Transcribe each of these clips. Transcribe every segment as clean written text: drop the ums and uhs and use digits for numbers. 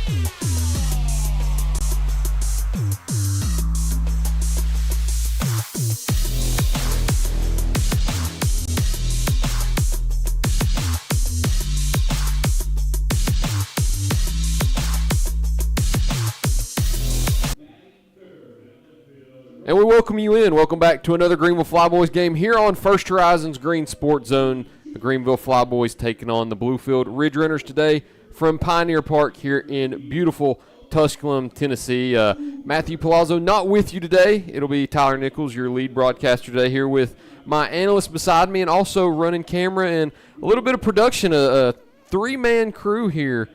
And we welcome you in. Welcome back to another Greeneville Flyboys game here on First Horizons Green Sports Zone. The Greeneville Flyboys taking on the Bluefield Ridge Runners today from Pioneer Park here in beautiful Tusculum, Tennessee. Matthew Palazzo not with you today. It'll be Tyler Nichols, your lead broadcaster today, here with my analyst beside me and also running camera and a little bit of production, a three-man crew here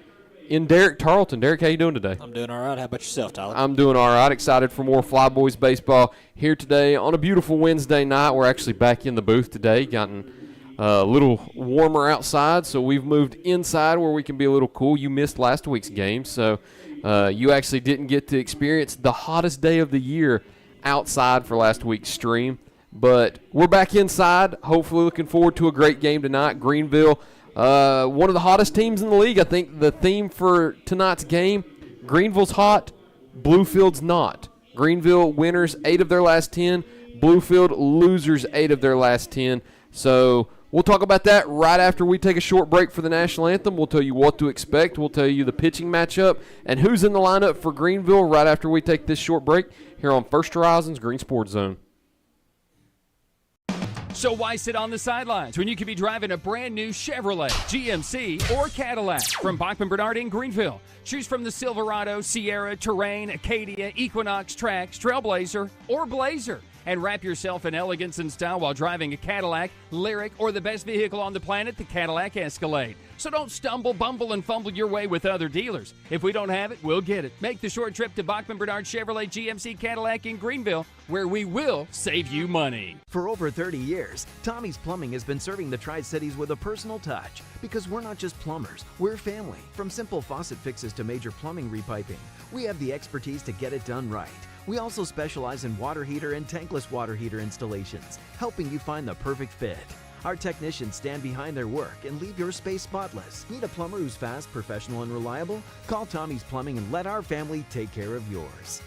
in Tarlton. Derek, how you doing today? I'm doing all right. How about yourself, Tyler? I'm doing all right. Excited for more Flyboys baseball here today on a beautiful Wednesday night. We're actually back in the booth today, gotten a little warmer outside, so we've moved inside where we can be a little cool. You missed last week's game, so you actually didn't get to experience the hottest day of the year outside for last week's stream. But we're back inside, hopefully looking forward to a great game tonight. Greeneville, one of the hottest teams in the league. I think the theme for tonight's game, Greeneville's hot, Bluefield's not. Greeneville winners 8 of their last 10, Bluefield losers 8 of their last 10. So we'll talk about that right after we take a short break for the national anthem. We'll tell you what to expect. We'll tell you the pitching matchup and who's in the lineup for Greeneville right after we take this short break here on First Horizons Green Sports Zone. So why sit on the sidelines when you could be driving a brand new Chevrolet, GMC, or Cadillac from Bachman Bernard in Greeneville? Choose from the Silverado, Sierra, Terrain, Acadia, Equinox, Trax, Trailblazer, or Blazer. And wrap yourself in elegance and style while driving a Cadillac, Lyric, or the best vehicle on the planet, the Cadillac Escalade. So don't stumble, bumble, and fumble your way with other dealers. If we don't have it, we'll get it. Make the short trip to Bachman Bernard Chevrolet GMC Cadillac in Greeneville, where we will save you money. For over 30 years, Tommie's Plumbing has been serving the Tri-Cities with a personal touch, because we're not just plumbers, we're family. From simple faucet fixes to major plumbing repiping, we have the expertise to get it done right. We also specialize in water heater and tankless water heater installations, helping you find the perfect fit. Our technicians stand behind their work and leave your space spotless. Need a plumber who's fast, professional, and reliable? Call Tommie's Plumbing and let our family take care of yours.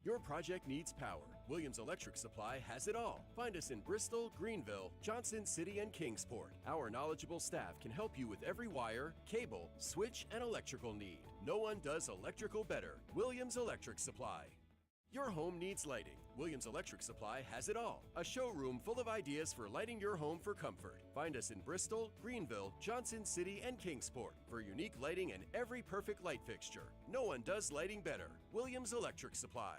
Your project needs power. Williams Electric Supply has it all. Find us in Bristol, Greeneville, Johnson City, and Kingsport. Our knowledgeable staff can help you with every wire, cable, switch, and electrical need. No one does electrical better. Williams Electric Supply. Your home needs lighting. Williams Electric Supply has it all. A showroom full of ideas for lighting your home for comfort. Find us in Bristol, Greeneville, Johnson City, and Kingsport for unique lighting and every perfect light fixture. No one does lighting better. Williams Electric Supply.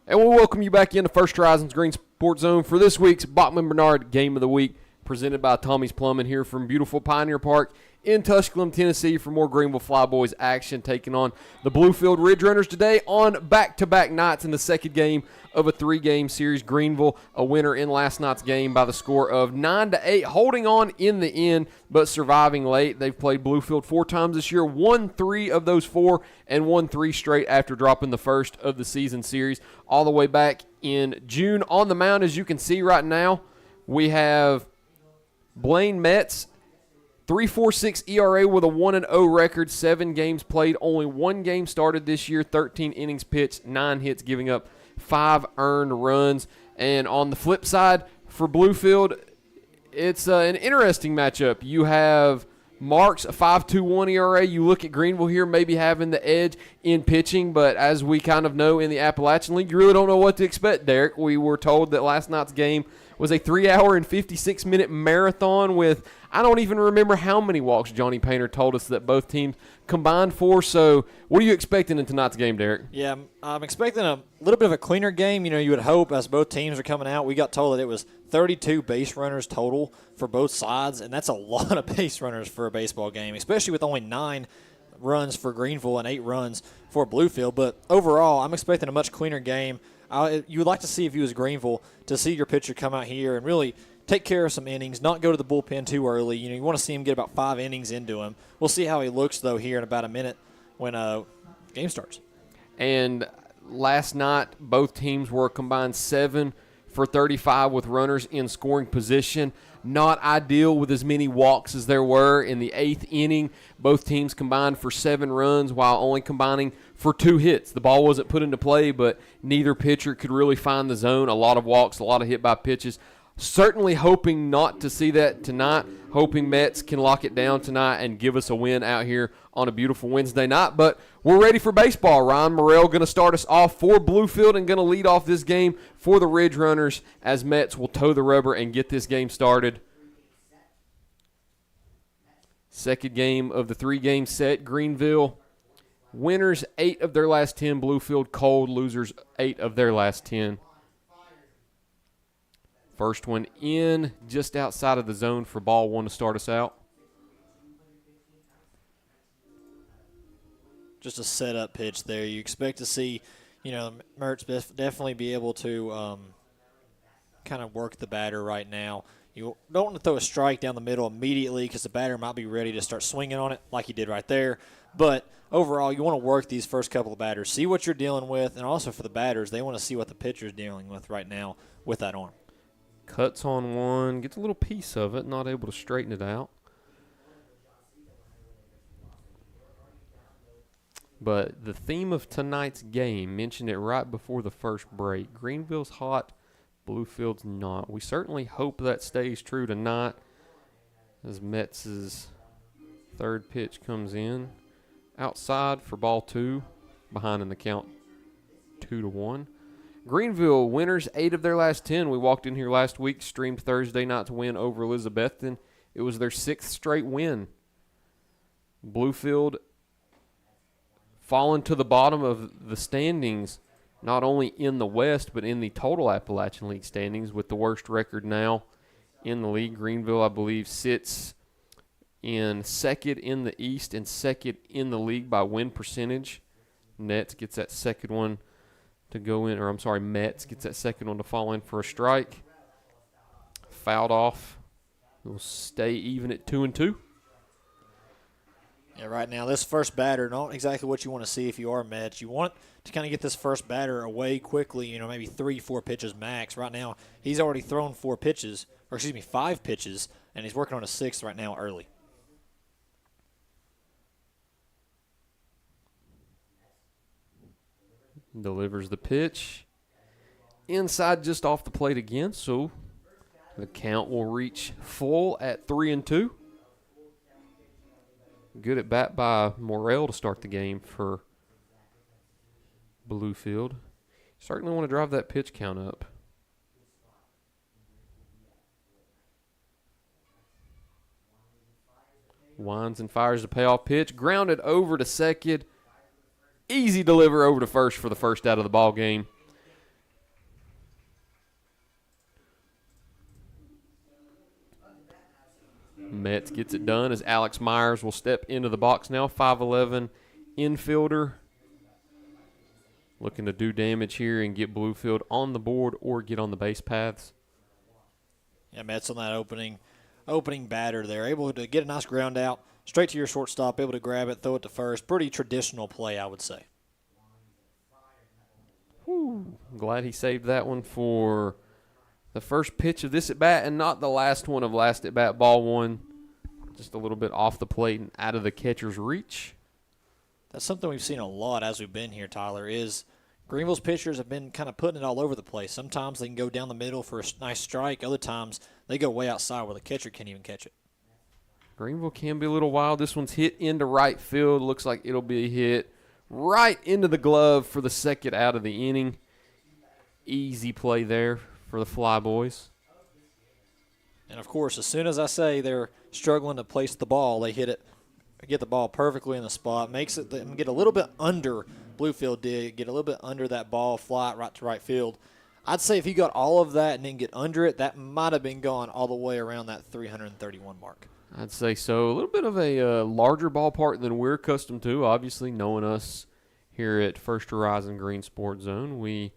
And we'll welcome you back into First Horizons Green Sports Zone for this week's Bachman Bernard Game of the Week, presented by Tommie's Plumbing here from beautiful Pioneer Park in Tusculum, Tennessee, for more Greeneville Flyboys action, taking on the Bluefield Ridge Runners today on back-to-back nights in the second game of a 3-game series. Greeneville, a winner in last night's game by the score of 9-8, holding on in the end, but surviving late. They've played Bluefield 4 times this year, won 3 of those 4, and won 3 straight after dropping the first of the season series all the way back in June. On the mound, as you can see right now, we have Blaine Metz, 3.46 ERA with a 1-0 record, 7 games played, only 1 game started this year, 13 innings pitched, 9 hits, giving up 5 earned runs. And on the flip side, for Bluefield, it's an interesting matchup. You have Marks, a 5.21 ERA. You look at Greeneville here, maybe having the edge in pitching, but as we kind of know in the Appalachian League, you really don't know what to expect, Derek. We were told that last night's game was a 3-hour and 56-minute marathon with, I don't even remember how many walks Johnny Painter told us that both teams combined for. So what are you expecting in tonight's game, Derek? Yeah, I'm expecting a little bit of a cleaner game. You know, you would hope as both teams are coming out. We got told that it was 32 base runners total for both sides, and that's a lot of base runners for a baseball game, especially with only 9 runs for Greeneville and 8 runs for Bluefield. But overall, I'm expecting a much cleaner game. You would like to see, if you was Greeneville, to see your pitcher come out here and really take care of some innings, not go to the bullpen too early. You want to see him get about 5 innings into him. We'll see how he looks, though, here in about a minute when game starts. And last night, both teams were combined 7 for 35 with runners in scoring position. Not ideal with as many walks as there were in the 8th inning. Both teams combined for 7 runs while only combining for 2 hits. The ball wasn't put into play, but neither pitcher could really find the zone. A lot of walks, a lot of hit by pitches. Certainly hoping not to see that tonight. Hoping Mets can lock it down tonight and give us a win out here on a beautiful Wednesday night. But we're ready for baseball. Ryan Morrell going to start us off for Bluefield and going to lead off this game for the Ridge Runners as Mets will toe the rubber and get this game started. Second game of the 3-game set. Greeneville winners 8 of their last 10. Bluefield cold, losers 8 of their last 10. First one in, just outside of the zone for ball 1 to start us out. Just a setup pitch there. You expect to see, Mertz definitely be able to kind of work the batter right now. You don't want to throw a strike down the middle immediately because the batter might be ready to start swinging on it like he did right there. But overall, you want to work these first couple of batters, see what you're dealing with, and also for the batters, they want to see what the pitcher's dealing with right now with that arm. Cuts on one, gets a little piece of it, not able to straighten it out. But the theme of tonight's game, mentioned it right before the first break. Greeneville's hot, Bluefield's not. We certainly hope that stays true tonight as Mets' third pitch comes in. Outside for ball 2, behind in the count 2-1. Greeneville winners 8 of their last 10. We walked in here last week, streamed Thursday night to win over Elizabethton. It was their 6th straight win. Bluefield fallen to the bottom of the standings, not only in the West, but in the total Appalachian League standings with the worst record now in the league. Greeneville, I believe, sits in 2nd in the East and 2nd in the league by win percentage. Nets gets that second one to go in, Mets gets that second one to fall in for a strike. Fouled off. Will stay even at 2-2. Yeah, right now, this first batter, not exactly what you want to see if you are Mets. You want to kind of get this first batter away quickly, maybe 3-4 pitches max. Right now, he's already thrown 5 pitches, and he's working on a 6th right now early. Delivers the pitch. Inside just off the plate again, so the count will reach full at 3-2. Good at bat by Morrell to start the game for Bluefield. Certainly want to drive that pitch count up. Winds and fires the payoff pitch. Grounded over to second. Easy deliver over to first for the first out of the ball game. Mets gets it done as Alex Myers will step into the box now. 5'11" infielder. Looking to do damage here and get Bluefield on the board or get on the base paths. Yeah, Mets on that opening batter there. Able to get a nice ground out. Straight to your shortstop, able to grab it, throw it to first. Pretty traditional play, I would say. Whew. Glad he saved that one for the first pitch of this at-bat and not the last one of last at-bat. Ball 1, just a little bit off the plate and out of the catcher's reach. That's something we've seen a lot as we've been here, Tyler, is Greeneville's pitchers have been kind of putting it all over the place. Sometimes they can go down the middle for a nice strike. Other times they go way outside where the catcher can't even catch it. Greeneville can be a little wild. This one's hit into right field. Looks like it'll be hit right into the glove for the second out of the inning. Easy play there for the Flyboys. And, of course, as soon as I say they're struggling to place the ball, they hit it, get the ball perfectly in the spot. Makes it get a little bit under, Bluefield did, get a little bit under that ball, fly it right to right field. I'd say if he got all of that and didn't get under it, that might have been gone all the way around that 331 mark. I'd say so. A little bit of a larger ballpark than we're accustomed to. Obviously, knowing us here at First Horizon Green Sports Zone, we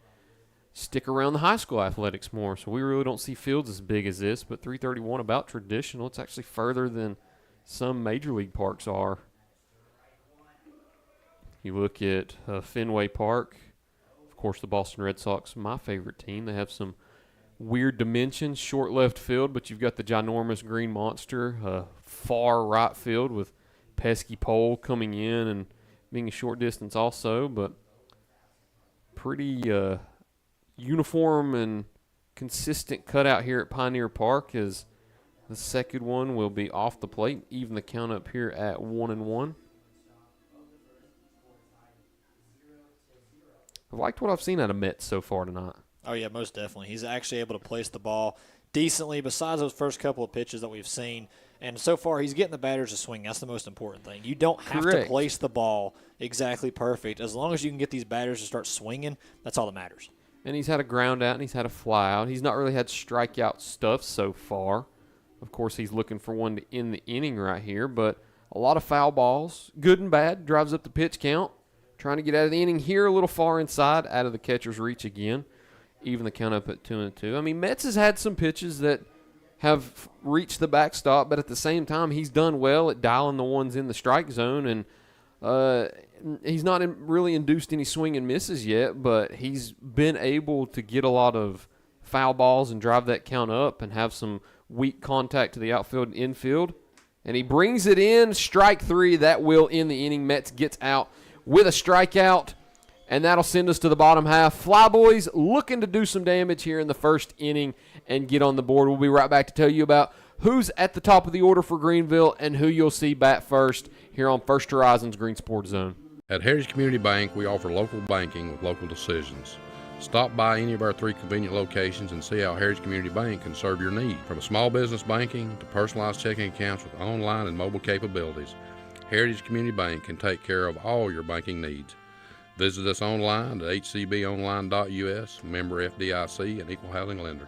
stick around the high school athletics more, so we really don't see fields as big as this, but 331 about traditional. It's actually further than some major league parks are. You look at Fenway Park, of course the Boston Red Sox, my favorite team. They have some weird dimensions, short left field, but you've got the ginormous green monster, far right field with pesky pole coming in and being a short distance also, but pretty uniform and consistent cutout here at Pioneer Park, as the second one will be off the plate, even the count up here at 1-1. I've liked what I've seen out of Metz so far tonight. Oh, yeah, most definitely. He's actually able to place the ball decently besides those first couple of pitches that we've seen. And so far, he's getting the batters to swing. That's the most important thing. You don't have to place the ball exactly perfect. As long as you can get these batters to start swinging, that's all that matters. And he's had a ground out and he's had a fly out. He's not really had strikeout stuff so far. Of course, he's looking for one to end the inning right here, but a lot of foul balls, good and bad, drives up the pitch count. Trying to get out of the inning here, a little far inside, out of the catcher's reach again. Even the count up at 2-2. I mean, Metz has had some pitches that have reached the backstop, but at the same time, he's done well at dialing the ones in the strike zone, and he's not really induced any swing and misses yet, but he's been able to get a lot of foul balls and drive that count up and have some weak contact to the outfield and infield. And he brings it in, strike three. That will end the inning. Metz gets out with a strikeout, and that'll send us to the bottom half. Flyboys looking to do some damage here in the first inning and get on the board. We'll be right back to tell you about who's at the top of the order for Greeneville and who you'll see bat first here on First Horizon's Green Sports Zone. At Heritage Community Bank, we offer local banking with local decisions. Stop by any of our 3 convenient locations and see how Heritage Community Bank can serve your need. From small business banking to personalized checking accounts with online and mobile capabilities, Heritage Community Bank can take care of all your banking needs. Visit us online at hcbonline.us, member FDIC, and equal housing lender.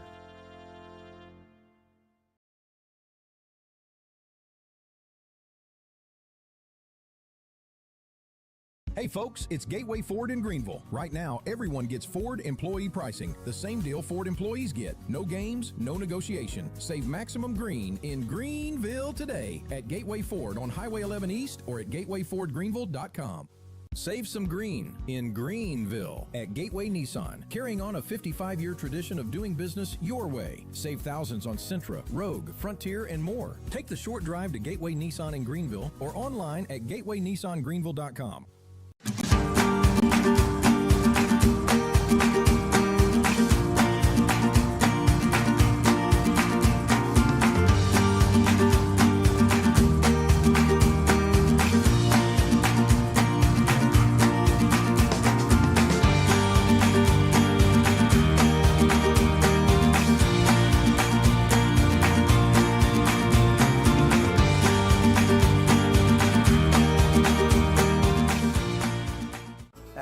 Hey folks, it's Gateway Ford in Greeneville. Right now, everyone gets Ford employee pricing. The same deal Ford employees get. No games, no negotiation. Save maximum green in Greeneville today at Gateway Ford on Highway 11 East or at gatewayfordgreeneville.com. Save some green in Greeneville at Gateway Nissan, carrying on a 55-year tradition of doing business your way. Save thousands on Sentra, Rogue, Frontier, and more. Take the short drive to Gateway Nissan in Greeneville or online at gatewaynissangreeneville.com.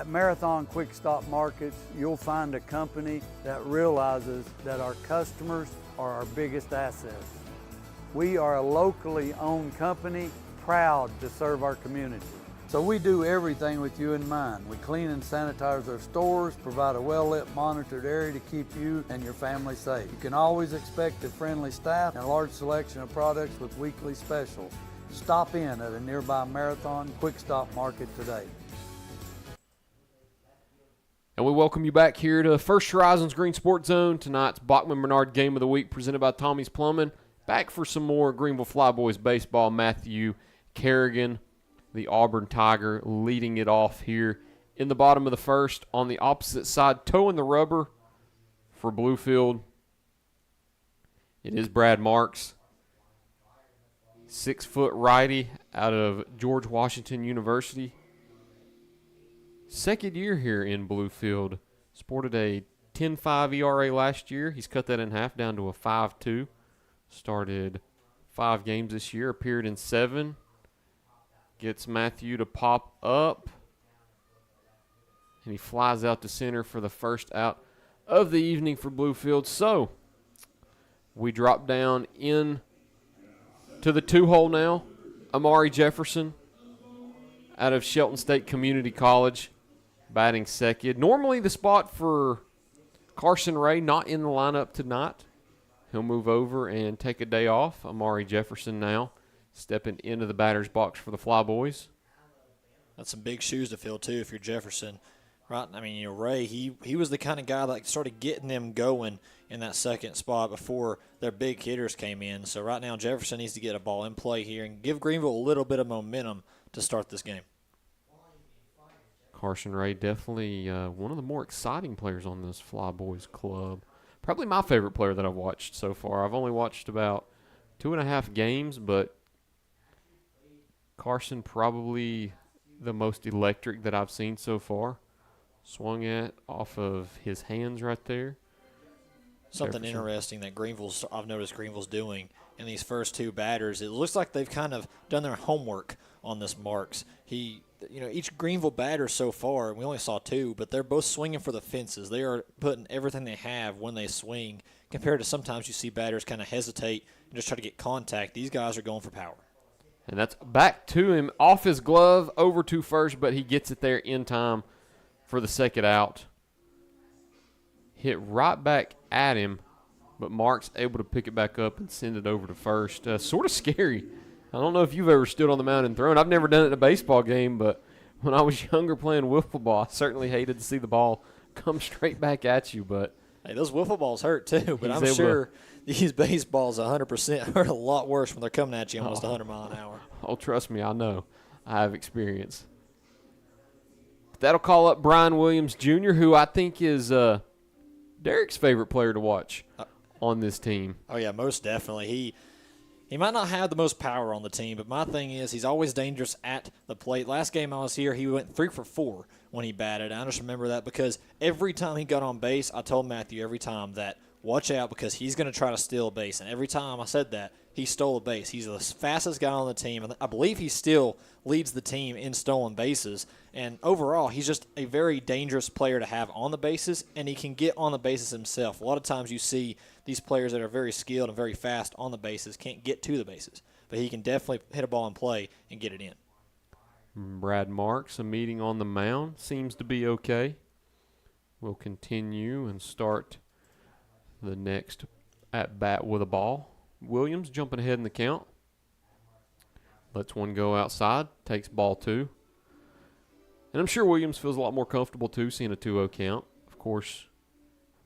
Marathon Quick Stop Markets, you'll find a company that realizes that our customers are our biggest assets. We are a locally owned company, proud to serve our community. So we do everything with you in mind. We clean and sanitize our stores, provide a well-lit, monitored area to keep you and your family safe. You can always expect a friendly staff and a large selection of products with weekly specials. Stop in at a nearby Marathon Quick Stop Market today. And we welcome you back here to First Horizon's Green Sports Zone. Tonight's Bachman Bernard Game of the Week presented by Tommie's Plumbing. Back for some more Greeneville Flyboys baseball. Matthew Kerrigan, the Auburn Tiger, leading it off here in the bottom of the first. On the opposite side, toeing the rubber for Bluefield, it is Brad Marks. 6-foot righty out of George Washington University. Second year here in Bluefield. Sported a 10.5 ERA last year. He's cut that in half down to a 5.2. Started 5 games this year, appeared in 7. Gets Matthew to pop up. And he flies out to center for the first out of the evening for Bluefield. So we drop down in to the 2-hole now. Amari Jefferson out of Shelton State Community College, batting second. Normally the spot for Carson Ray, not in the lineup tonight. He'll move over and take a day off. Amari Jefferson now stepping into the batter's box for the Flyboys. That's some big shoes to fill, too, if you're Jefferson. Right? I mean, Ray, he was the kind of guy that started getting them going in that second spot before their big hitters came in. So right now Jefferson needs to get a ball in play here and give Greeneville a little bit of momentum to start this game. Carson Ray, definitely one of the more exciting players on this Flyboys club. Probably my favorite player that I've watched so far. I've only watched about 2.5 games, but Carson probably the most electric that I've seen so far. Swung at off of his hands right there. Something interesting that I've noticed Greeneville's doing in these first two batters, it looks like they've kind of done their homework on this Marks. Each Greeneville batter so far, we only saw 2, but they're both swinging for the fences. They are putting everything they have when they swing, compared to sometimes you see batters kind of hesitate and just try to get contact. These guys are going for power. And that's back to him, off his glove, over to first, but he gets it there in time for the second out. Hit right back at him, but Mark's able to pick it back up and send it over to first. Sort of scary. I don't know if you've ever stood on the mound and thrown. I've never done it in a baseball game, but when I was younger playing wiffle ball, I certainly hated to see the ball come straight back at you. But hey, those wiffle balls hurt too, but I'm sure these baseballs 100% hurt a lot worse when they're coming at you almost 100 miles an hour. Oh, trust me, I know. I have experience. That'll call up Brian Williams Jr., who I think is Derek's favorite player to watch on this team. Oh, yeah, most definitely. He might not have the most power on the team, but my thing is he's always dangerous at the plate. Last game I was here, he went 3 for 4 when he batted. I just remember that because every time he got on base, I told Matthew every time that watch out because he's going to try to steal a base. And every time I said that, he stole a base. He's the fastest guy on the team, and I believe he still leads the team in stolen bases. And overall, he's just a very dangerous player to have on the bases, and he can get on the bases himself. A lot of times you see these players that are very skilled and very fast on the bases can't get to the bases, but he can definitely hit a ball in play and get it in. Brad Marks, a meeting on the mound, seems to be okay. We'll continue and start the next at-bat with a ball. Williams jumping ahead in the count. Lets one go outside, takes ball 2. And I'm sure Williams feels a lot more comfortable, too, seeing a 2-0 count. Of course,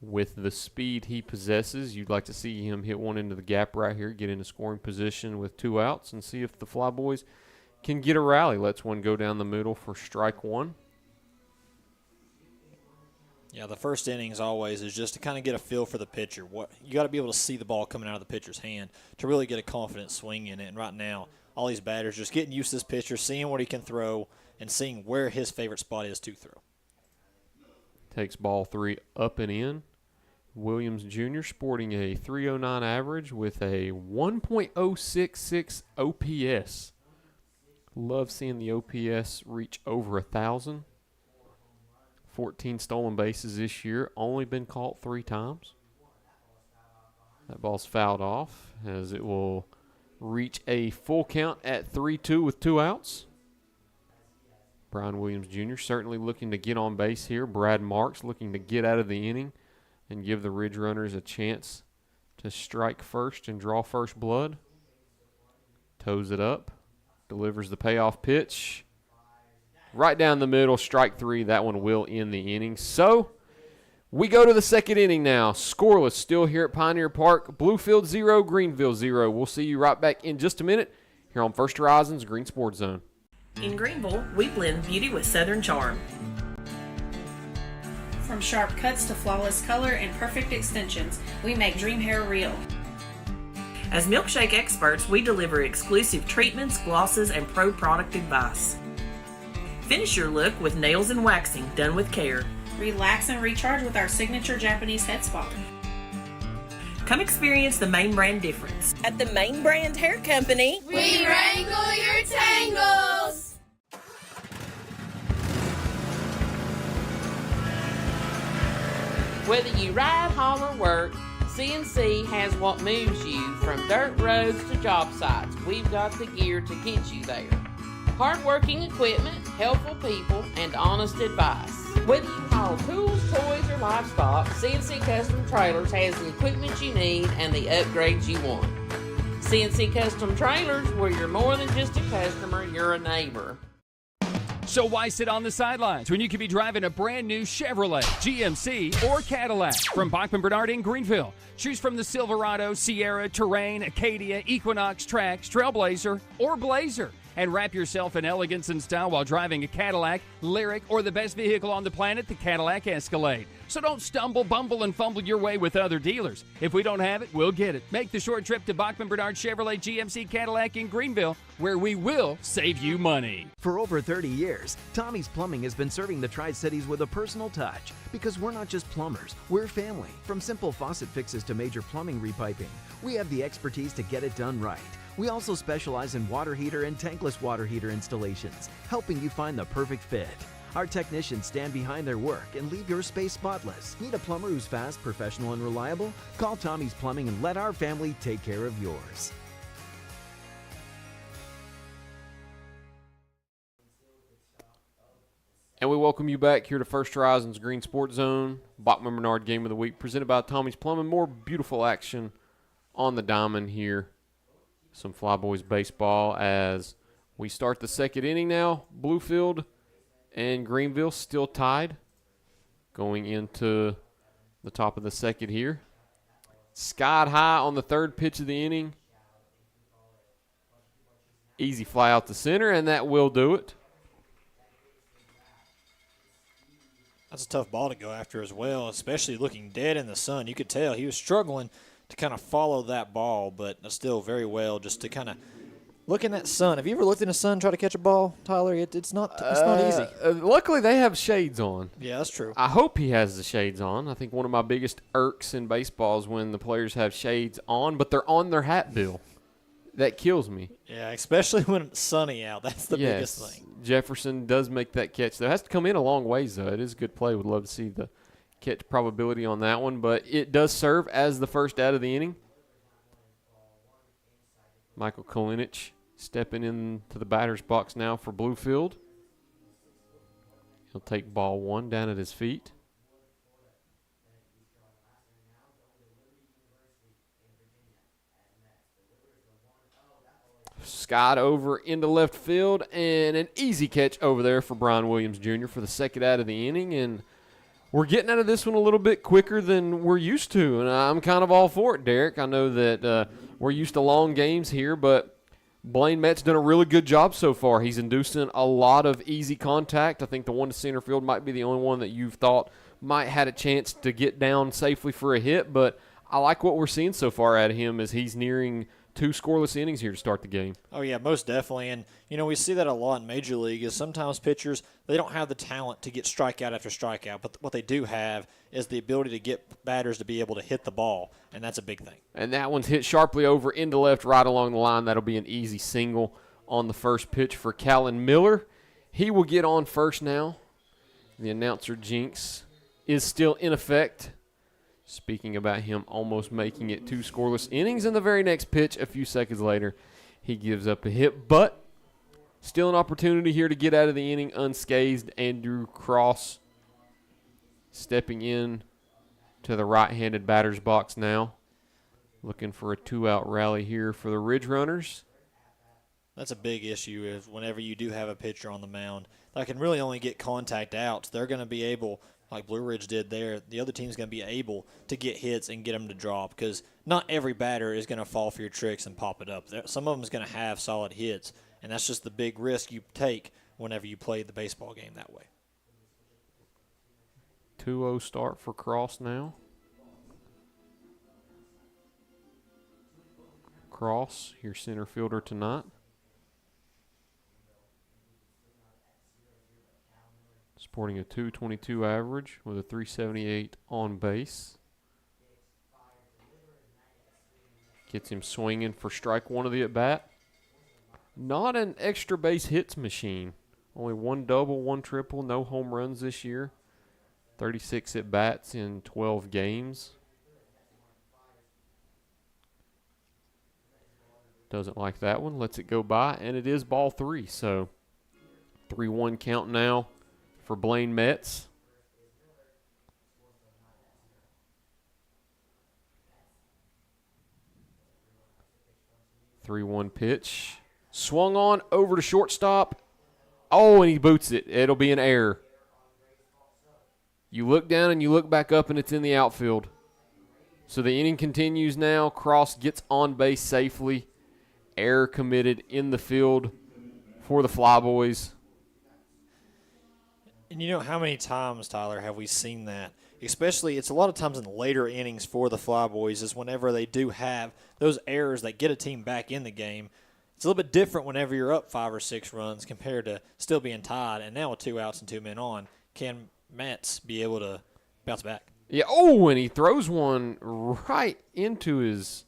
with the speed he possesses, you'd like to see him hit one into the gap right here, get into scoring position with 2 outs, and see if the Flyboys can get a rally. Lets one go down the middle for strike 1. Yeah, the first innings always is just to kind of get a feel for the pitcher. You got to be able to see the ball coming out of the pitcher's hand to really get a confident swing in it. And right now, all these batters just getting used to this pitcher, seeing what he can throw, and seeing where his favorite spot is to throw. Takes ball 3 up and in. Williams Jr. sporting a .309 average with a 1.066 OPS. Love seeing the OPS reach over 1,000. 14 stolen bases this year, only been caught 3 times. That ball's fouled off as it will reach a full count at 3-2 with 2 outs. Brian Williams Jr. certainly looking to get on base here. Brad Marks looking to get out of the inning and give the Ridge Runners a chance to strike first and draw first blood. Toes it up, delivers the payoff pitch. Right down the middle, strike 3. That one will end the inning. So we go to the second inning now. Scoreless still here at Pioneer Park. Bluefield 0, Greeneville 0. We'll see you right back in just a minute here on First Horizons Green Sports Zone. In Greeneville, we blend beauty with Southern charm. From sharp cuts to flawless color and perfect extensions, we make dream hair real. As milkshake experts, we deliver exclusive treatments, glosses, and pro product advice. Finish your look with nails and waxing done with care. Relax and recharge with our signature Japanese head spa. Come experience the Main Brand difference. At the Main Brand Hair Company, we wrangle your tangles! Whether you ride, haul, or work, CNC has what moves you from dirt roads to job sites. We've got the gear to get you there. Hard-working equipment, helpful people, and honest advice. Whether you haul tools, toys, or livestock, CNC Custom Trailers has the equipment you need and the upgrades you want. CNC Custom Trailers, where you're more than just a customer, you're a neighbor. So why sit on the sidelines when you could be driving a brand new Chevrolet, GMC, or Cadillac from Bachman Bernard in Greeneville? Choose from the Silverado, Sierra, Terrain, Acadia, Equinox, Trax, Trailblazer, or Blazer. And wrap yourself in elegance and style while driving a Cadillac, Lyric, or the best vehicle on the planet, the Cadillac Escalade. So don't stumble, bumble, and fumble your way with other dealers. If we don't have it, we'll get it. Make the short trip to Bachman Bernard Chevrolet GMC Cadillac in Greeneville, where we will save you money. For over 30 years, Tommie's Plumbing has been serving the Tri-Cities with a personal touch. Because we're not just plumbers, we're family. From simple faucet fixes to major plumbing repiping, we have the expertise to get it done right. We also specialize in water heater and tankless water heater installations, helping you find the perfect fit. Our technicians stand behind their work and leave your space spotless. Need a plumber who's fast, professional, and reliable? Call Tommie's Plumbing and let our family take care of yours. And we welcome you back here to First Horizons Green Sports Zone, Bachman Bernard Game of the Week, presented by Tommie's Plumbing. More beautiful action on the diamond here. Some Flyboys baseball as we start the second inning now. Bluefield and Greeneville still tied going into the top of the second here. Skied high on the third pitch of the inning. Easy fly out the center, and that will do it. That's a tough ball to go after as well, especially looking dead in the sun. You could tell he was struggling to kind of follow that ball, but still very well just to kind of look in that sun. Have you ever looked in the sun and try to catch a ball, Tyler? It's not easy. Luckily, they have shades on. Yeah, that's true. I hope he has the shades on. I think one of my biggest irks in baseball is when the players have shades on, but they're on their hat bill. That kills me. Yeah, especially when it's sunny out. That's the biggest thing. Jefferson does make that catch, though. It has to come in a long ways, though. It is a good play. Would love to see the catch probability on that one, but it does serve as the first out of the inning. Michael Kolinich stepping into the batter's box now for Bluefield. He'll take ball one down at his feet. Skied over into left field, and an easy catch over there for Brian Williams Jr. for the second out of the inning, and we're getting out of this one a little bit quicker than we're used to, and I'm kind of all for it, Derek. I know that we're used to long games here, but Blaine Mett's done a really good job so far. He's inducing a lot of easy contact. I think the one to center field might be the only one that you've thought might had a chance to get down safely for a hit, but I like what we're seeing so far out of him as he's nearing 2 scoreless innings here to start the game. Oh, yeah, most definitely. And, we see that a lot in Major League is sometimes pitchers, they don't have the talent to get strikeout after strikeout, but what they do have is the ability to get batters to be able to hit the ball, and that's a big thing. And that one's hit sharply over into left right along the line. That'll be an easy single on the first pitch for Callan Miller. He will get on first now. The announcer jinx is still in effect. Speaking about him almost making it 2 scoreless innings, and the very next pitch, a few seconds later, he gives up a hit. But still an opportunity here to get out of the inning unscathed. Andrew Cross stepping in to the right-handed batter's box now. Looking for a 2-out rally here for the Ridge Runners. That's a big issue is whenever you do have a pitcher on the mound that can really only get contact outs, they're going to be able, like Blue Ridge did there, the other team's going to be able to get hits and get them to drop because not every batter is going to fall for your tricks and pop it up. Some of them is going to have solid hits, and that's just the big risk you take whenever you play the baseball game that way. 2-0 start for Cross now. Cross, your center fielder tonight. Sporting a .222 average with a .378 on base. Gets him swinging for strike one of the at-bat. Not an extra base hits machine. Only 1 double, 1 triple, no home runs this year. 36 at-bats in 12 games. Doesn't like that one. Lets it go by, and it is ball 3. So 3-1 count now for Blaine Metz. Three-one pitch. Swung on over to shortstop. Oh, and he boots it. It'll be an error. You look down and you look back up, and it's in the outfield. So the inning continues now. Cross gets on base safely. Error committed in the field for the Flyboys. And you know how many times, Tyler, have we seen that? Especially, it's a lot of times in later innings for the Flyboys is whenever they do have those errors that get a team back in the game. It's a little bit different whenever you're up 5 or 6 runs compared to still being tied. And now with 2 outs and 2 men on, can Metz be able to bounce back? Yeah, oh, and he throws one right into his,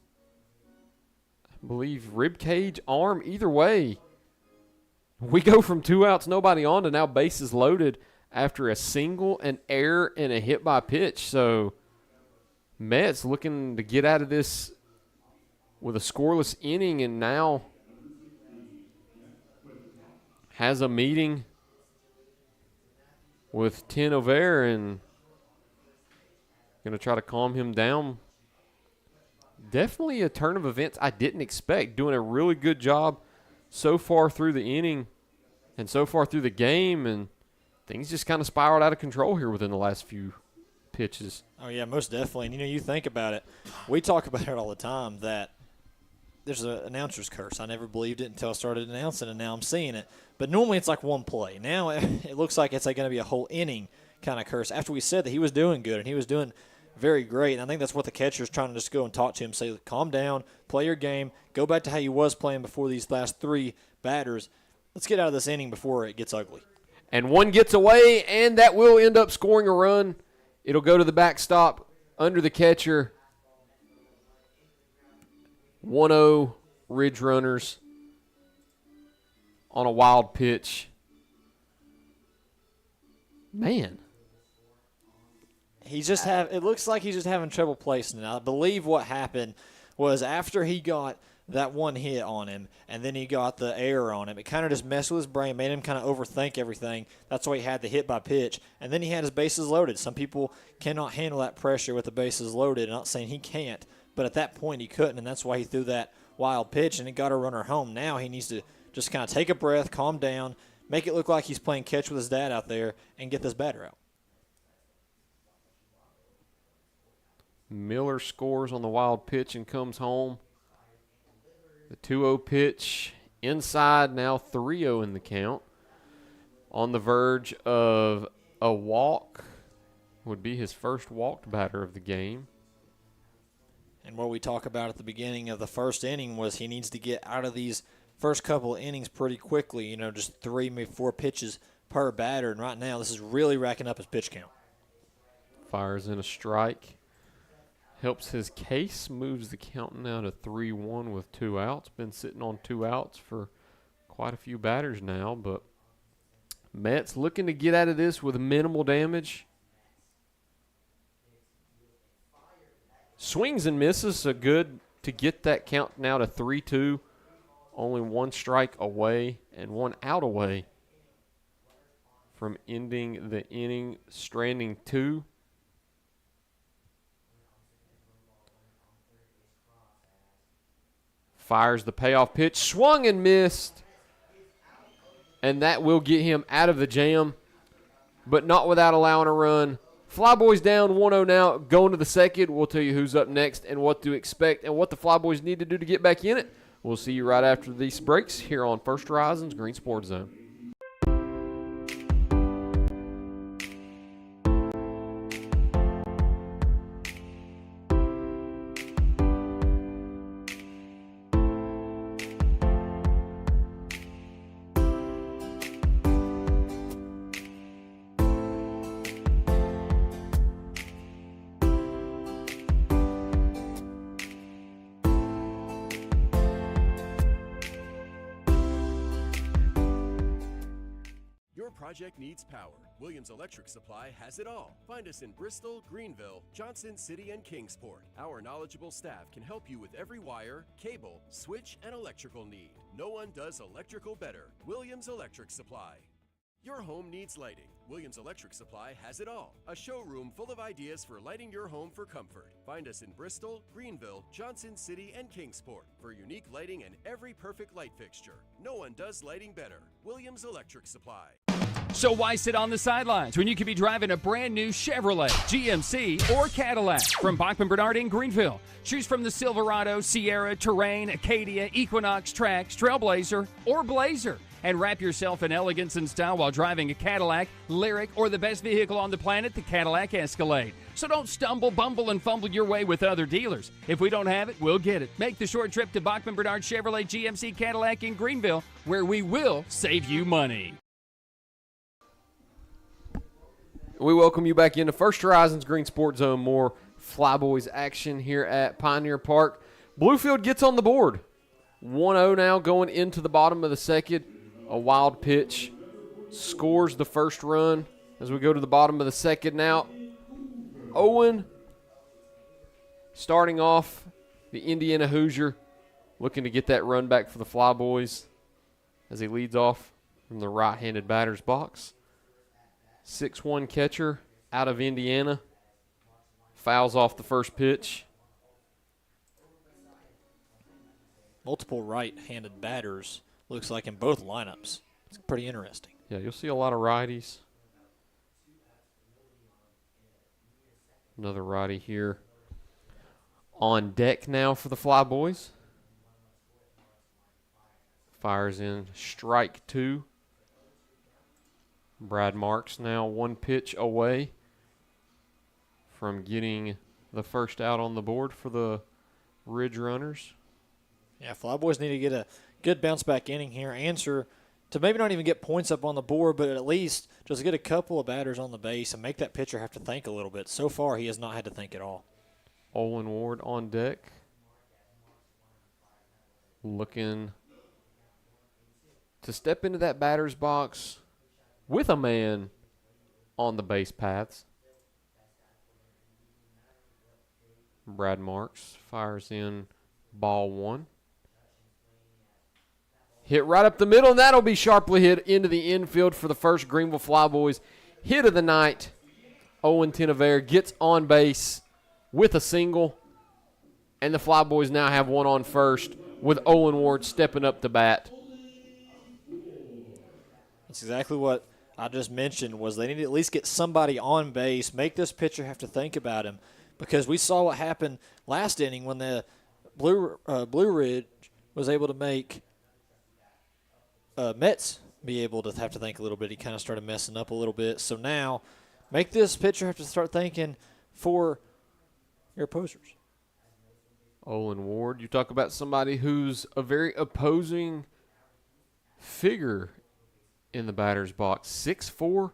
I believe, rib cage, arm. Either way, we go from 2 outs, nobody on, to now bases loaded after a single, an error, and a hit by pitch. So Metz looking to get out of this with a scoreless inning, and now has a meeting with Tin Over and going to try to calm him down. Definitely a turn of events I didn't expect. Doing a really good job so far through the inning and so far through the game, and things just kind of spiraled out of control here within the last few pitches. Oh, yeah, most definitely. And, you think about it. We talk about it all the time that there's an announcer's curse. I never believed it until I started announcing, and now I'm seeing it. But normally it's like one play. Now it looks like it's like going to be a whole inning kind of curse after we said that he was doing good and he was doing very great. And I think that's what the catcher's trying to just go and talk to him, say, calm down, play your game, go back to how you was playing before these last 3 batters. Let's get out of this inning before it gets ugly. And one gets away, and that will end up scoring a run. It'll go to the backstop under the catcher. 1-0 Ridge Runners on a wild pitch. Man. It looks like he's just having trouble placing it. I believe what happened was after he got that one hit on him and then he got the error on him, it kind of just messed with his brain, made him kind of overthink everything. That's why he had the hit by pitch. And then he had his bases loaded. Some people cannot handle that pressure with the bases loaded. I'm not saying he can't, but at that point he couldn't, and that's why he threw that wild pitch and it got a runner home. Now he needs to just kind of take a breath, calm down, make it look like he's playing catch with his dad out there, and get this batter out. Miller scores on the wild pitch and comes home. The 2-0 pitch inside, now 3-0 in the count. On the verge of a walk. Would be his first walked batter of the game. And what we talk about at the beginning of the first inning was he needs to get out of these first couple of innings pretty quickly, just 3, maybe 4 pitches per batter. And right now this is really racking up his pitch count. Fires in a strike. Helps his case, moves the count now to 3-1 with 2 outs. Been sitting on 2 outs for quite a few batters now, but Metz looking to get out of this with minimal damage. Swings and misses, so good to get that count now to 3-2. Only 1 strike away and 1 out away from ending the inning, stranding 2. Fires the payoff pitch, swung and missed. And that will get him out of the jam, but not without allowing a run. Flyboys down 1-0 now, going to the second. We'll tell you who's up next and what to expect and what the Flyboys need to do to get back in it. We'll see you right after these breaks here on First Horizons Green Sports Zone. project needs power, Williams Electric Supply has it all. Find us in Bristol, Greeneville, Johnson City, and Kingsport. Our knowledgeable staff can help you with every wire, cable, switch, and electrical need. No one does electrical better. Williams Electric Supply. Your home needs lighting. Williams Electric Supply has it all. A showroom full of ideas for lighting your home for comfort. Find us in Bristol, Greeneville, Johnson City, and Kingsport for unique lighting and every perfect light fixture. No one does lighting better. Williams Electric Supply. So why sit on the sidelines when you could be driving a brand new Chevrolet, GMC, or Cadillac from Bachman Bernard in Greenville? Choose from the Silverado, Sierra, Terrain, Acadia, Equinox, Trax, Trailblazer, or Blazer. And wrap yourself in elegance and style while driving a Cadillac, Lyric, or the best vehicle on the planet, the Cadillac Escalade. So don't stumble, bumble, and fumble your way with other dealers. If we don't have it, we'll get it. Make the short trip to Bachman Bernard Chevrolet GMC Cadillac in Greenville, where we will save you money. We welcome you back into First Horizons Green Sports Zone. More Flyboys action here at Pioneer Park. Bluefield gets on the board. 1-0 now going into the bottom of the second. A wild pitch scores the first run as we go to the bottom of the second now. Owen starting off the Indiana Hoosier, looking to get that run back for the Flyboys as he leads off from the right-handed batter's box. 6'1" catcher out of Indiana. Fouls off the first pitch. Multiple right-handed batters, looks like, in both lineups. It's pretty interesting. Yeah, you'll see a lot of righties. Another righty here on deck now for the Flyboys. Fires in strike two. Brad Marks now one pitch away from getting the first out on the board for the Ridge Runners. Yeah, Flyboys need to get a good bounce-back inning here. Answer to maybe not even get points up on the board, but at least just get a couple of batters on the base and make that pitcher have to think a little bit. So far, he has not had to think at all. Olin Ward on deck. Looking to step into that batter's box with a man on the base paths. Brad Marks fires in ball one. Hit right up the middle, and that'll be sharply hit into the infield for the first Greeneville Flyboys hit of the night. Owen Tinevere gets on base with a single, and the Flyboys now have one on first with Owen Ward stepping up to bat. That's exactly what I just mentioned, was they need to at least get somebody on base, make this pitcher have to think about him, because we saw what happened last inning when the Blue Ridge was able to make Metz be able to have to think a little bit. He kind of started messing up a little bit. So now make this pitcher have to start thinking for your opposers. Olin Ward, you talk about somebody who's a very opposing figure in the batter's box. 6'4",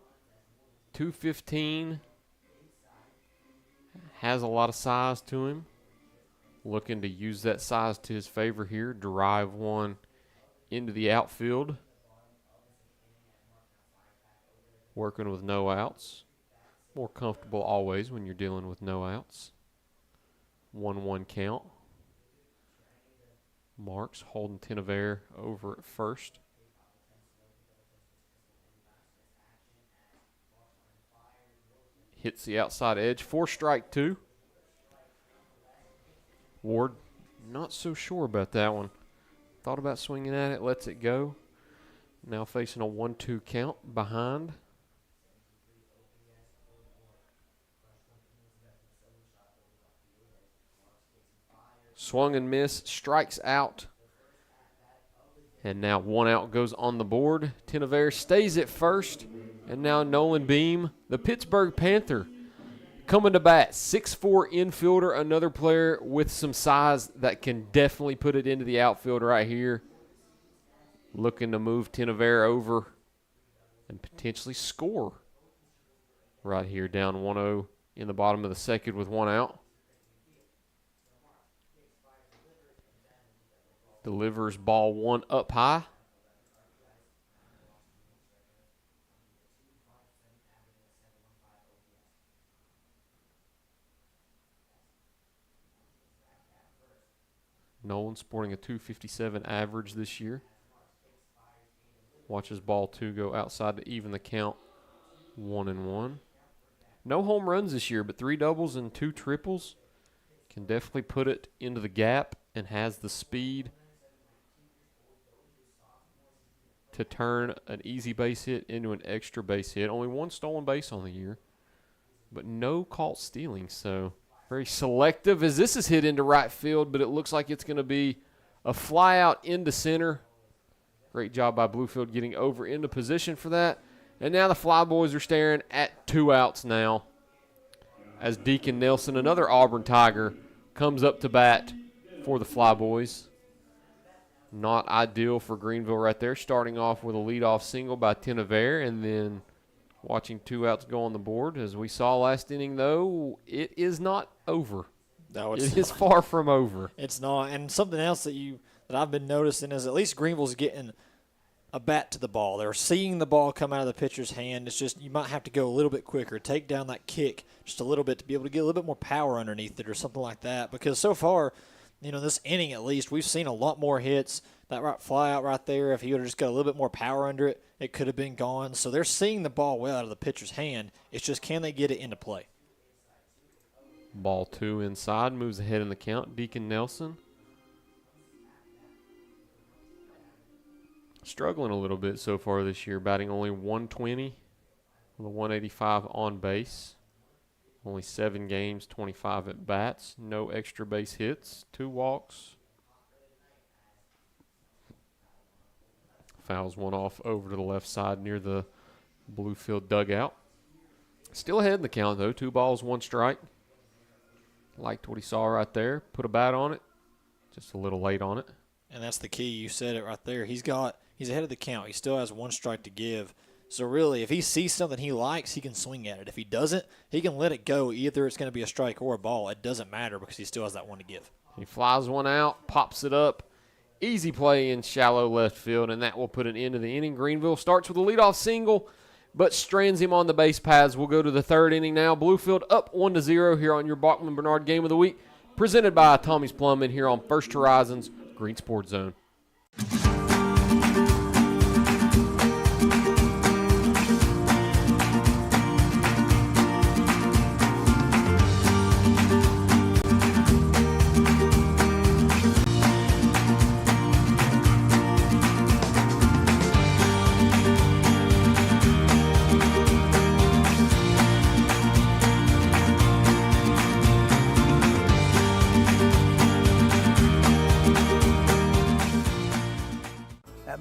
215. Has a lot of size to him. Looking to use that size to his favor here. Drive one into the outfield. Working with no outs. More comfortable always when you're dealing with no outs. 1-1 count. Marks holding Tinevere over at first. Hits the outside edge for strike two. Ward not so sure about that one. Thought about swinging at it, lets it go. Now facing a 1-2 count behind. Swung and missed, strikes out. And now one out goes on the board. Tinevere stays at first. And now Nolan Beam, the Pittsburgh Panther, coming to bat. 6'4" infielder, another player with some size that can definitely put it into the outfield right here. Looking to move Tinevere over and potentially score right here, down 1-0 in the bottom of the second with one out. Delivers ball one up high. Nolan sporting a 257 average this year. Watches ball 2 go outside to even the count 1-1. No home runs this year, but 3 doubles and 2 triples. Can definitely put it into the gap and has the speed to turn an easy base hit into an extra base hit. Only 1 stolen base on the year, but no caught stealing. So very selective as this is hit into right field, but it looks like it's going to be a fly out into center. Great job by Bluefield getting over into position for that. And now the Flyboys are staring at 2 outs now as Deacon Nelson, another Auburn Tiger, comes up to bat for the Flyboys. Not ideal for Greeneville right there, starting off with a leadoff single by Tenevere and then watching 2 outs go on the board. As we saw last inning, though, it is not over. No, it is far from over. It's not. And something else that I've been noticing is at least Greenville's getting a bat to the ball. They're seeing the ball come out of the pitcher's hand. It's just you might have to go a little bit quicker, take down that kick just a little bit to be able to get a little bit more power underneath it or something like that. Because so far, this inning at least, we've seen a lot more hits. That right fly out right there, if he would have just got a little bit more power under it, it could have been gone. So they're seeing the ball well out of the pitcher's hand. It's just can they get it into play? Ball 2 inside, moves ahead in the count. Deacon Nelson struggling a little bit so far this year, batting only 120 with a 185 on base. Only 7 games, 25 at bats, no extra base hits, 2 walks. Fouls one off over to the left side near the Bluefield dugout. Still ahead in the count, though. 2 balls, 1 strike. Liked what he saw right there. Put a bat on it. Just a little late on it. And that's the key. You said it right there. He's ahead of the count. He still has 1 strike to give. So really, if he sees something he likes, he can swing at it. If he doesn't, he can let it go. Either it's going to be a strike or a ball. It doesn't matter because he still has that 1 to give. He flies one out, pops it up. Easy play in shallow left field, and that will put an end to the inning. Greeneville starts with a leadoff single, but strands him on the base paths. We'll go to the 3rd inning now. Bluefield up 1-0 here on your Bachman Bernard Game of the Week, presented by Tommie's Plumbing here on First Horizons Green Sports Zone.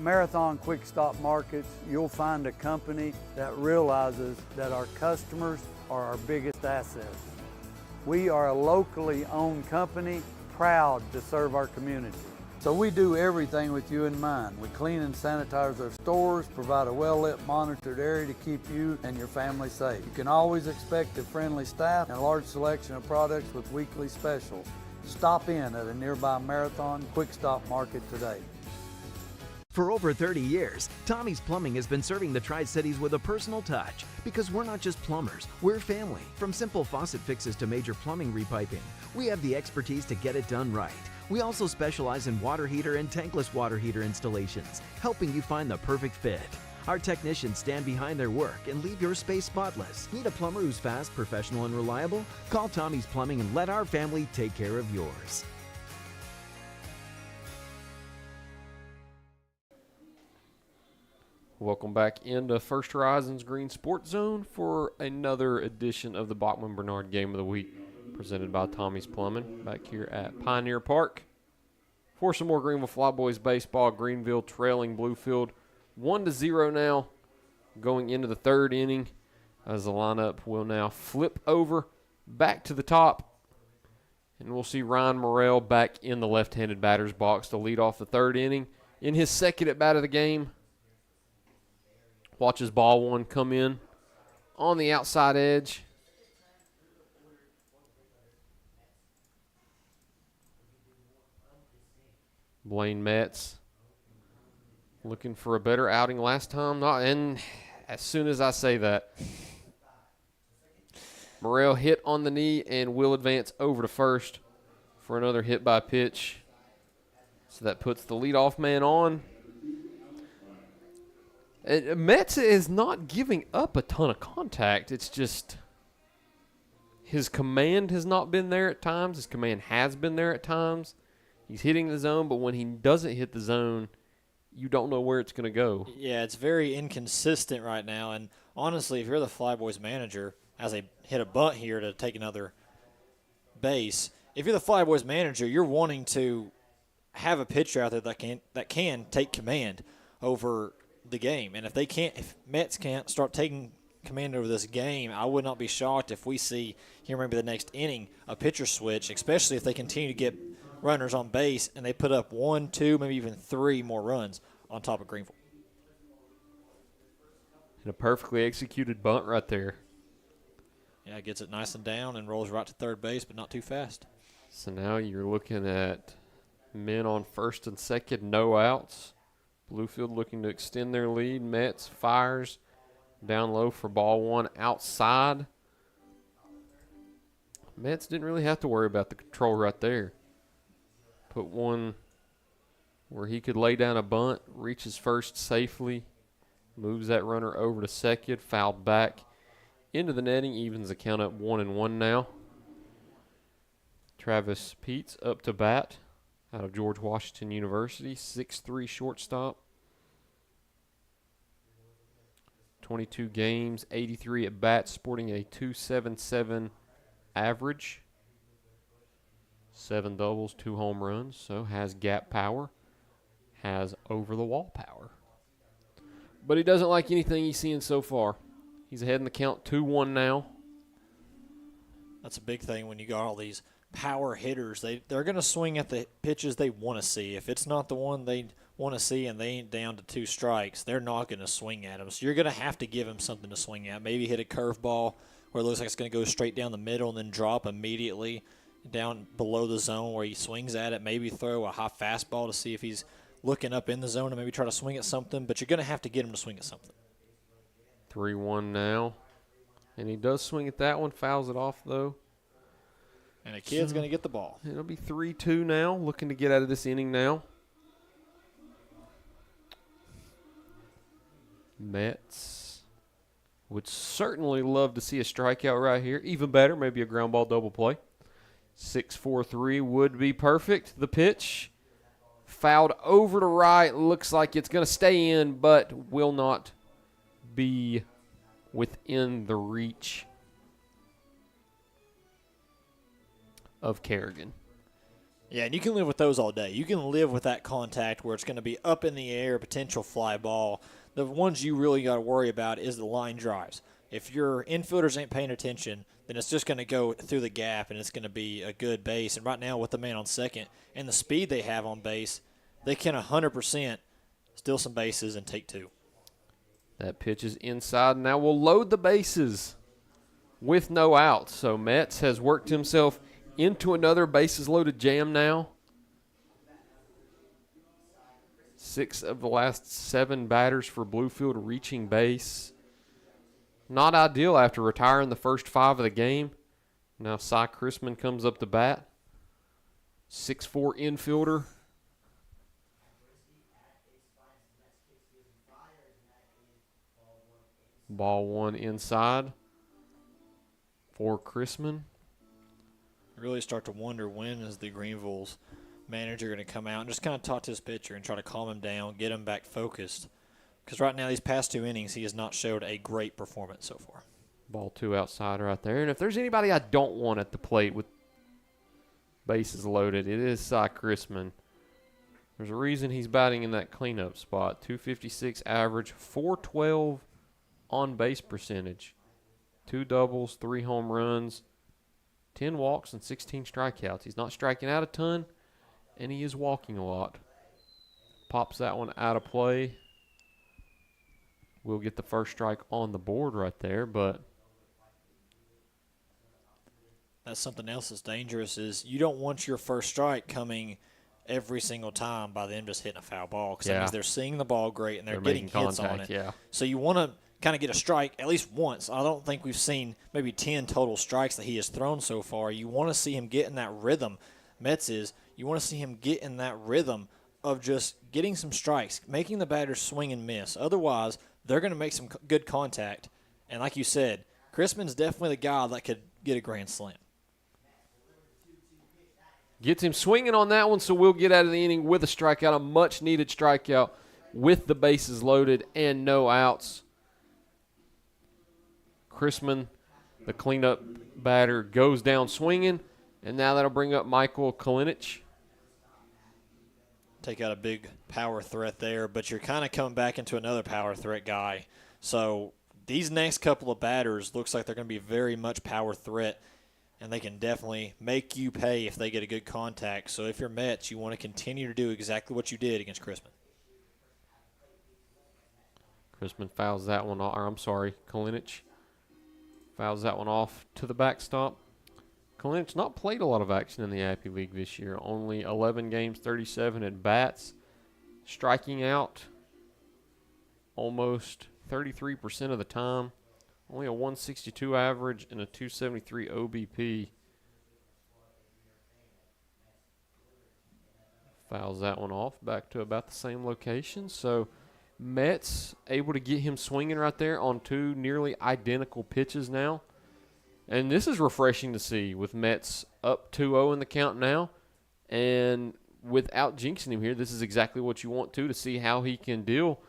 Marathon Quick Stop Markets, you'll find a company that realizes that our customers are our biggest assets. We are a locally owned company, proud to serve our community. So we do everything with you in mind. We clean and sanitize our stores, provide a well-lit, monitored area to keep you and your family safe. You can always expect a friendly staff and a large selection of products with weekly specials. Stop in at a nearby Marathon Quick Stop Market today. For over 30 years, Tommie's Plumbing has been serving the Tri-Cities with a personal touch because we're not just plumbers, we're family. From simple faucet fixes to major plumbing repiping, we have the expertise to get it done right. We also specialize in water heater and tankless water heater installations, helping you find the perfect fit. Our technicians stand behind their work and leave your space spotless. Need a plumber who's fast, professional, and reliable? Call Tommie's Plumbing and let our family take care of yours. Welcome back into First Horizons Green Sports Zone for another edition of the Bachman Bernard Game of the Week, presented by Tommie's Plumbing, back here at Pioneer Park. For some more Greeneville Flyboys baseball, Greeneville trailing Bluefield 1-0 now, going into the 3rd inning, as the lineup will now flip over back to the top. And we'll see Ryan Morrell back in the left-handed batter's box to lead off the 3rd inning. In his 2nd at-bat of the game, watches ball 1 come in on the outside edge. Blaine Metz looking for a better outing last time. And as soon as I say that, Morrell hit on the knee and will advance over to first for another hit by pitch. So that puts the leadoff man on. Metz is not giving up a ton of contact. It's just his command has not been there at times. His command has been there at times. He's hitting the zone, but when he doesn't hit the zone, you don't know where it's going to go. Yeah, it's very inconsistent right now. And honestly, if you're the Flyboys manager, as they hit a bunt here to take another base, if you're the Flyboys manager, you're wanting to have a pitcher out there that can take command over the game. And if Metz can't start taking command over this game, I would not be shocked if we see here maybe the next inning a pitcher switch, especially if they continue to get runners on base and they put up 1, 2, maybe even 3 more runs on top of Greeneville. And a perfectly executed bunt right there. Yeah, gets it nice and down and rolls right to third base, but not too fast. So now you're looking at men on first and second, no outs. Bluefield looking to extend their lead. Metz fires down low for ball 1 outside. Metz didn't really have to worry about the control right there. Put one where he could lay down a bunt, reaches first safely, moves that runner over to second, fouled back into the netting, evens the count up 1-1 now. Travis Peets up to bat out of George Washington University, 6'3" shortstop. 22 games, 83 at bats, sporting a .277 average. 7 doubles, 2 home runs, so has gap power, has over-the-wall power. But he doesn't like anything he's seeing so far. He's ahead in the count 2-1 now. That's a big thing when you got all these power hitters. They're going to swing at the pitches they want to see. If it's not the one they want to see and they ain't down to 2 strikes, they're not going to swing at them. So you're going to have to give him something to swing at. Maybe hit a curveball where it looks like it's going to go straight down the middle and then drop immediately down below the zone where he swings at it. Maybe throw a high fastball to see if he's looking up in the zone and maybe try to swing at something. But you're going to have to get him to swing at something. 3-1 now. And he does swing at that one, fouls it off, though. And a kid's going to get the ball. It'll be 3-2 now, looking to get out of this inning now. Metz would certainly love to see a strikeout right here. Even better, maybe a ground ball double play. 6-4-3 would be perfect. The pitch fouled over to right. Looks like it's going to stay in, but will not be within the reach of Kerrigan. Yeah, and you can live with those all day. You can live with that contact where it's going to be up in the air, potential fly ball. The ones you really got to worry about is the line drives. If your infielders ain't paying attention, then it's just going to go through the gap and it's going to be a good base. And right now with the man on second and the speed they have on base, they can 100% steal some bases and take 2. That pitch is inside. Now we'll load the bases with no outs. So Metz has worked himself into another bases-loaded jam now. 6 of the last 7 batters for Bluefield reaching base. Not ideal after retiring the first 5 of the game. Now Cy Chrisman comes up to bat. 6'4" infielder. Ball 1 inside for Chrisman. Really start to wonder when is the Greeneville's manager going to come out and just kind of talk to his pitcher and try to calm him down, get him back focused. Because right now, these past 2 innings, he has not showed a great performance so far. Ball 2 outside right there. And if there's anybody I don't want at the plate with bases loaded, it is Cy Chrisman. There's a reason he's batting in that cleanup spot. .256 average, .412 on base percentage. 2 doubles, 3 home runs, 10 walks, and 16 strikeouts. He's not striking out a ton, and he is walking a lot. Pops that one out of play. We'll get the first strike on the board right there, but that's something else that's dangerous is you don't want your first strike coming every single time by them just hitting a foul ball because that means they're seeing the ball great and they're getting hits on it. Yeah. So you want to kind of get a strike at least once. I don't think we've seen maybe 10 total strikes that he has thrown so far. You want to see him get in that rhythm. Metz is, you want to see him get in that rhythm of just getting some strikes, making the batters swing and miss. Otherwise, they're going to make some good contact. And like you said, Crispin's definitely the guy that could get a grand slam. Gets him swinging on that one, so we'll get out of the inning with a strikeout, a much-needed strikeout with the bases loaded and no outs. Crispin, the cleanup batter, goes down swinging, and now that'll bring up Michael Kalinic. Take out a big power threat there, but you're kind of coming back into another power threat guy. So these next couple of batters looks like they're going to be very much power threat, and they can definitely make you pay if they get a good contact. So if you're Mets, you want to continue to do exactly what you did against Crispin. Crispin fouls that one off, or I'm sorry, Kalinic fouls that one off to the backstop. Kalinic's not played a lot of action in the Appy League this year. Only 11 games, 37 at bats. Striking out almost 33% of the time. Only a 162 average and a 273 OBP. Fouls that one off back to about the same location. So Mets able to get him swinging right there on two nearly identical pitches now. And this is refreshing to see with Mets up 2-0 in the count now. And without jinxing him here, this is exactly what you want to see how he can deal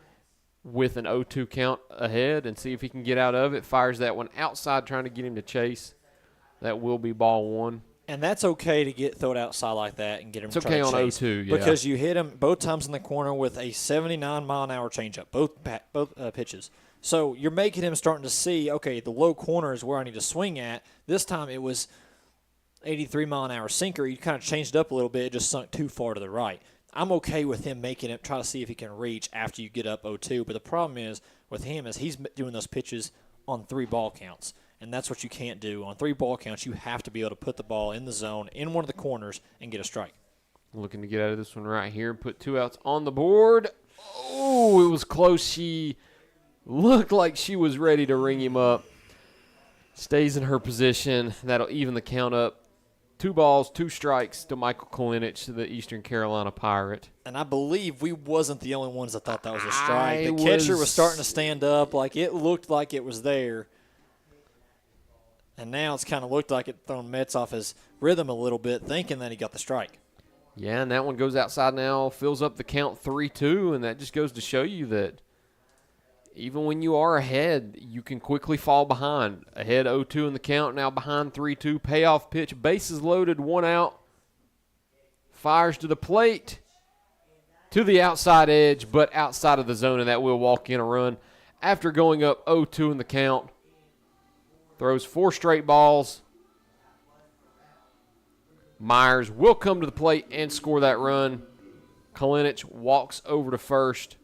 with an 0-2 count ahead and see if he can get out of it. Fires that one outside trying to get him to chase. That will be ball one. And that's okay to get thrown outside like that and get him it's to try okay to on chase. 0-2, yeah. Because you hit him both times in the corner with a 79-mile-an-hour changeup, both pitches. So you're making him starting to see, okay, the low corner is where I need to swing at. This time it was 83-mile-an-hour sinker. You kind of changed it up a little bit. It just sunk too far to the right. I'm okay with him making it, try to see if he can reach after you get up 0-2. But the problem is with him is he's doing those pitches on 3 ball counts. And that's what you can't do. On 3 ball counts, you have to be able to put the ball in the zone, in one of the corners, and get a strike. Looking to get out of this one right here. Put 2 outs on the board. Oh, it was close. She looked like she was ready to ring him up. Stays in her position. That'll even the count up. 2 balls, 2 strikes to Michael Kalinic, the Eastern Carolina Pirate. And I believe we wasn't the only ones that thought that was a strike. The catcher was starting to stand up. Like it looked like it was there. And now it's kind of looked like it thrown Mets off his rhythm a little bit, thinking that he got the strike. Yeah, and that one goes outside now, fills up the count 3-2, and that just goes to show you that even when you are ahead, you can quickly fall behind. Ahead 0-2 in the count, now behind 3-2. Payoff pitch, bases loaded, 1 out. Fires to the plate, to the outside edge, but outside of the zone, and that will walk in a run. After going up 0-2 in the count, throws 4 straight balls. Myers will come to the plate and score that run. Kalinic walks over to first.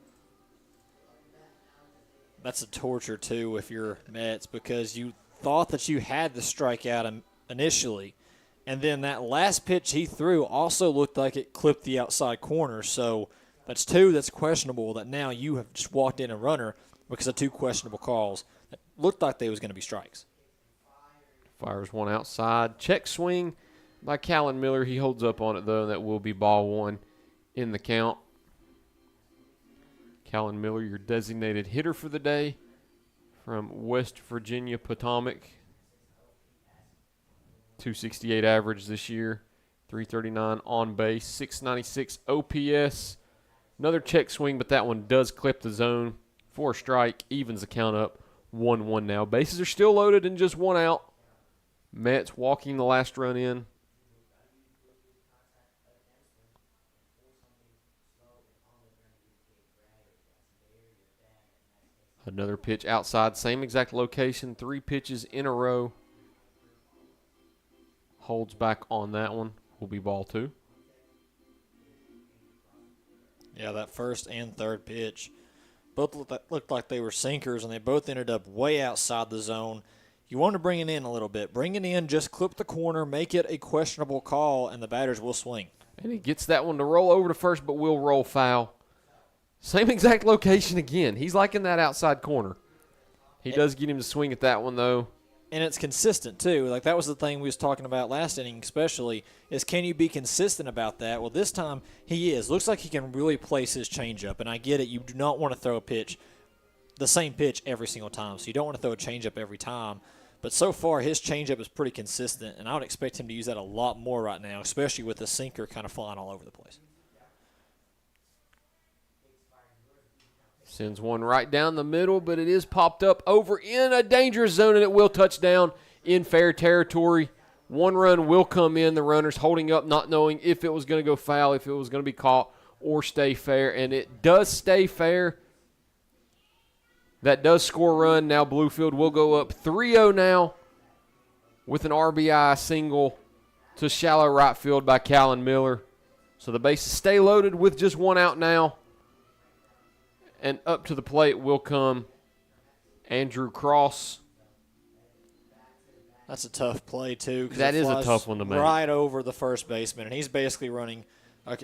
That's a torture, too, if you're Mets, because you thought that you had the strikeout initially, and then that last pitch he threw also looked like it clipped the outside corner. So that's 2 that's questionable, that now you have just walked in a runner because of 2 questionable calls that looked like they was going to be strikes. Fires one outside. Check swing by Callan Miller. He holds up on it, though, and that will be ball 1 in the count. Callan Miller, your designated hitter for the day from West Virginia Potomac. 268 average this year. 339 on base. 696 OPS. Another check swing, but that one does clip the zone for a strike. Evens the count up 1-1 now. Bases are still loaded and just 1 out. Mets walking the last run in. Another pitch outside, same exact location, 3 pitches in a row. Holds back on that one, will be ball 2. Yeah, that first and third pitch both looked like they were sinkers, and they both ended up way outside the zone. You want to bring it in a little bit. Bring it in, just clip the corner, make it a questionable call, and the batters will swing. And he gets that one to roll over to first, but will roll foul. Same exact location again. He's like in that outside corner. He does get him to swing at that one, though. And it's consistent, too. Like, that was the thing we was talking about last inning especially, is can you be consistent about that? Well, this time he is. Looks like he can really place his changeup. And I get it. You do not want to throw a pitch, the same pitch every single time. So you don't want to throw a changeup every time. But so far, his changeup is pretty consistent, and I would expect him to use that a lot more right now, especially with the sinker kind of flying all over the place. Sends one right down the middle, but it is popped up over in a dangerous zone, and it will touch down in fair territory. One run will come in. The runners holding up, not knowing if it was going to go foul, if it was going to be caught, or stay fair, and it does stay fair. That does score a run. Now Bluefield will go up 3-0 now with an RBI single to shallow right field by Callan Miller. So the bases stay loaded with just one out now. And up to the plate will come Andrew Cross. That's a tough play, too. That is a tough one to make. Right over the first baseman, and he's basically running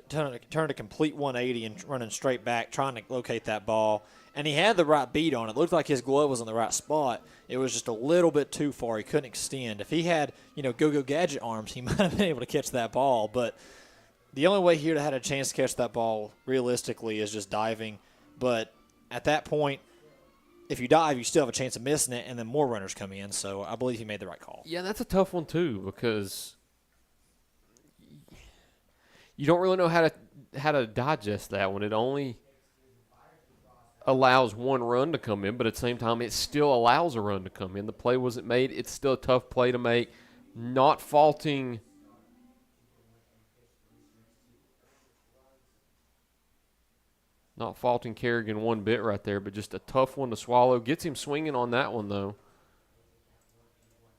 turned a complete 180 and running straight back, trying to locate that ball. And he had the right beat on it. Looked like his glove was in the right spot. It was just a little bit too far. He couldn't extend. If he had, go-go gadget arms, he might have been able to catch that ball. But the only way he would have had a chance to catch that ball realistically is just diving. But at that point, if you dive, you still have a chance of missing it, and then more runners come in. So I believe he made the right call. Yeah, that's a tough one too, because you don't really know how to digest that one. It only allows one run to come in, but at the same time, it still allows a run to come in. The play wasn't made. It's still a tough play to make. Not faulting Kerrigan one bit right there, but just a tough one to swallow. Gets him swinging on that one, though,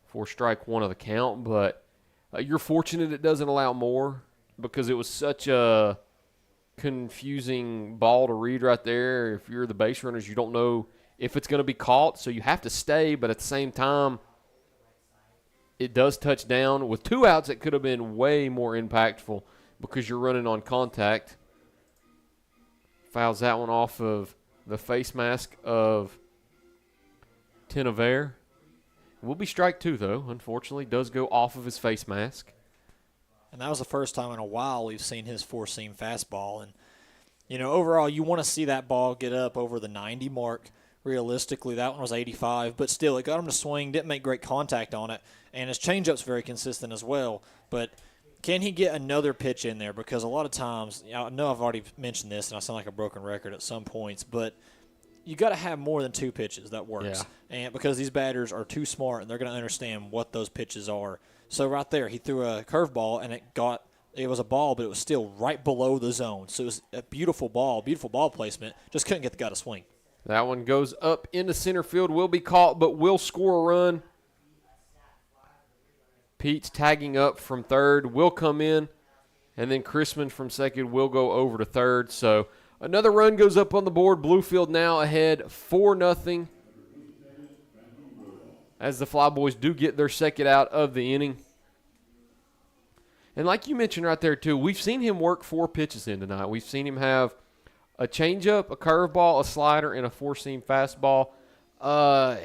for strike one of the count. But you're fortunate it doesn't allow more, because it was such a confusing ball to read right there. If you're the base runners, you don't know if it's going to be caught, so you have to stay. But at the same time, it does touch down. With two outs, it could have been way more impactful because you're running on contact. Fouls that one off of the face mask of Tinevere. Will be strike two, though. Unfortunately, does go off of his face mask. And that was the first time in a while we've seen his four-seam fastball. And, overall, you want to see that ball get up over the 90 mark. Realistically, that one was 85. But still, it got him to swing, didn't make great contact on it. And his changeup's very consistent as well. But can he get another pitch in there? Because a lot of times, I know I've already mentioned this, and I sound like a broken record at some points, but you got to have more than two pitches that works. Yeah. And because these batters are too smart, and they're going to understand what those pitches are. So right there, he threw a curveball, and it was a ball, but it was still right below the zone. So it was a beautiful ball placement. Just couldn't get the guy to swing. That one goes up into center field, will be caught, but will score a run. Pete's tagging up from third, will come in, and then Chrisman from second will go over to third. So another run goes up on the board. Bluefield now ahead 4-0. As the Flyboys do get their second out of the inning. And like you mentioned right there, too, we've seen him work 4 pitches in tonight. We've seen him have a changeup, a curveball, a slider, and a four-seam fastball.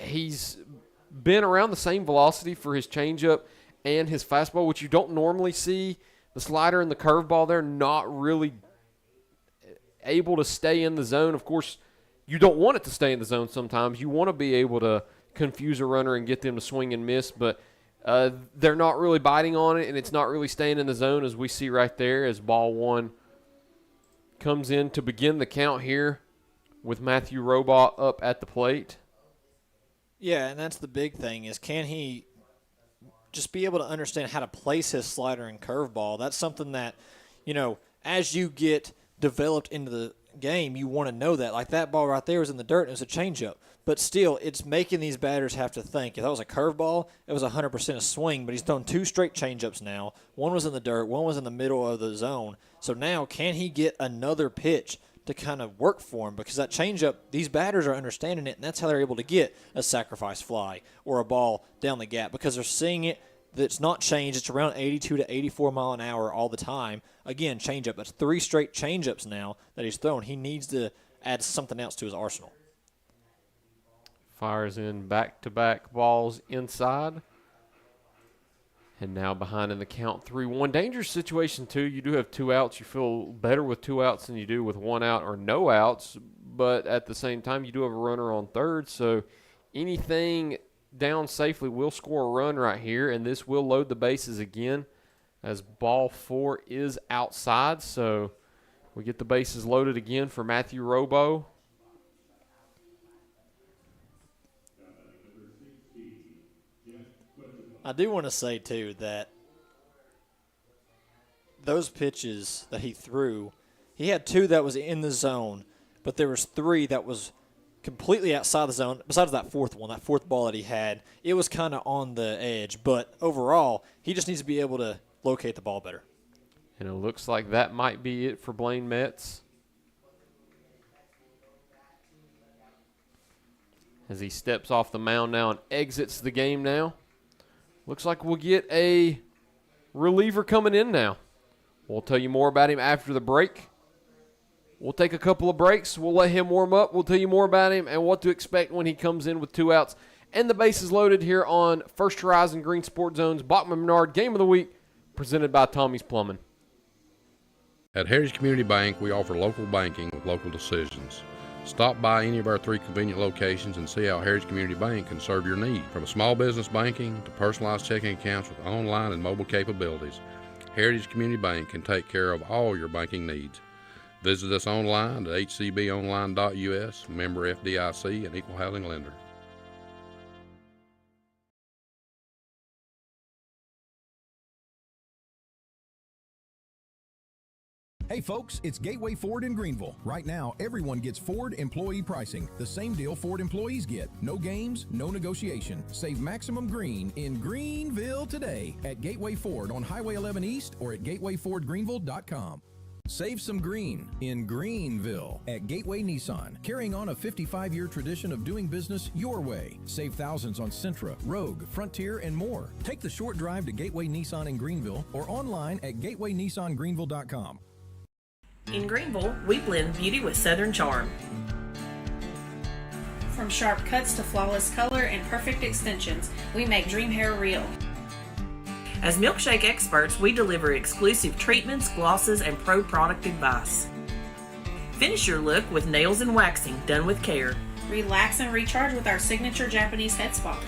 He's been around the same velocity for his changeup and his fastball, which you don't normally see. The slider and the curveball, they're not really able to stay in the zone. Of course, you don't want it to stay in the zone sometimes. You want to be able to confuse a runner and get them to swing and miss, but they're not really biting on it, and it's not really staying in the zone, as we see right there as ball one comes in to begin the count here with Matthew Robot up at the plate. Yeah, and that's the big thing is, can he just be able to understand how to place his slider and curveball? That's something that, as you get developed into the game, you want to know that. Like that ball right there was in the dirt, and it was a changeup. But still, it's making these batters have to think. If that was a curveball, it was 100% a swing, but he's thrown 2 straight changeups now. One was in the dirt, one was in the middle of the zone. So now, can he get another pitch to kind of work for him? Because that changeup, these batters are understanding it, and that's how they're able to get a sacrifice fly or a ball down the gap, because they're seeing it. That's not changed. It's around 82 to 84 mile an hour all the time. Again, changeup. That's 3 straight changeups now that he's thrown. He needs to add something else to his arsenal. Fires in back-to-back balls inside. And now behind in the count 3-1. Dangerous situation, too. You do have 2 outs. You feel better with 2 outs than you do with 1 out or no outs. But at the same time, you do have a runner on third. So anything down safely will score a run right here. And this will load the bases again as ball 4 is outside. So we get the bases loaded again for Matthew Robo. I do want to say, too, that those pitches that he threw, he had 2 that was in the zone, but there was 3 that was completely outside the zone, besides that 4th one, that 4th ball that he had. It was kind of on the edge, but overall, he just needs to be able to locate the ball better. And it looks like that might be it for Blaine Metz. As he steps off the mound now and exits the game now. Looks like we'll get a reliever coming in now. We'll tell you more about him after the break. We'll take a couple of breaks. We'll let him warm up. We'll tell you more about him and what to expect when he comes in with 2 outs. And the bases loaded here on First Horizon Green Sport Zone's Bachman Bernard Game of the Week, presented by Tommie's Plumbing. At Heritage Community Bank, we offer local banking with local decisions. Stop by any of our 3 convenient locations and see how Heritage Community Bank can serve your need. From small business banking to personalized checking accounts with online and mobile capabilities, Heritage Community Bank can take care of all your banking needs. Visit us online at hcbonline.us, member FDIC, and equal housing lender. Hey folks, it's Gateway Ford in Greeneville. Right now, everyone gets Ford employee pricing. The same deal Ford employees get. No games, no negotiation. Save maximum green in Greeneville today at Gateway Ford on Highway 11 East or at gatewayfordgreeneville.com. Save some green in Greeneville at Gateway Nissan, carrying on a 55-year tradition of doing business your way. Save thousands on Sentra, Rogue, Frontier, and more. Take the short drive to Gateway Nissan in Greeneville or online at gatewaynissangreeneville.com. In Greenville, we blend beauty with Southern charm. From sharp cuts to flawless color and perfect extensions, we make dream hair real. As milkshake experts, we deliver exclusive treatments, glosses, and pro product advice. Finish your look with nails and waxing done with care. Relax and recharge with our signature Japanese head spa.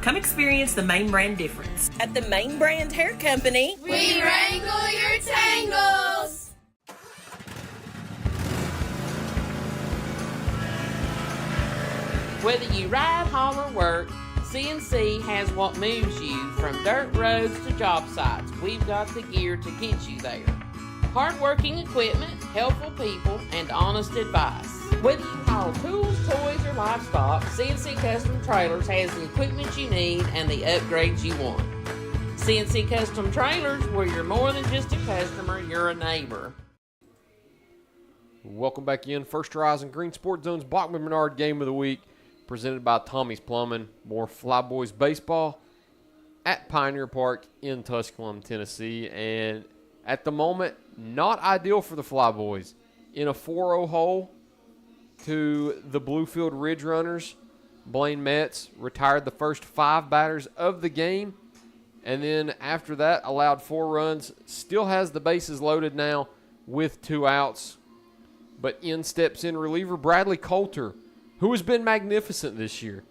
Come experience the Main Brand difference. At the Main Brand Hair Company, We wrangle your tangles. Whether you ride, haul, or work, CNC has what moves you from dirt roads to job sites. We've got the gear to get you there. Hardworking equipment, helpful people, and honest advice. Whether you haul tools, toys, or livestock, CNC Custom Trailers has the equipment you need and the upgrades you want. CNC Custom Trailers, where you're more than just a customer, you're a neighbor. Welcome back in. First Horizon Green Sport Zone's Bachman Bernard Game of the Week, presented by Tommie's Plumbing. More Flyboys baseball at Pioneer Park in Tusculum, Tennessee. And at the moment, not ideal for the Flyboys. In a 4-0 hole to the Bluefield Ridge Runners, Blaine Metz retired the first 5 batters of the game. And then after that, allowed 4 runs. Still has the bases loaded now with 2 outs. But in steps in reliever Bradley Coulter, who has been magnificent this year.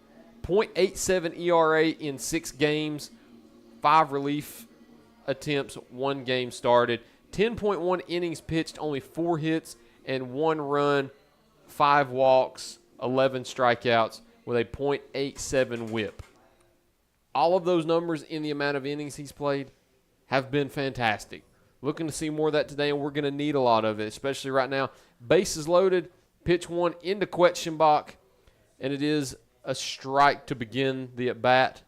.87 ERA in 6 games, 5 relief attempts, 1 game started. 10.1 innings pitched, only 4 hits and 1 run, 5 walks, 11 strikeouts with a .87 whip. All of those numbers in the amount of innings he's played have been fantastic. Looking to see more of that today, and we're going to need a lot of it, especially right now. Bases loaded, pitch 1 into Quetchenbach, and it is a strike to begin the at-bat.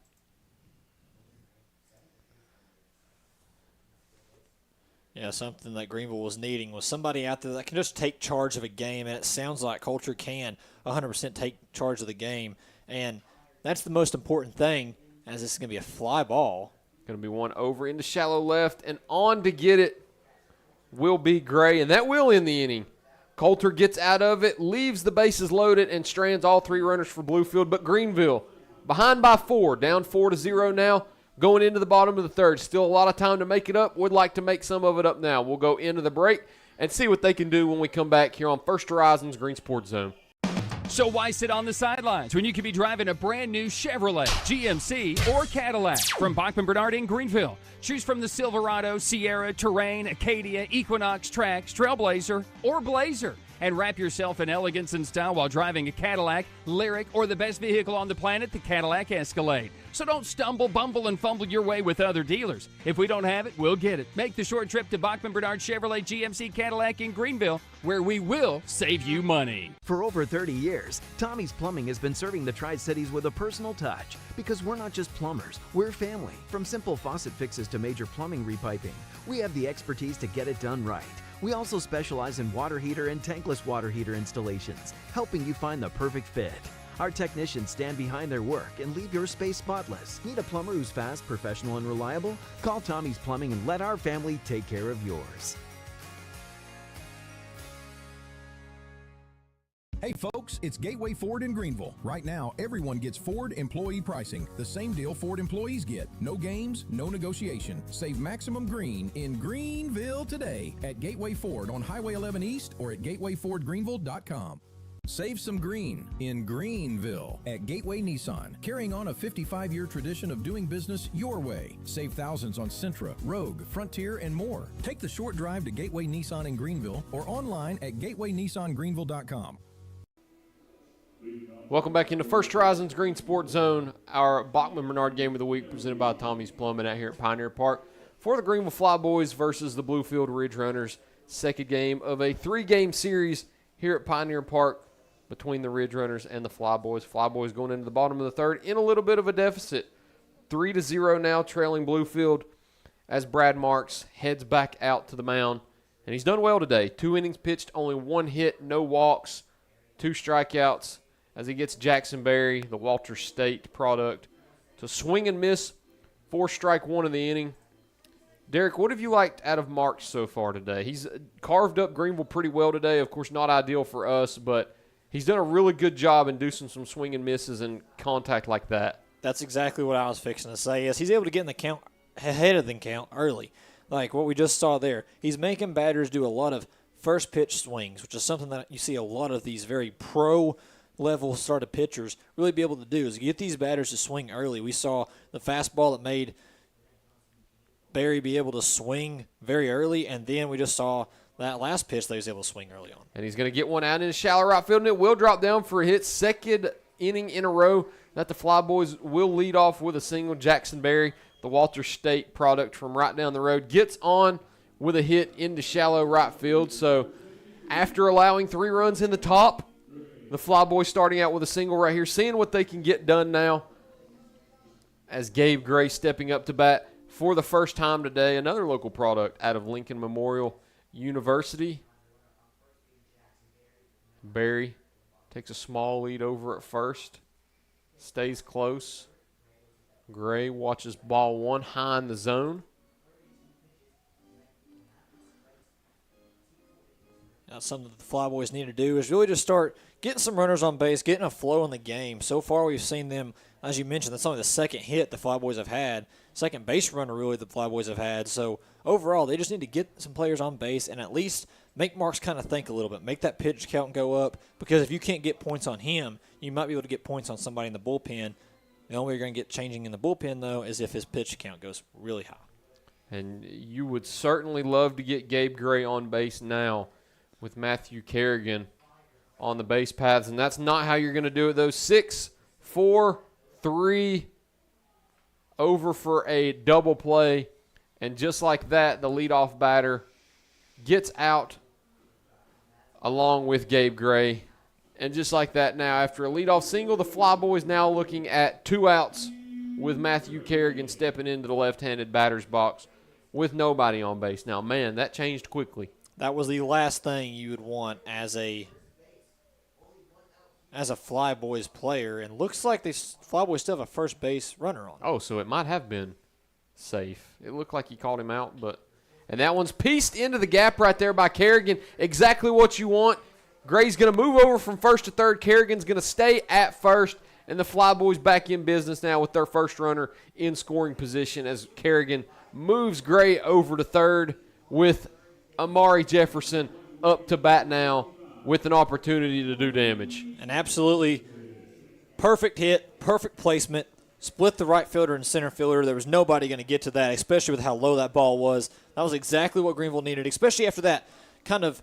Yeah, something that Greeneville was needing was somebody out there that can just take charge of a game, and it sounds like Coulter can 100% take charge of the game, and that's the most important thing, as this is going to be a fly ball. Going to be one over into shallow left, and on to get it will be Gray, and that will end the inning. Coulter gets out of it, leaves the bases loaded, and strands all 3 runners for Bluefield. But Greeneville, behind by 4, down 4-0 now, going into the bottom of the 3rd. Still a lot of time to make it up. Would like to make some of it up now. We'll go into the break and see what they can do when we come back here on First Horizons Green Sports Zone. So why sit on the sidelines when you could be driving a brand new Chevrolet, GMC, or Cadillac from Bachman Bernard in Greeneville? Choose from the Silverado, Sierra, Terrain, Acadia, Equinox, Trax, Trailblazer, or Blazer. And wrap yourself in elegance and style while driving a Cadillac, Lyric, or the best vehicle on the planet, the Cadillac Escalade. So don't stumble, bumble, and fumble your way with other dealers. If we don't have it, we'll get it. Make the short trip to Bachman Bernard Chevrolet GMC Cadillac in Greeneville, where we will save you money. For over 30 years, Tommie's Plumbing has been serving the Tri-Cities with a personal touch, because we're not just plumbers, we're family. From simple faucet fixes to major plumbing repiping, we have the expertise to get it done right. We also specialize in water heater and tankless water heater installations, helping you find the perfect fit. Our technicians stand behind their work and leave your space spotless. Need a plumber who's fast, professional, and reliable? Call Tommie's Plumbing and let our family take care of yours. Hey folks, it's Gateway Ford in Greeneville. Right now, everyone gets Ford employee pricing. The same deal Ford employees get. No games, no negotiation. Save maximum green in Greeneville today at Gateway Ford on Highway 11 East or at gatewayfordgreeneville.com. Save some green in Greeneville at Gateway Nissan, carrying on a 55-year tradition of doing business your way. Save thousands on Sentra, Rogue, Frontier, and more. Take the short drive to Gateway Nissan in Greeneville or online at gatewaynissangreeneville.com. Welcome back into First Horizons Green Sports Zone, our Bachman Bernard Game of the Week presented by Tommie's Plumbing out here at Pioneer Park for the Greeneville Flyboys versus the Bluefield Ridge Runners. Second game of a 3-game series here at Pioneer Park between the Ridge Runners and the Flyboys. Flyboys going into the bottom of the 3rd in a little bit of a deficit. 3-0 now, trailing Bluefield as Brad Marks heads back out to the mound. And he's done well today. 2 innings pitched, only 1 hit, no walks, 2 strikeouts, as he gets Jackson Berry, the Walter State product, to swing and miss, 4 strike 1 in the inning. Derek, what have you liked out of Marks so far today? He's carved up Greeneville pretty well today. Of course, not ideal for us, but he's done a really good job inducing some swing and misses and contact like that. That's exactly what I was fixing to say. Is he's able to get in the count ahead of the count early, like what we just saw there. He's making batters do a lot of first pitch swings, which is something that you see a lot of these very pro-level started pitchers really be able to do, is get these batters to swing early. We saw the fastball that made Berry be able to swing very early, and then we just saw that last pitch that he was able to swing early on. And he's going to get one out into shallow right field, and it will drop down for a hit. Second inning in a row that the Flyboys will lead off with a single. Jackson Berry, the Walter State product from right down the road, gets on with a hit into shallow right field. So after allowing 3 runs in the top, the Flyboys starting out with a single right here, seeing what they can get done now as Gabe Gray stepping up to bat for the first time today. Another local product out of Lincoln Memorial University. Berry takes a small lead over at first, stays close. Gray watches ball 1 high in the zone. Now, something that the Flyboys need to do is really just start getting some runners on base, getting a flow in the game. So far, we've seen them, as you mentioned, that's only the second hit the Flyboys have had, second base runner really the Flyboys have had. So overall, they just need to get some players on base and at least make Marks kind of think a little bit, make that pitch count go up, because if you can't get points on him, you might be able to get points on somebody in the bullpen. The only way you're going to get changing in the bullpen, though, is if his pitch count goes really high. And you would certainly love to get Gabe Gray on base now with Matthew Kerrigan on the base paths, and that's not how you're going to do it, though. 6, 4, 3, over for a double play, and just like that, the leadoff batter gets out along with Gabe Gray. And just like that now, after a leadoff single, the Flyboys now looking at 2 outs with Matthew Kerrigan stepping into the left-handed batter's box with nobody on base. Now, man, that changed quickly. That was the last thing you would want as a Flyboys player, and looks like the Flyboys still have a first base runner on. Oh, so it might have been safe. It looked like he called him out, but And that one's pieced into the gap right there by Kerrigan. Exactly what you want. Gray's going to move over from first to third. Kerrigan's going to stay at first. And the Flyboys back in business now with their first runner in scoring position as Kerrigan moves Gray over to third with Amari Jefferson up to bat now with an opportunity to do damage. An absolutely perfect hit, perfect placement, split the right fielder and center fielder. There was nobody going to get to that, especially with how low that ball was. That was exactly what Greeneville needed, especially after that kind of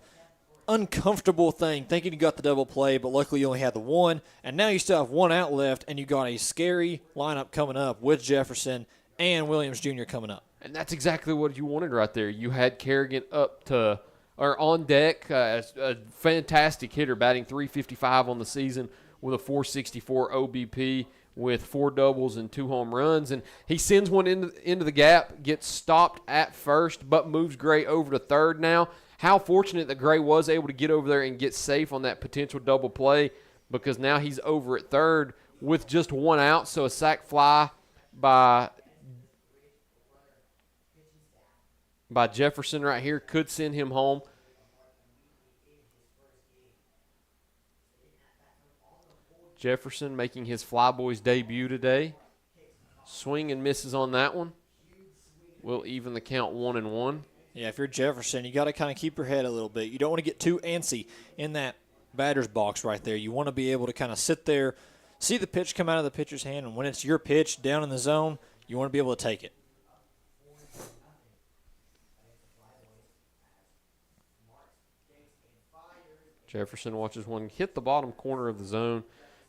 uncomfortable thing, thinking you got the double play, but luckily you only had the one, and now you still have one out left, and you got a scary lineup coming up with Jefferson and Williams Jr. coming up. And that's exactly what you wanted right there. You had Kerrigan up to or on deck, a fantastic hitter, batting .355 on the season with a .464 OBP with 4 doubles and 2 home runs. And he sends one into the gap, gets stopped at first, but moves Gray over to third now. How fortunate that Gray was able to get over there and get safe on that potential double play, because now he's over at third with just 1 out. So a sac fly by Jefferson right here could send him home. Jefferson making his Flyboys debut today. Swing and misses on that one. Will even the count 1-1. Yeah, if you're Jefferson, you got to kind of keep your head a little bit. You don't want to get too antsy in that batter's box right there. You want to be able to kind of sit there, see the pitch come out of the pitcher's hand, and when it's your pitch down in the zone, you want to be able to take it. Jefferson watches one hit the bottom corner of the zone.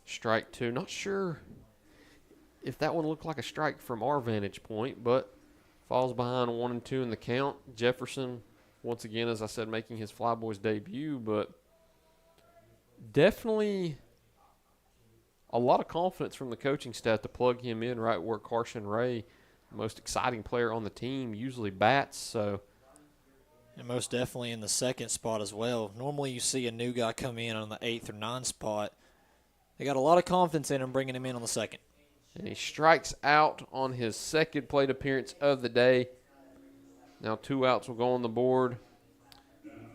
Strike 2. Not sure if that one looked like a strike from our vantage point, but falls behind 1-2 in the count. Jefferson, once again, as I said, making his Flyboys debut, but definitely a lot of confidence from the coaching staff to plug him in right where Carson Ray, the most exciting player on the team, usually bats. So, and most definitely in the second spot as well. Normally you see a new guy come in on the 8th or 9th spot. They got a lot of confidence in him bringing him in on the second. And he strikes out on his second plate appearance of the day. Now 2 outs will go on the board.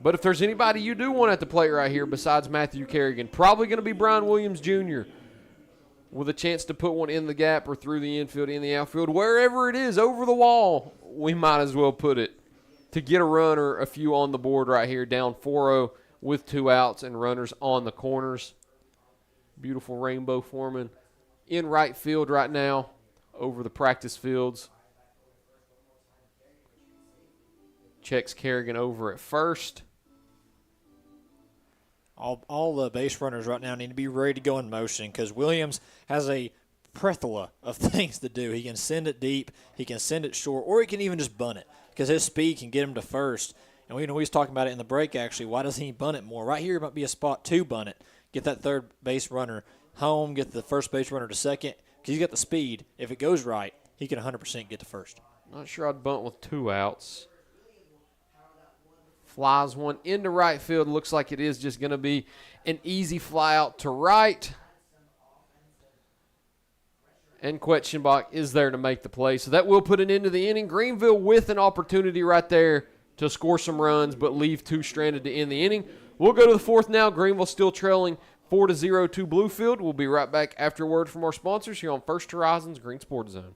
But if there's anybody you do want at the plate right here besides Matthew Kerrigan, probably going to be Brian Williams Jr. with a chance to put one in the gap or through the infield, in the outfield, wherever it is, over the wall, we might as well put it to get a run or a few on the board right here, down 4-0 with 2 outs and runners on the corners. Beautiful rainbow forming in right field right now over the practice fields. Checks Kerrigan over at first. All the base runners right now need to be ready to go in motion because Williams has a plethora of things to do. He can send it deep, he can send it short, or he can even just bunt it because his speed can get him to first. And we was talking about it in the break, actually. Why doesn't he bunt it more? Right here might be a spot to bunt it. Get that third base runner home, get the first base runner to second because he's got the speed. If it goes right, he can 100% get to first. Not sure I'd bunt with 2 outs. Flies one into right field. Looks like it is just going to be an easy fly out to right. And Quetchenbach is there to make the play. So that will put an end to the inning. Greeneville with an opportunity right there to score some runs, but leave 2 stranded to end the inning. We'll go to the 4th now. Greeneville still trailing 4-0 to Bluefield. We'll be right back after a word from our sponsors here on First Horizons Green Sports Zone.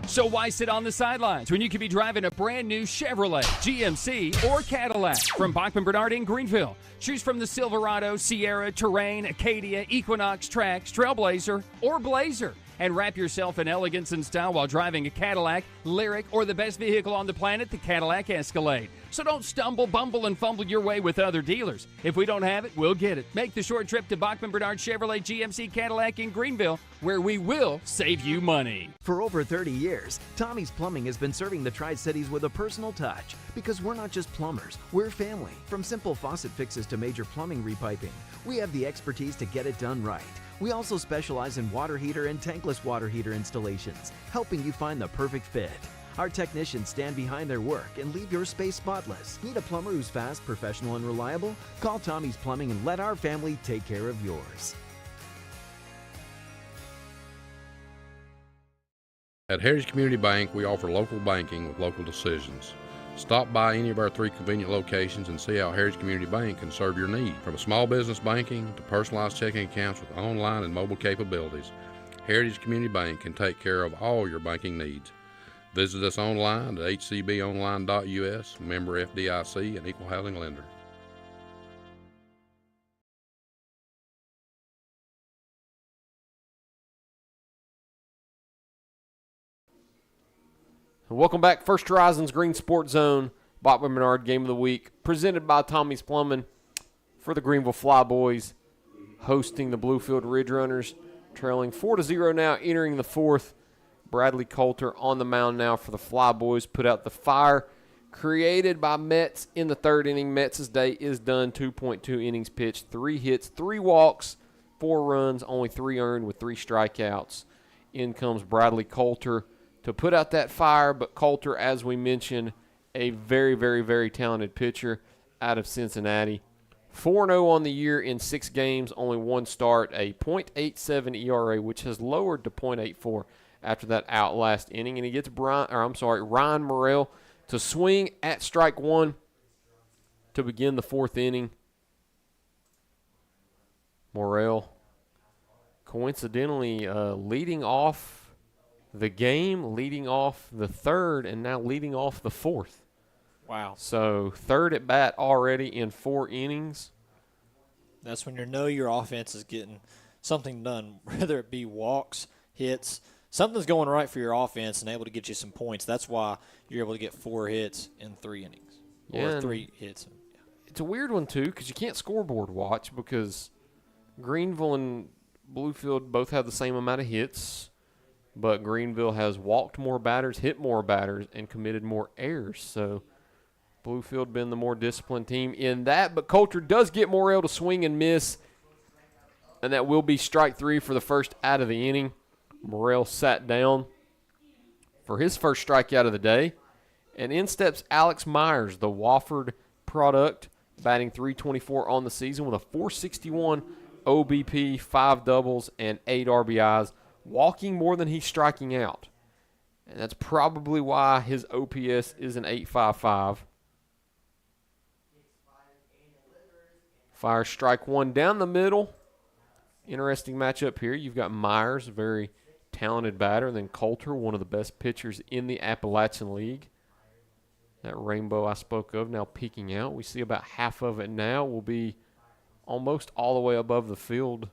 So why sit on the sidelines when you could be driving a brand new Chevrolet, GMC, or Cadillac? From Bachman Bernard in Greeneville. Choose from the Silverado, Sierra, Terrain, Acadia, Equinox, Trax, Trailblazer, or Blazer. And wrap yourself in elegance and style while driving a Cadillac, Lyric, or the best vehicle on the planet, the Cadillac Escalade. So don't stumble, bumble, and fumble your way with other dealers. If we don't have it, we'll get it. Make the short trip to Bachman Bernard Chevrolet GMC Cadillac in Greeneville, where we will save you money. For over 30 years, Tommie's Plumbing has been serving the Tri-Cities with a personal touch because we're not just plumbers, we're family. From simple faucet fixes to major plumbing repiping, we have the expertise to get it done right. We also specialize in water heater and tankless water heater installations, helping you find the perfect fit. Our technicians stand behind their work and leave your space spotless. Need a plumber who's fast, professional, and reliable? Call Tommie's Plumbing and let our family take care of yours. At Heritage Community Bank, we offer local banking with local decisions. Stop by any of our 3 convenient locations and see how Heritage Community Bank can serve your need. From small business banking to personalized checking accounts with online and mobile capabilities, Heritage Community Bank can take care of all your banking needs. Visit us online at hcbonline.us, member FDIC, and equal housing lender. Welcome back, First Horizons Green Sports Zone, Bachman Bernard Game of the Week, presented by Tommie's Plumbing for the Greeneville Flyboys, hosting the Bluefield Ridge Runners, trailing 4-0 now, entering the fourth. Bradley Coulter on the mound now for the Flyboys, put out the fire created by Metz in the third inning. Metz's day is done, 2.2 innings pitched, 3 hits, 3 walks, 4 runs, only 3 earned with 3 strikeouts. In comes Bradley Coulter to put out that fire, but Coulter, as we mentioned, a very, very, very talented pitcher out of Cincinnati. 4-0 on the year in 6 games, only 1 start, a .87 ERA, which has lowered to .84 after that out last inning. And he gets Ryan Morrell to swing at strike 1 to begin the 4th inning. Morrell coincidentally leading off the game, leading off the 3rd, and now leading off the 4th. Wow. So 3rd at bat already in 4 innings. That's when you know your offense is getting something done, whether it be walks, hits. Something's going right for your offense and able to get you some points. That's why you're able to get 4 hits in 3 innings. Or 3 hits. It's a weird one, too, because you can't scoreboard watch because Greeneville and Bluefield both have the same amount of hits. But Greeneville has walked more batters, hit more batters, and committed more errors. So Bluefield been the more disciplined team in that. But Coulter does get Morrell to swing and miss, and that will be strike 3 for the first out of the inning. Morrell sat down for his first strikeout of the day. And in steps Alex Myers, the Wofford product, batting .324 on the season with a .461 OBP, 5 doubles, and 8 RBIs. Walking more than he's striking out. And that's probably why his OPS is an .855. Fire strike 1 down the middle. Interesting matchup here. You've got Myers, a very talented batter, and then Coulter, one of the best pitchers in the Appalachian League. That rainbow I spoke of now peeking out. We see about half of it now. Will be almost all the way above the field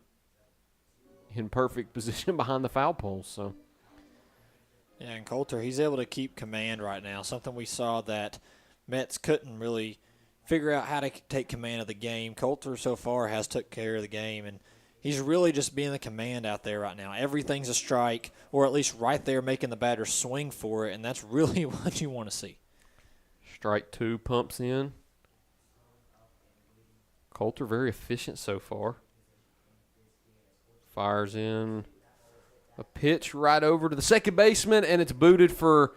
in perfect position behind the foul pole. So, yeah, and Coulter, he's able to keep command right now, something we saw that Metz couldn't really figure out how to take command of the game. Coulter so far has took care of the game, and he's really just being the command out there right now. Everything's a strike, or at least right there making the batter swing for it, and that's really what you want to see. Strike 2 pumps in. Coulter very efficient so far. Fires in a pitch right over to the second baseman, and it's booted for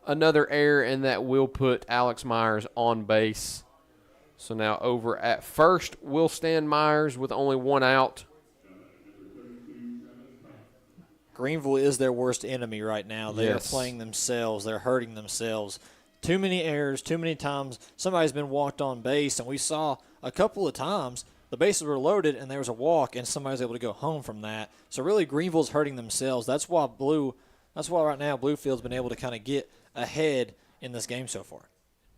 another error, and that will put Alex Myers on base. So now over at first will stand Myers with only 1 out. Greeneville is their worst enemy right now. They are playing themselves. They're hurting themselves. Too many errors, too many times somebody's been walked on base, and we saw a couple of times the bases were loaded and there was a walk and somebody was able to go home from that. So really Greeneville's hurting themselves. That's why right now Bluefield's been able to kind of get ahead in this game so far.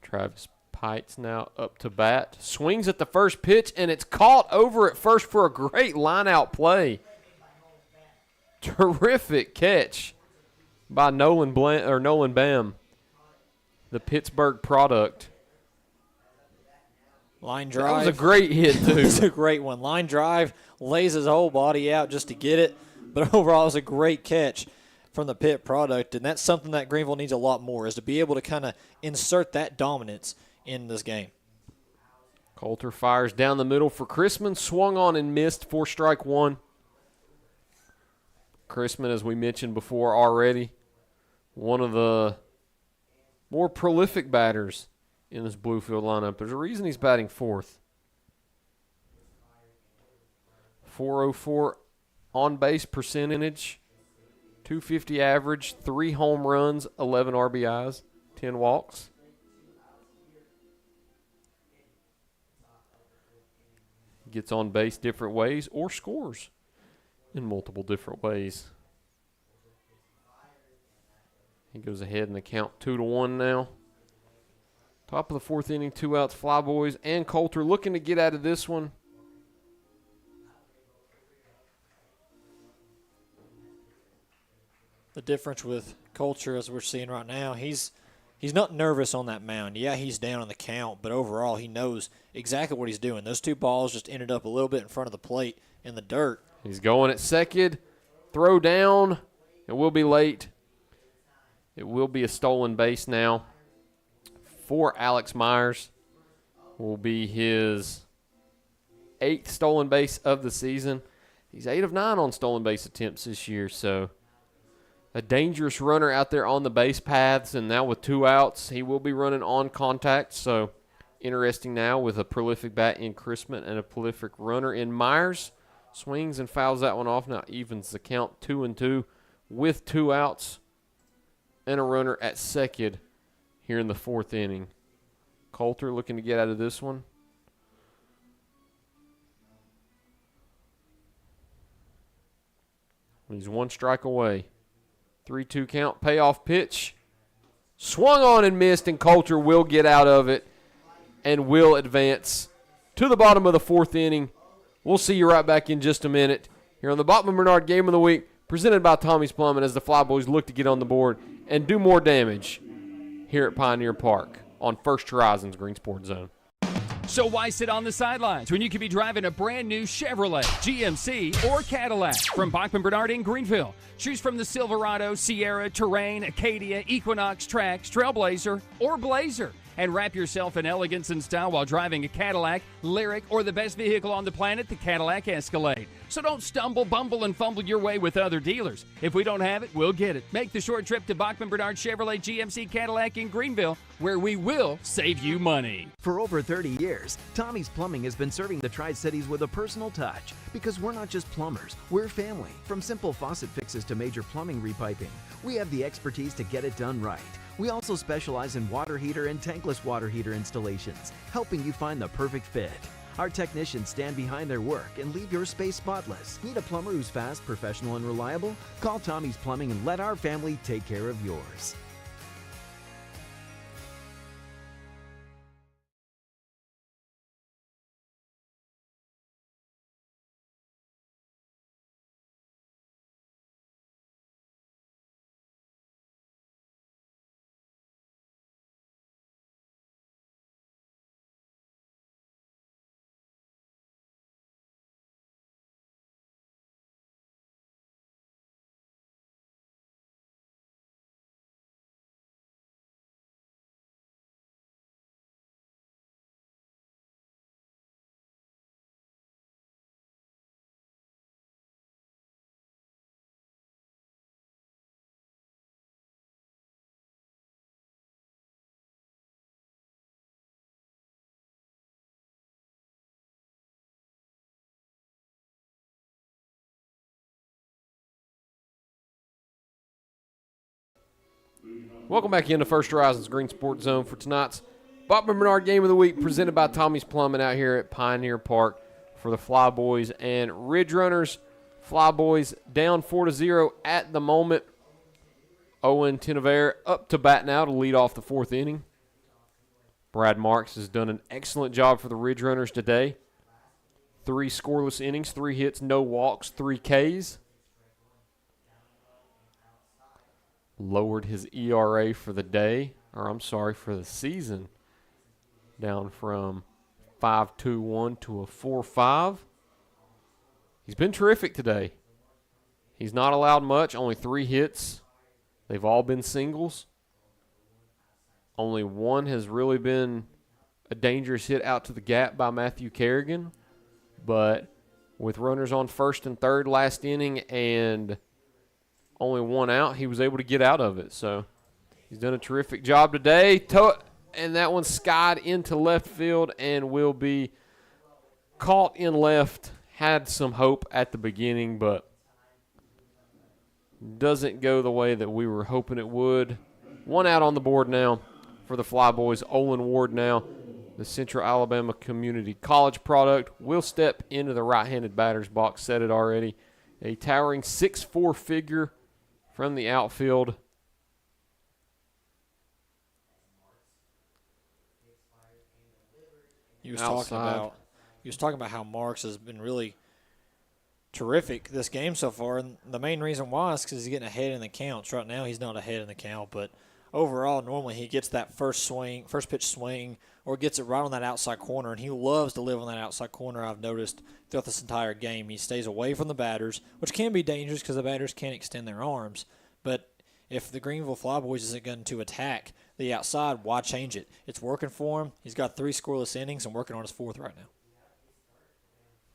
Travis Pites now up to bat. Swings at the first pitch, and it's caught over at first for a great line-out play. Terrific catch by Nolan Bam, the Pittsburgh product. Line drive. That was a great hit, too. It was a great one. Line drive, lays his whole body out just to get it. But overall, it was a great catch from the Pitt product, and that's something that Greeneville needs a lot more, is to be able to kind of insert that dominance in this game. Coulter fires down the middle for Chrisman. Swung on and missed for strike 1. Chrisman, as we mentioned before already, one of the more prolific batters in this Bluefield lineup. There's a reason he's batting 4th. 404 on-base percentage, 250 average, 3 home runs, 11 RBIs, 10 walks. gets on base different ways or scores in multiple different ways. He goes ahead in the count 2-1 now. Top of the fourth inning, 2 outs, Flyboys and Coulter looking to get out of this one. The difference with Coulter, as we're seeing right now, he's not nervous on that mound. Yeah, he's down on the count, but overall he knows exactly what he's doing. Those 2 balls just ended up a little bit in front of the plate in the dirt. He's going at second. Throw down. It will be late. It will be a stolen base now for Alex Myers. Will be his 8th stolen base of the season. He's 8 of 9 on stolen base attempts this year, so a dangerous runner out there on the base paths, and now with 2 outs, he will be running on contact. So interesting now with a prolific bat in Chrisman and a prolific runner in Myers. Swings and fouls that one off. Now evens the count 2-2 with 2 outs and a runner at second here in the 4th inning. Coulter looking to get out of this one. He's 1 strike away. 3-2 count, payoff pitch. Swung on and missed, and Coulter will get out of it and will advance to the bottom of the 4th inning. We'll see you right back in just a minute here on the Bachman Bernard Game of the Week, presented by Tommie's Plumbing, as the Flyboys look to get on the board and do more damage here at Pioneer Park on First Horizons Green Sports Zone. So why sit on the sidelines when you could be driving a brand new Chevrolet, GMC, or Cadillac from Bachman Bernard in Greeneville? Choose from the Silverado, Sierra, Terrain, Acadia, Equinox, Trax, Trailblazer, or Blazer. And wrap yourself in elegance and style while driving a Cadillac, Lyric, or the best vehicle on the planet, the Cadillac Escalade. So don't stumble, bumble, and fumble your way with other dealers. If we don't have it, we'll get it. Make the short trip to Bachman Bernard Chevrolet GMC Cadillac in Greeneville, where we will save you money. For over 30 years, Tommie's Plumbing has been serving the Tri-Cities with a personal touch, because we're not just plumbers, we're family. From simple faucet fixes to major plumbing repiping, we have the expertise to get it done right. We also specialize in water heater and tankless water heater installations, helping you find the perfect fit. Our technicians stand behind their work and leave your space spotless. Need a plumber who's fast, professional, and reliable? Call Tommie's Plumbing and let our family take care of yours. Welcome back into First Horizons Green Sports Zone for tonight's Bachman Bernard Game of the Week, presented by Tommie's Plumbing out here at Pioneer Park for the Flyboys and Ridge Runners. Flyboys down 4-0 at the moment. Owen Tenevere up to bat now to lead off the 4th inning. Brad Marks has done an excellent job for the Ridge Runners today. 3 scoreless innings, 3 hits, no walks, 3 Ks. Lowered his ERA for the day, for the season, down from 5.21 to a 4.5. He's been terrific today. He's not allowed much, only 3 hits. They've all been singles. Only 1 has really been a dangerous hit out to the gap by Matthew Kerrigan. But with runners on first and third last inning and only 1 out, he was able to get out of it. So he's done a terrific job today. And that one skied into left field and will be caught in left. Had some hope at the beginning, but doesn't go the way that we were hoping it would. 1 out on the board now for the Flyboys. Olin Ward now the Central Alabama Community College product, will step into the right-handed batter's box. Said it already. A towering 6'4" figure from the outfield. He was talking about how Marks has been really terrific this game so far, and the main reason why is because he's getting ahead in the counts. Right now, he's not ahead in the count, but overall, normally he gets that first pitch swing, or gets it right on that outside corner, and he loves to live on that outside corner. I've noticed throughout this entire game, he stays away from the batters, which can be dangerous because the batters can't extend their arms. But if the Greeneville Flyboys isn't going to attack the outside, why change it? It's working for him. He's got 3 scoreless innings and working on his 4th right now.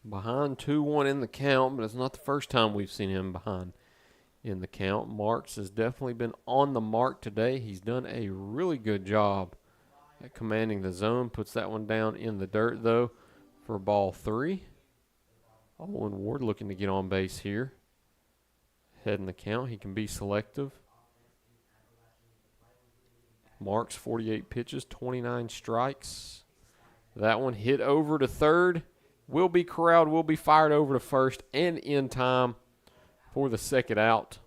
Behind 2-1 in the count, but it's not the first time we've seen him behind in the count. Marks has definitely been on the mark today. He's done a really good job at commanding the zone. Puts that one down in the dirt, though, for ball 3. Owen Ward looking to get on base here. Head in the count. He can be selective. Marks 48 pitches, 29 strikes. That one hit over to third. Will be corralled, will be fired over to first, and in time for the second out.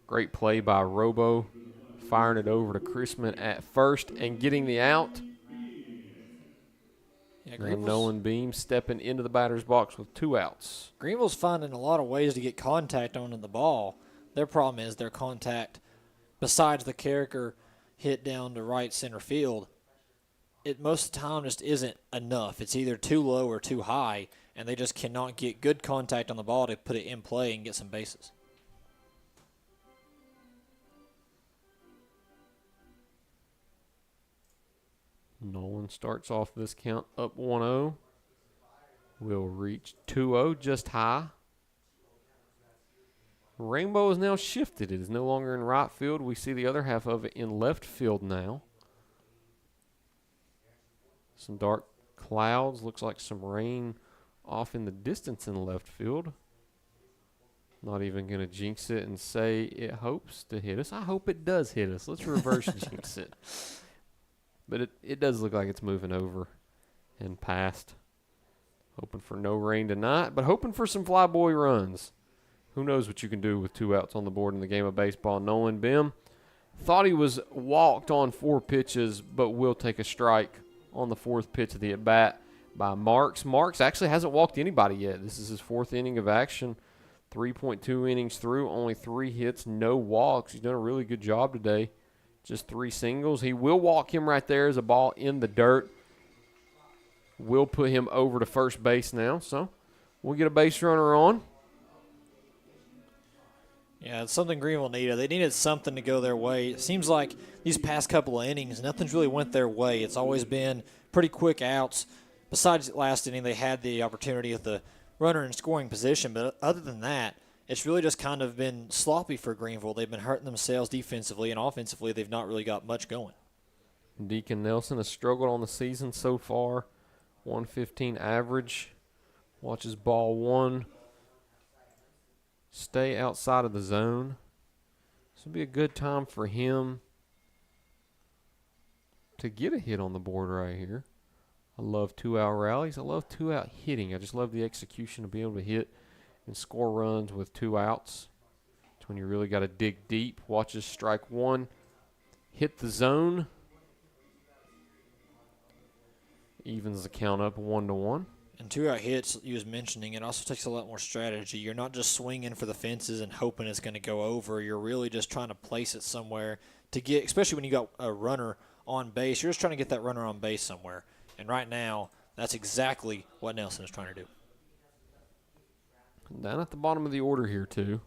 Great play by Robo, firing it over to Chrisman at first and getting the out. Yeah, and Nolan Beam stepping into the batter's box with 2 outs. Greenville's finding a lot of ways to get contact onto the ball. Their problem is their contact, besides the Carricker hit down to right center field, it most of the time just isn't enough. It's either too low or too high, and they just cannot get good contact on the ball to put it in play and get some bases. Nolan starts off this count up 1-0. Will reach 2-0 just high. Rainbow is now shifted. It is no longer in right field. We see the other half of it in left field now. Some dark clouds. Looks like some rain off in the distance in left field. Not even going to jinx it and say it hopes to hit us. I hope it does hit us. Let's reverse jinx it. But it does look like it's moving over and past. Hoping for no rain tonight, but hoping for some flyboy runs. Who knows what you can do with 2 outs on the board in the game of baseball. Nolan Bim thought he was walked on 4 pitches, but will take a strike on the 4th pitch of the at-bat by Marks. Marks actually hasn't walked anybody yet. This is his 4th inning of action. 3.2 innings through, only 3 hits, no walks. He's done a really good job today. Just 3 singles. He will walk him right there as a ball in the dirt. Will put him over to first base now. So we'll get a base runner on. Yeah, it's something Greenville needed. They needed something to go their way. It seems like these past couple of innings, nothing's really went their way. It's always been pretty quick outs. Besides last inning, they had the opportunity of the runner in scoring position. But other than that, it's really just kind of been sloppy for Greenville. They've been hurting themselves defensively, and offensively they've not really got much going. Deacon Nelson has struggled on the season so far. 115 average. Watches ball 1. Stay outside of the zone. This will be a good time for him to get a hit on the board right here. I love 2-out rallies. I love 2-out hitting. I just love the execution to be able to hit and score runs with 2 outs. It's when you really got to dig deep. Watches strike 1. Hit the zone. Evens the count up 1-1. And 2-out hits, you was mentioning, it also takes a lot more strategy. You're not just swinging for the fences and hoping it's going to go over. You're really just trying to place it somewhere to get, especially when you got a runner on base. You're just trying to get that runner on base somewhere. And right now, that's exactly what Nelson is trying to do. Down at the bottom of the order here, too.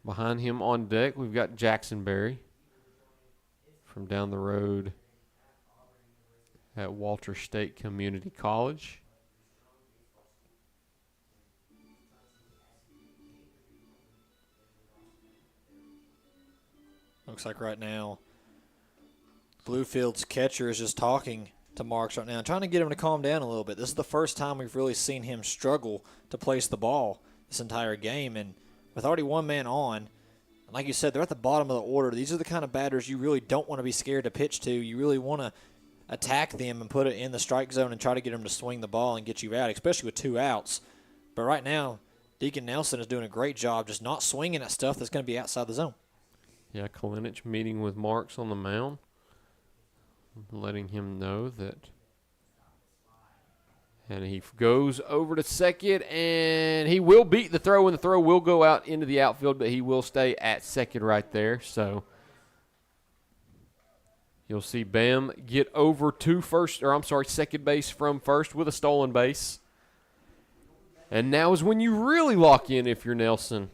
Behind him on deck, we've got Jackson Berry from down the road at Walter State Community College. Looks like right now Bluefield's catcher is just talking to Marks right now, trying to get him to calm down a little bit. This is the first time we've really seen him struggle to place the ball this entire game, and with already one man on, Like you said, they're at the bottom of the order. These are the kind of batters you really don't want to be scared to pitch to. You really want to attack them and put it in the strike zone and try to get them to swing the ball and get you out, especially with 2 outs. But right now, Deacon Nelson is doing a great job just not swinging at stuff that's going to be outside the zone. Yeah, Kalinich meeting with Marks on the mound, letting him know that. And he goes over to second, and he will beat the throw, and the throw will go out into the outfield, but he will stay at second right there. So you'll see Bam get over to second base from first with a stolen base. And now is when you really lock in if you're Nelson,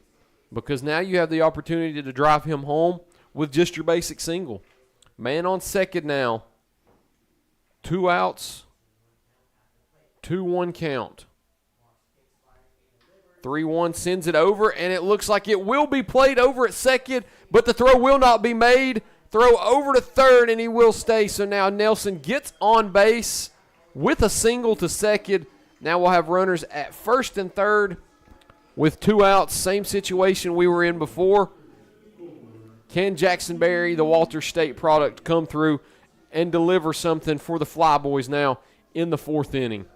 because now you have the opportunity to drive him home with just your basic single. Man on second now. 2 outs. 2-1 count. 3-1 sends it over, and it looks like it will be played over at second, but the throw will not be made. Throw over to third, and he will stay. So now Nelson gets on base with a single to second. Now we'll have runners at first and third with 2 outs. Same situation we were in before. Can Jackson Berry, the Walter State product, come through and deliver something for the Flyboys now in the 4th inning?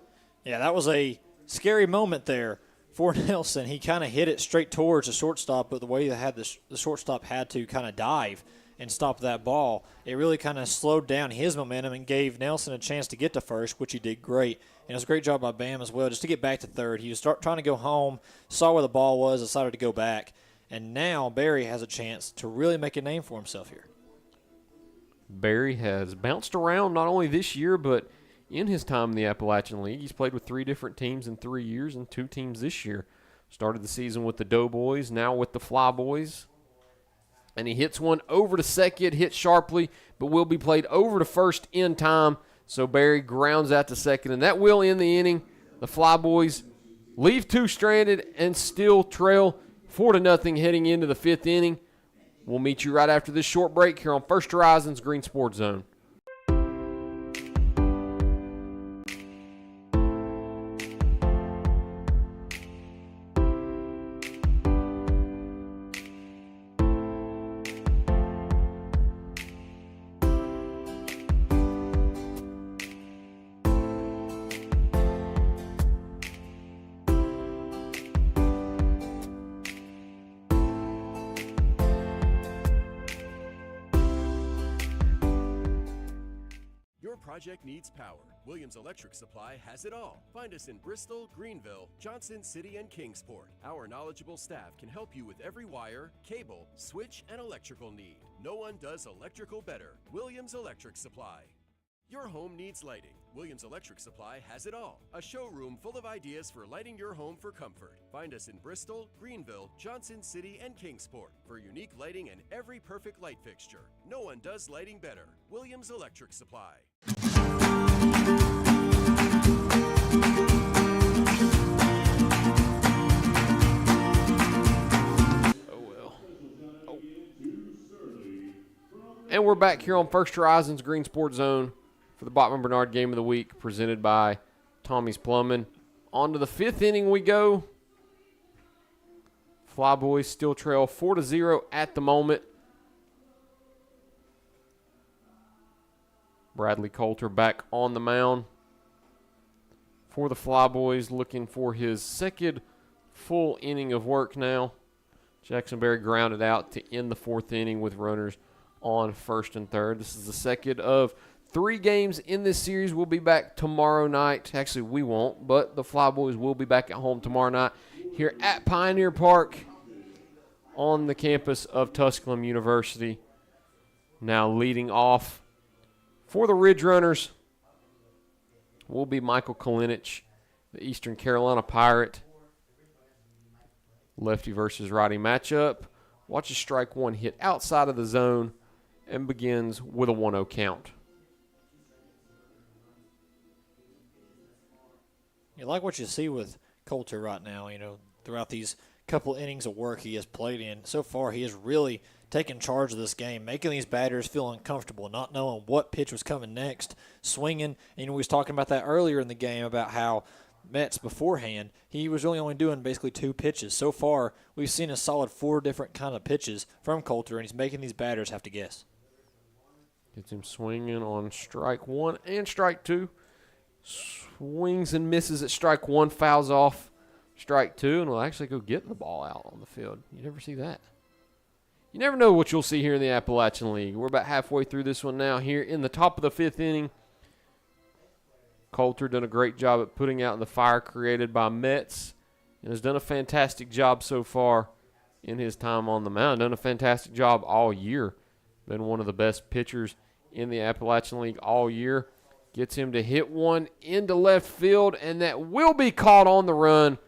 Yeah, that was a scary moment there for Nelson. He kind of hit it straight towards the shortstop, but the way the shortstop had to kind of dive and stop that ball, it really kind of slowed down his momentum and gave Nelson a chance to get to first, which he did great. And it was a great job by Bam as well, just to get back to third. He was trying to go home, saw where the ball was, decided to go back. And now Barry has a chance to really make a name for himself here. Barry has bounced around not only this year, but in his time in the Appalachian League. He's played with 3 different teams in 3 years and 2 teams this year. Started the season with the Doughboys, now with the Flyboys. And he hits one over to second, hit sharply, but will be played over to first in time. So Barry grounds out to second, and that will end the inning. The Flyboys leave 2 stranded and still trail 4-0 heading into the 5th inning. We'll meet you right after this short break here on First Horizons Green Sports Zone. Your project needs power. Williams Electric Supply has it all. Find us in Bristol, Greeneville, Johnson City, and Kingsport. Our knowledgeable staff can help you with every wire, cable, switch, and electrical need. No one does electrical better. Williams Electric Supply. Your home needs lighting. Williams Electric Supply has it all. A showroom full of ideas for lighting your home for comfort. Find us in Bristol, Greeneville, Johnson City, and Kingsport for unique lighting and every perfect light fixture. No one does lighting better. Williams Electric Supply. And we're back here on First Horizons Green Sports Zone for the Bachman Bernard Game of the Week, presented by Tommie's Plumbing. On to the 5th inning we go. Flyboys still trail 4-0 at the moment. Bradley Coulter back on the mound for the Flyboys, looking for his 2nd full inning of work now. Jackson Berry grounded out to end the 4th inning with runners on first and third. This is the 2nd of 3 games in this series. We'll be back tomorrow night. Actually, we won't, but the Flyboys will be back at home tomorrow night here at Pioneer Park on the campus of Tusculum University. Now leading off for the Ridge Runners will be Michael Kalinich, the Eastern Carolina Pirate. Lefty versus righty matchup. Watches strike one hit outside of the zone and begins with a 1-0 count. You like what you see with Coulter right now, throughout these couple innings of work he has played in. So far, he has really taken charge of this game, making these batters feel uncomfortable, not knowing what pitch was coming next, swinging. And we was talking about that earlier in the game about how Mets beforehand, he was really only doing basically 2 pitches. So far, we've seen a solid 4 different kind of pitches from Coulter, and he's making these batters have to guess. Gets him swinging on strike 1 and strike 2. Swings and misses at strike 1, fouls off strike 2, and will actually go get the ball out on the field. You never see that. You never know what you'll see here in the Appalachian League. We're about halfway through this one now here in the top of the 5th inning. Coulter done a great job at putting out the fire created by Mets and has done a fantastic job so far in his time on the mound. Done a fantastic job all year. Been one of the best pitchers in the Appalachian League all year. Gets him to hit one into left field, and that will be caught on the run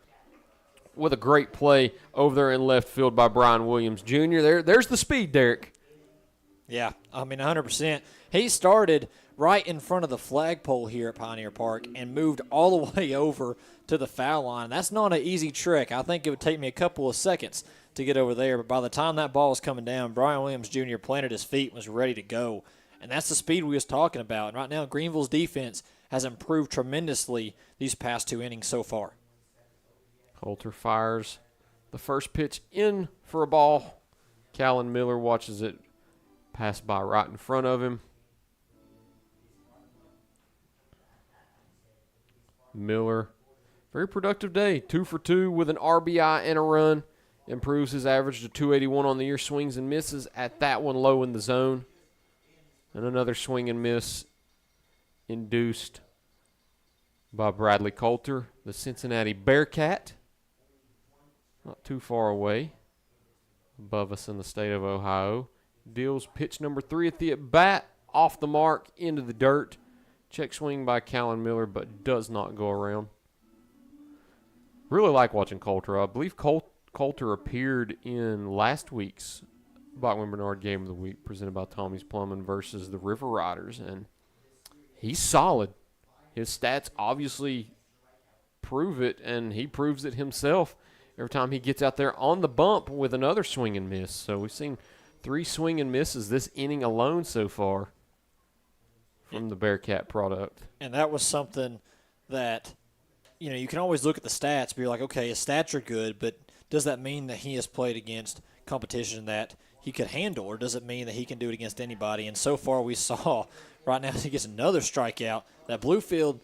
with a great play over there in left field by Brian Williams Jr. There's the speed, Derek. Yeah, I mean 100%. He started right in front of the flagpole here at Pioneer Park and moved all the way over to the foul line. That's not an easy trick. I think it would take me a couple of seconds to get over there, but by the time that ball was coming down, Brian Williams Jr. planted his feet and was ready to go. And that's the speed we was talking about. And right now, Greenville's defense has improved tremendously these past 2 innings so far. Coulter fires the first pitch in for a ball. Callan Miller watches it pass by right in front of him. Miller, very productive day. 2 for 2 with an RBI and a run. Improves his average to 281 on the year. Swings and misses at that one low in the zone. And another swing and miss induced by Bradley Coulter, the Cincinnati Bearcat. Not too far away, above us in the state of Ohio. Deals pitch number 3 at the at-bat, off the mark, into the dirt. Check swing by Callan Miller, but does not go around. Really like watching Coulter. I believe Coulter appeared in last week's Bachman Bernard Game of the Week presented by Tommie's Plumbing versus the River Riders, and he's solid. His stats obviously prove it, and he proves it himself every time he gets out there on the bump with another swing and miss. So we've seen 3 swing and misses this inning alone so far from the Bearcat product. And that was something that, you know, you can always look at the stats, but you're like, okay, his stats are good, but does that mean that he has played against competition that he could handle, or does it mean that he can do it against anybody? And so far we saw right now he gets another strikeout. That Bluefield,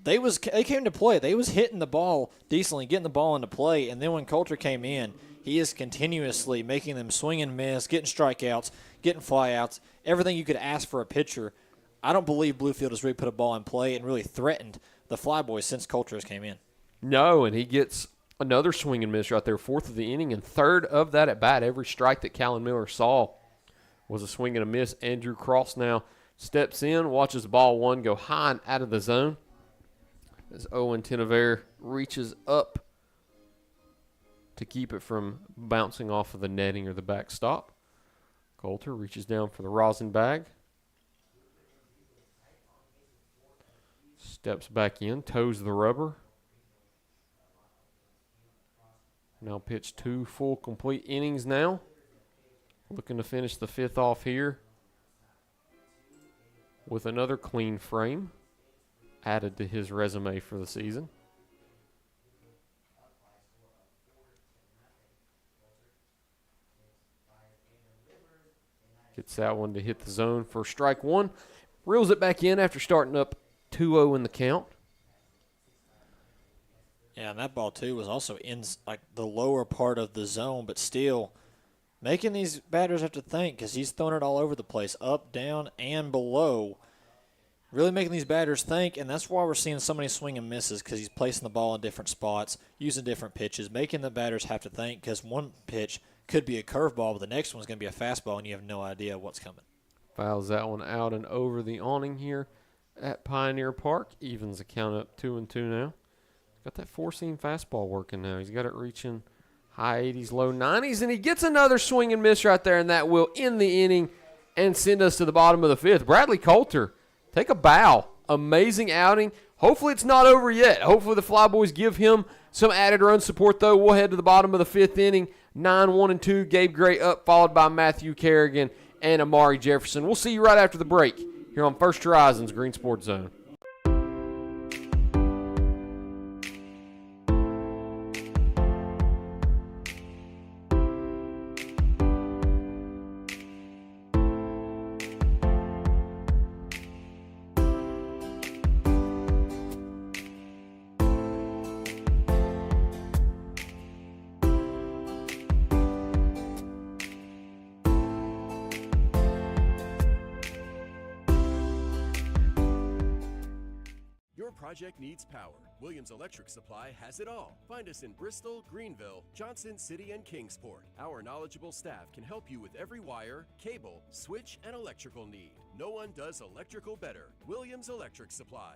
they came to play. They was hitting the ball decently, getting the ball into play, and then when Coulter came in, he is continuously making them swing and miss, getting strikeouts, getting flyouts, everything you could ask for a pitcher. I don't believe Bluefield has really put a ball in play and really threatened the Flyboys since Coulter has came in. No, and he gets another swing and miss right there, 4th of the inning, and 3rd of that at bat. Every strike that Callan Miller saw was a swing and a miss. Andrew Cross now steps in, watches ball 1 go high and out of the zone as Owen Tenevere reaches up to keep it from bouncing off of the netting or the backstop. Coulter reaches down for the rosin bag. Steps back in, toes the rubber. Now pitched 2 full complete innings now. Looking to finish the 5th off here with another clean frame added to his resume for the season. Gets that one to hit the zone for strike 1. Reels it back in after starting up 2-0 in the count. Yeah, and that ball, too, was also in like the lower part of the zone, but still making these batters have to think because he's throwing it all over the place, up, down, and below. Really making these batters think, and that's why we're seeing so many swing and misses because he's placing the ball in different spots, using different pitches, making the batters have to think because one pitch could be a curveball, but the next one's going to be a fastball, and you have no idea what's coming. Fouls that one out and over the awning here at Pioneer Park. Evens the count up 2-2 now. Got that 4-seam fastball working now. He's got it reaching high 80s, low 90s, and he gets another swing and miss right there, and that will end the inning and send us to the bottom of the 5th. Bradley Coulter, take a bow. Amazing outing. Hopefully it's not over yet. Hopefully the Flyboys give him some added run support, though. We'll head to the bottom of the 5th inning. 9-1-2. Gabe Gray up, followed by Matthew Kerrigan and Amari Jefferson. We'll see you right after the break here on First Horizons Green Sports Zone. project needs power, Williams Electric Supply has it all. Find us in Bristol, Greeneville, Johnson City, and Kingsport. Our knowledgeable staff can help you with every wire, cable, switch, and electrical need. No one does electrical better. Williams Electric Supply.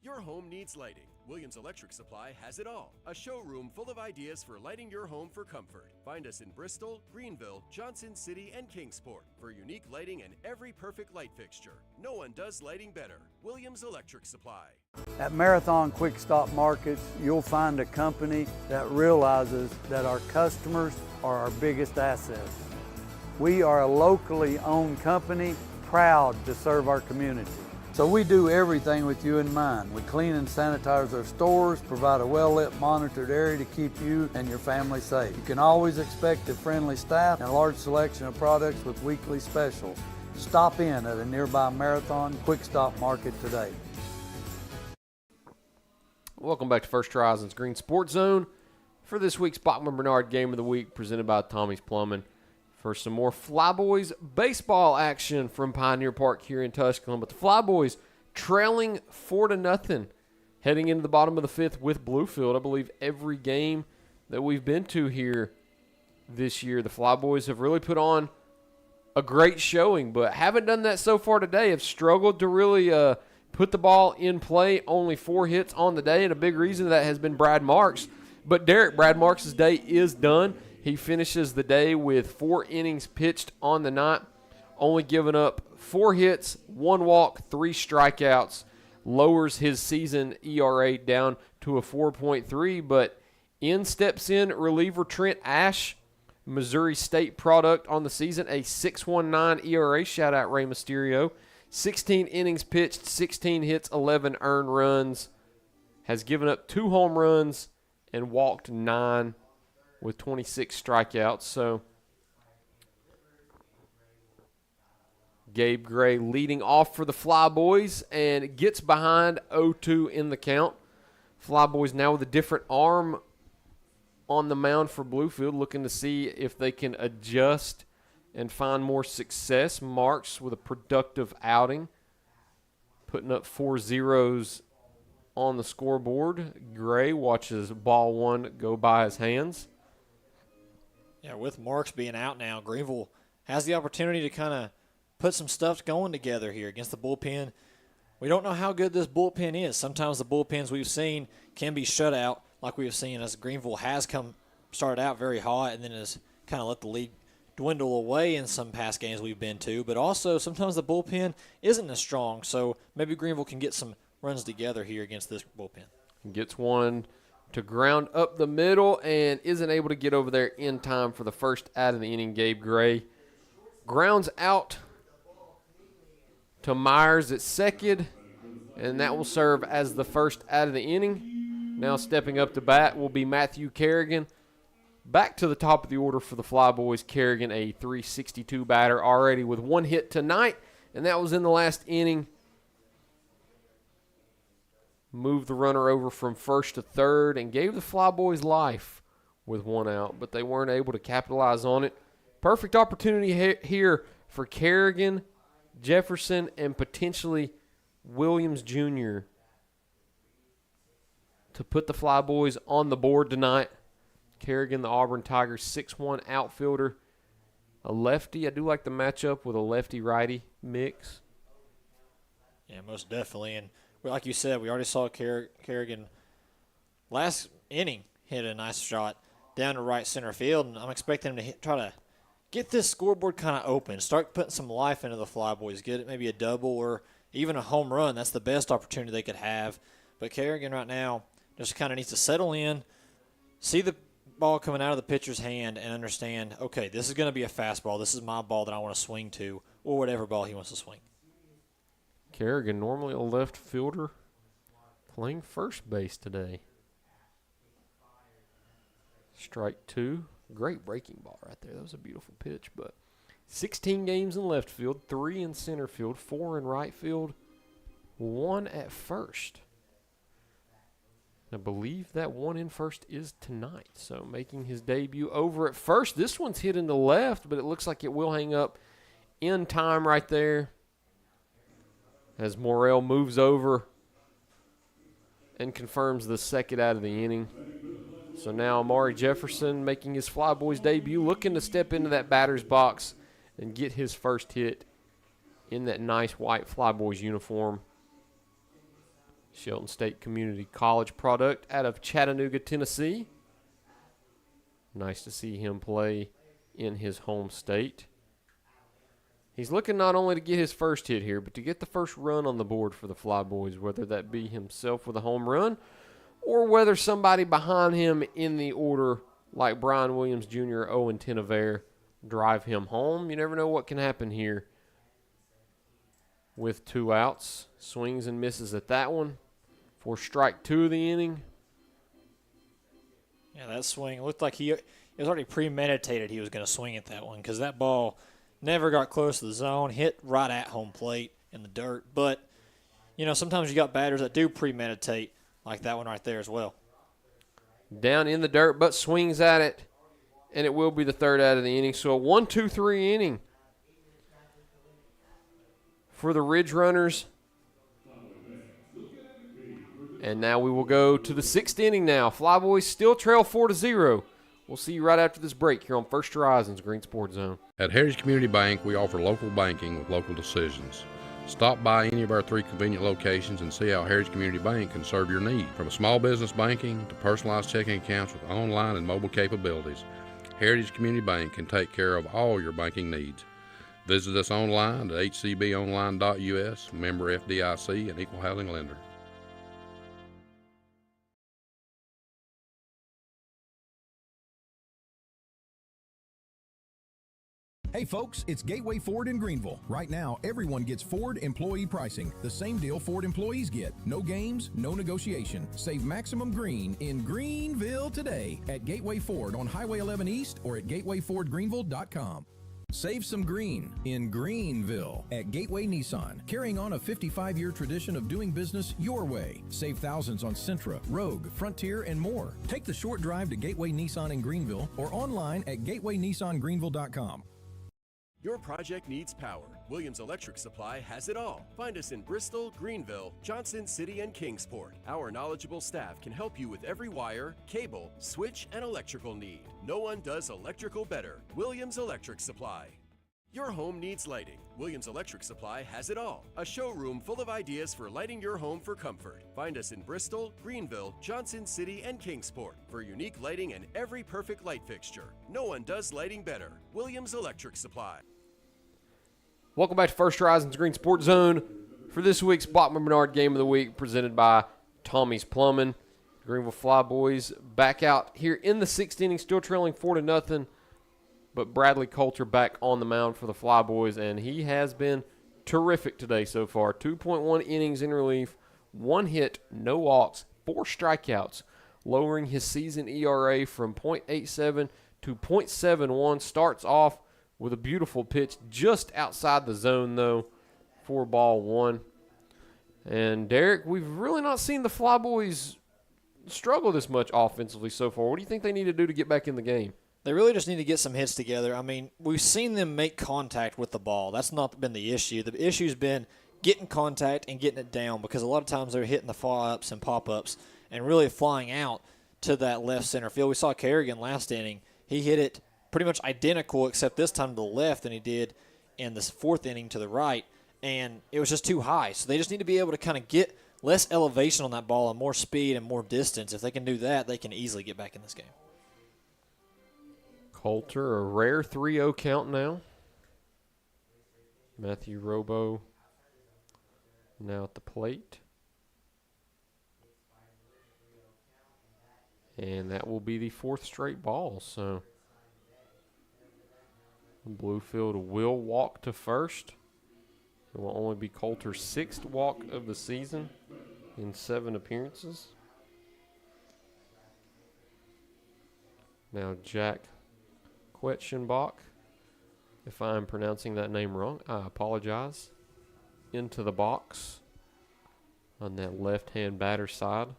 Your home needs lighting. Williams Electric Supply has it all. A showroom full of ideas for lighting your home for comfort. Find us in Bristol, Greeneville, Johnson City, and Kingsport for unique lighting and every perfect light fixture. No one does lighting better. Williams Electric Supply. At Marathon Quick Stop Markets, you'll find a company that realizes that our customers are our biggest assets. We are a locally owned company, proud to serve our community. So we do everything with you in mind. We clean and sanitize our stores, provide a well-lit, monitored area to keep you and your family safe. You can always expect a friendly staff and a large selection of products with weekly specials. Stop in at a nearby Marathon Quick Stop Market today. Welcome back to First Horizons Green Sports Zone for this week's Bachman Bernard Game of the Week, presented by Tommie's Plumbing. For some more Flyboys baseball action from Pioneer Park here in Tusculum. But the Flyboys trailing 4-0 heading into the bottom of the fifth with Bluefield. I believe every game that we've been to here this year, the Flyboys have really put on a great showing, but haven't done that so far today. Have struggled to really put the ball in play. Only 4 hits on the day, and a big reason of that has been Brad Marks. But Brad Marks' day is done. He finishes the day with 4 innings pitched on the night, only giving up 4 hits, 1 walk, 3 strikeouts, lowers his season ERA down to a 4.3. But in steps in reliever Trent Ash, Missouri State product on the season, a 6.19 ERA. Shout out Rey Mysterio. 16 innings pitched, 16 hits, 11 earned runs, has given up 2 home runs and walked 9 with 26 strikeouts. So Gabe Gray leading off for the Flyboys and gets behind 0-2 in the count. Flyboys now with a different arm on the mound for Bluefield, looking to see if they can adjust and find more success. Marks with a productive outing, putting up 4 zeros on the scoreboard. Gray watches ball 1 go by his hands. Yeah, with Marks being out now, Greeneville has the opportunity to kind of put some stuff going together here against the bullpen. We don't know how good this bullpen is. Sometimes the bullpens we've seen can be shut out, like we've seen as Greeneville has started out very hot and then has kind of let the lead dwindle away in some past games we've been to. But also sometimes the bullpen isn't as strong, so maybe Greeneville can get some runs together here against this bullpen. Gets one to ground up the middle and isn't able to get over there in time for the first out of the inning. Gabe Gray grounds out to Myers at second, and that will serve as the first out of the inning. Now stepping up to bat will be Matthew Kerrigan. Back to the top of the order for the Flyboys. Kerrigan, a .362 batter, already with 1 hit tonight, and that was in the last inning. Moved the runner over from first to third and gave the Flyboys life with 1 out, but they weren't able to capitalize on it. Perfect opportunity here for Kerrigan, Jefferson, and potentially Williams Jr. to put the Flyboys on the board tonight. Kerrigan, the Auburn Tigers, 6'1" outfielder, a lefty. I do like the matchup with a lefty-righty mix. Yeah, most definitely. And like you said, we already saw Kerrigan last inning hit a nice shot down to right center field, and I'm expecting him to try to get this scoreboard kind of open, start putting some life into the Flyboys, get it maybe a double or even a home run. That's the best opportunity they could have. But Kerrigan right now just kind of needs to settle in, see the ball coming out of the pitcher's hand, and understand, okay, this is going to be a fastball. This is my ball that I want to swing to, or whatever ball he wants to swing. Kerrigan, normally a left fielder, playing first base today. Strike 2. Great breaking ball right there. That was a beautiful pitch. But 16 games in left field, 3 in center field, 4 in right field, 1 at first. I believe that 1 in first is tonight. So making his debut over at first. This one's hit into left, but it looks like it will hang up in time right there as Morrell moves over and confirms the second out of the inning. So now Amari Jefferson making his Flyboys debut, looking to step into that batter's box and get his first hit in that nice white Flyboys uniform. Shelton State Community College product out of Chattanooga, Tennessee. Nice to see him play in his home state. He's looking not only to get his first hit here, but to get the first run on the board for the Flyboys, whether that be himself with a home run or whether somebody behind him in the order like Brian Williams Jr. or Owen Tenavere drive him home. You never know what can happen here with 2 outs. Swings and misses at that one for strike 2 of the inning. Yeah, that swing looked like it was already premeditated he was going to swing at that one because that ball never got close to the zone, hit right at home plate in the dirt. But, sometimes you got batters that do premeditate like that one right there as well. Down in the dirt, but swings at it, and it will be the third out of the inning. So a 1-2-3 inning for the Ridge Runners. And now we will go to the 6th inning now. Flyboys still trail 4-0. We'll see you right after this break here on First Horizons Green Sports Zone. At Heritage Community Bank, we offer local banking with local decisions. Stop by any of our 3 convenient locations and see how Heritage Community Bank can serve your need. From small business banking to personalized checking accounts with online and mobile capabilities, Heritage Community Bank can take care of all your banking needs. Visit us online at hcbonline.us, member FDIC, and equal housing lender. Hey folks, it's Gateway Ford in Greeneville. Right now, everyone gets Ford employee pricing. The same deal Ford employees get. No games, no negotiation. Save maximum green in Greeneville today at Gateway Ford on Highway 11 East or at gatewayfordgreeneville.com. Save some green in Greeneville at Gateway Nissan, carrying on a 55-year tradition of doing business your way. Save thousands on Sentra, Rogue, Frontier, and more. Take the short drive to Gateway Nissan in Greeneville or online at gatewaynissangreeneville.com. Your project needs power. Williams Electric Supply has it all. Find us in Bristol, Greeneville, Johnson City, and Kingsport. Our knowledgeable staff can help you with every wire, cable, switch, and electrical need. No one does electrical better. Williams Electric Supply. Your home needs lighting. Williams Electric Supply has it all. A showroom full of ideas for lighting your home for comfort. Find us in Bristol, Greeneville, Johnson City, and Kingsport for unique lighting and every perfect light fixture. No one does lighting better. Williams Electric Supply. Welcome back to First Horizons Green Sports Zone for this week's Bachman Bernard Game of the Week, presented by Tommie's Plumbing. Greeneville Flyboys back out here in the 6th inning, still trailing 4-0. But Bradley Coulter back on the mound for the Flyboys, and he has been terrific today so far. 2.1 innings in relief, 1 hit, no walks, 4 strikeouts, lowering his season ERA from .87 to .71. Starts off with a beautiful pitch just outside the zone, though, for ball 1. And, Derek, we've really not seen the Flyboys struggle this much offensively so far. What do you think they need to do to get back in the game? They really just need to get some hits together. I mean, we've seen them make contact with the ball. That's not been the issue. The issue's been getting contact and getting it down, because a lot of times they're hitting the fly-ups and pop-ups and really flying out to that left center field. We saw Kerrigan last inning. He hit it pretty much identical, except this time to the left than he did in the 4th inning to the right, and it was just too high. So they just need to be able to kind of get less elevation on that ball and more speed and more distance. If they can do that, they can easily get back in this game. Coulter, a rare 3-0 count now. Matthew Robo now at the plate. And that will be the 4th straight ball. So Bluefield will walk to first. It will only be Coulter's 6th walk of the season in 7 appearances. Now Jack Quetchenbach, if I'm pronouncing that name wrong, I apologize, into the box on that left-hand batter side.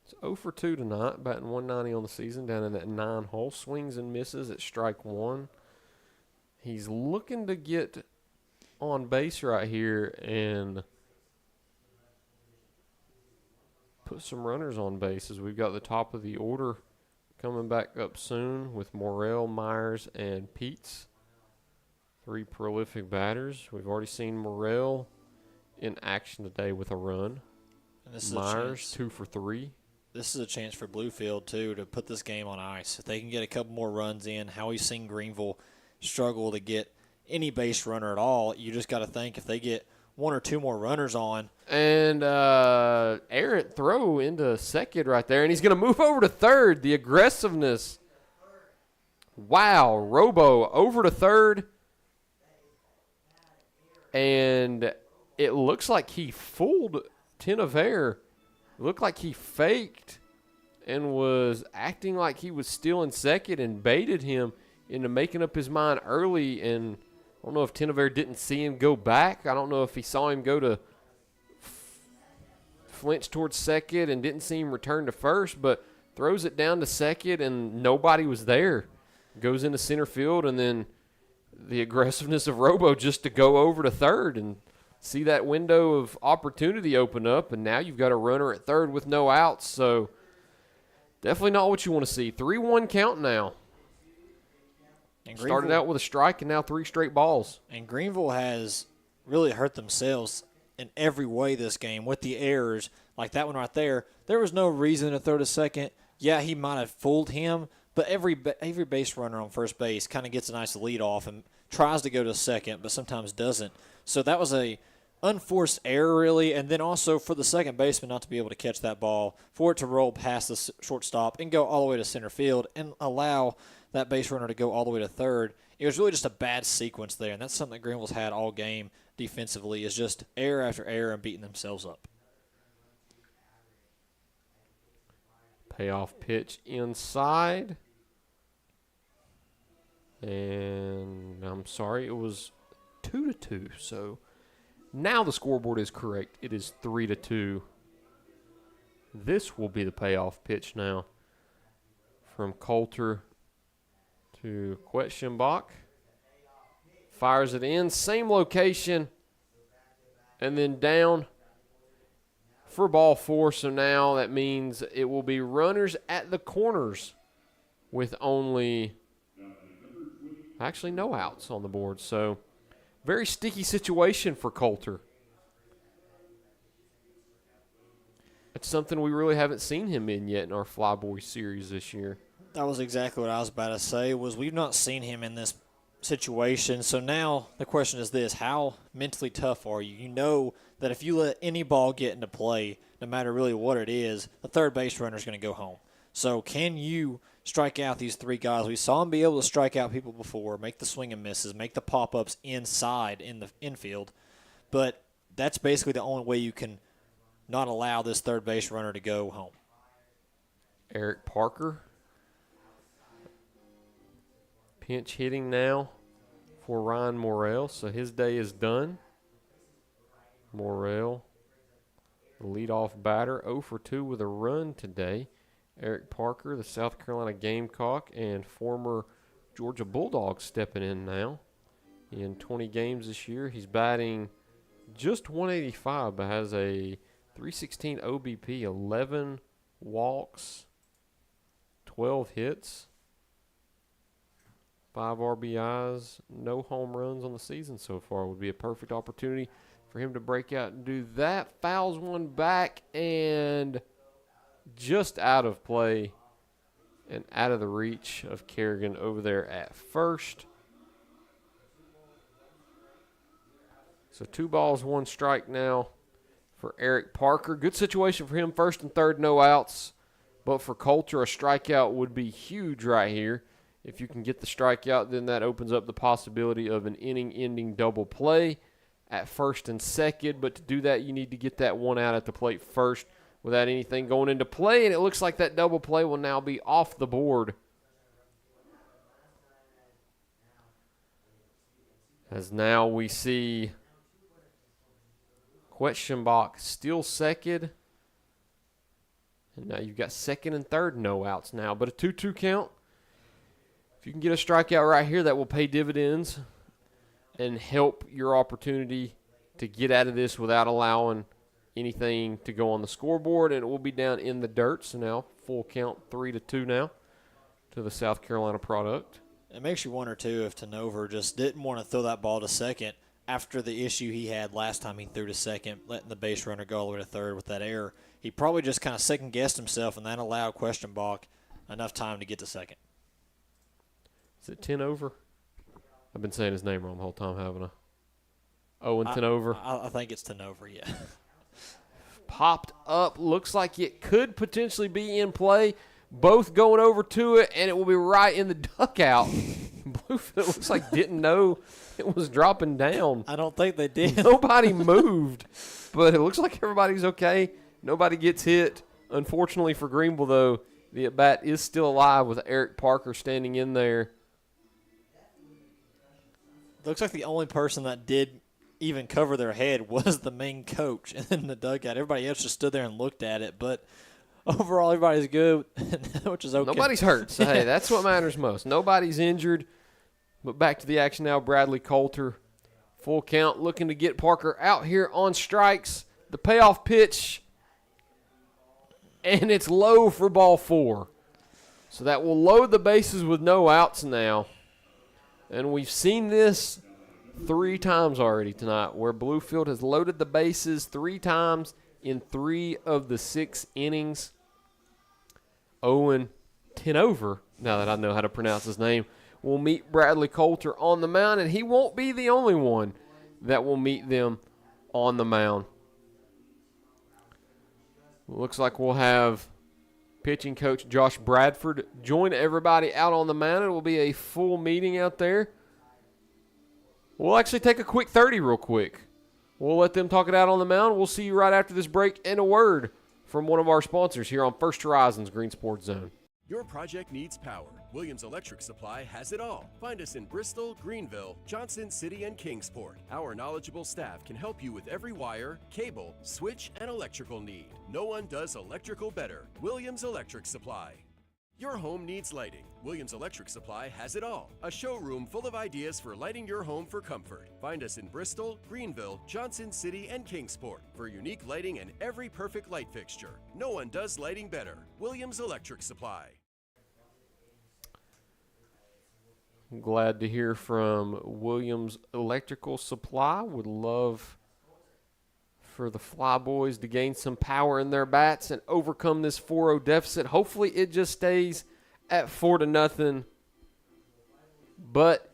It's 0 for 2 tonight, batting 190 on the season, down in that 9 hole. Swings and misses at strike 1. He's looking to get on base right here and put some runners on base as we've got the top of the order coming back up soon with Morrell, Myers, and Peets. 3 prolific batters. We've already seen Morrell in action today with a run. And this is Myers, 2 for 3. This is a chance for Bluefield, too, to put this game on ice. If they can get a couple more runs in, how we've seen Greeneville struggle to get any base runner at all, you just got to think if they get 1 or 2 more runners on. And errant throw into second right there, and he's going to move over to third. The aggressiveness. Wow, Robo over to third. And it looks like he fooled Tenavere. It looked like he faked and was acting like he was still in second and baited him into making up his mind early. And I don't know if Tenavere didn't see him go back. I don't know if he saw him go to flinch towards second and didn't see him return to first, but throws it down to second and nobody was there. Goes into center field, and then the aggressiveness of Robo just to go over to third and see that window of opportunity open up, and now you've got a runner at third with no outs. So definitely not what you want to see. 3-1 count now. And started out with a strike and now 3 straight balls. And Greeneville has really hurt themselves in every way this game with the errors. Like that one right there, there was no reason to throw to second. Yeah, he might have fooled him, but every base runner on first base kind of gets a nice lead off and tries to go to second, but sometimes doesn't. So that was a unforced error, really, and then also for the second baseman not to be able to catch that ball, for it to roll past the shortstop and go all the way to center field and allow that base runner to go all the way to third. It was really just a bad sequence there, and that's something that Greenville's had all game defensively, is just error after error and beating themselves up. Payoff pitch inside. And I'm sorry, it was 2-2. So now the scoreboard is correct. It is 3-2. This will be the payoff pitch now from Coulter to Quetschenbach. Fires it in, same location, and then down for ball 4. So now that means it will be runners at the corners with only actually no outs on the board. So very sticky situation for Coulter. It's something we really haven't seen him in yet in our Flyboy series this year. That was exactly what I was about to say, was we've not seen him in this situation. So now the question is this: how mentally tough are you? You know that if you let any ball get into play, no matter really what it is, the third base runner is going to go home. So can you strike out these 3 guys? We saw him be able to strike out people before, make the swing and misses, make the pop-ups inside in the infield. But that's basically the only way you can not allow this third base runner to go home. Eric Parker. Pinch hitting now for Ryan Morrell, so his day is done. Morrell, the leadoff batter, 0 for 2 with a run today. Eric Parker, the South Carolina Gamecock and former Georgia Bulldog, stepping in now. In 20 games this year, he's batting just 185, but has a 316 OBP, 11 walks, 12 hits. 5 RBIs, no home runs on the season so far. Would be a perfect opportunity for him to break out and do that. Fouls one back and just out of play and out of the reach of Kerrigan over there at first. So 2 balls, 1 strike now for Eric Parker. Good situation for him, first and third, no outs. But for Coulter, a strikeout would be huge right here. If you can get the strikeout, then that opens up the possibility of an inning-ending double play at first and second. But to do that, you need to get that 1 out at the plate first without anything going into play. And it looks like that double play will now be off the board, as now we see Quetschenbach still second. And now you've got second and third no outs now. But a 2-2 count. If you can get a strikeout right here, that will pay dividends and help your opportunity to get out of this without allowing anything to go on the scoreboard, and it will be down in the dirt. So now full count 3-2 now to the South Carolina product. It makes you wonder, too, if Tanover just didn't want to throw that ball to second after the issue he had last time he threw to second, letting the base runner go all the way to third with that error. He probably just kind of second-guessed himself, and that allowed Questenbach enough time to get to second. Is it 10 over? I've been saying his name wrong the whole time, haven't I? Owen Tanover. I think it's Tanover, yeah. Popped up. Looks like it could potentially be in play. Both going over to it, and it will be right in the dugout. Bluefield looks like didn't know it was dropping down. I don't think they did. Nobody moved, but it looks like everybody's okay. Nobody gets hit. Unfortunately for Greeneville, though, the at-bat is still alive with Eric Parker standing in there. Looks like the only person that did even cover their head was the main coach in the dugout. Everybody else just stood there and looked at it, but overall everybody's good, which is okay. Nobody's hurt, so hey, that's what matters most. Nobody's injured, but back to the action now. Bradley Coulter, full count, looking to get Parker out here on strikes. The payoff pitch, and it's low for ball 4. So that will load the bases with no outs now. And we've seen this 3 times already tonight, where Bluefield has loaded the bases 3 times in 3 of the 6 innings. Owen Tanover, now that I know how to pronounce his name, will meet Bradley Coulter on the mound, and he won't be the only one that will meet them on the mound. Looks like we'll have pitching coach Josh Bradford join everybody out on the mound. It will be a full meeting out there. We'll actually take a quick 30 real quick. We'll let them talk it out on the mound. We'll see you right after this break, and a word from one of our sponsors here on First Horizons Green Sports Zone. Your project needs power. Williams Electric Supply has it all. Find us in Bristol, Greeneville, Johnson City, and Kingsport. Our knowledgeable staff can help you with every wire, cable, switch, and electrical need. No one does electrical better. Williams Electric Supply. Your home needs lighting. Williams Electric Supply has it all. A showroom full of ideas for lighting your home for comfort. Find us in Bristol, Greeneville, Johnson City, and Kingsport for unique lighting and every perfect light fixture. No one does lighting better. Williams Electric Supply. I'm glad to hear from Williams Electrical Supply. Would love for the Flyboys to gain some power in their bats and overcome this 4-0 deficit. Hopefully it just stays at 4-0. But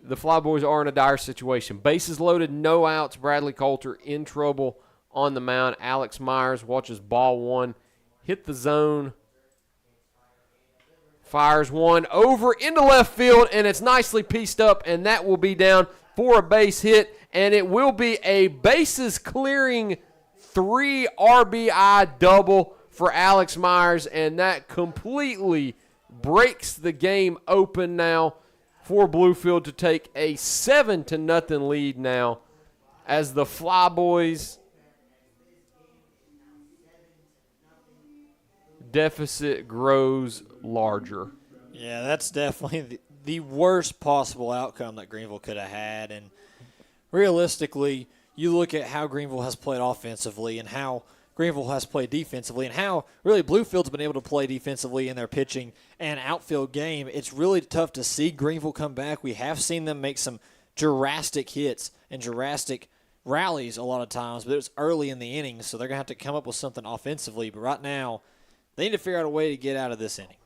the Flyboys are in a dire situation. Bases loaded, no outs. Bradley Coulter in trouble on the mound. Alex Myers watches ball 1 hit the zone. Fires one over into left field, and it's nicely pieced up, and that will be down for a base hit, and it will be a bases-clearing 3 RBI double for Alex Myers, and that completely breaks the game open now for Bluefield to take a 7-0 lead now as the Flyboys deficit grows larger. Yeah, that's definitely the worst possible outcome that Greeneville could have had. And realistically, you look at how Greeneville has played offensively and how Greeneville has played defensively and how really Bluefield's been able to play defensively in their pitching and outfield game. It's really tough to see Greeneville come back. We have seen them make some drastic hits and drastic rallies a lot of times, but it's early in the innings, so they're going to have to come up with something offensively. But right now, they need to figure out a way to get out of this inning.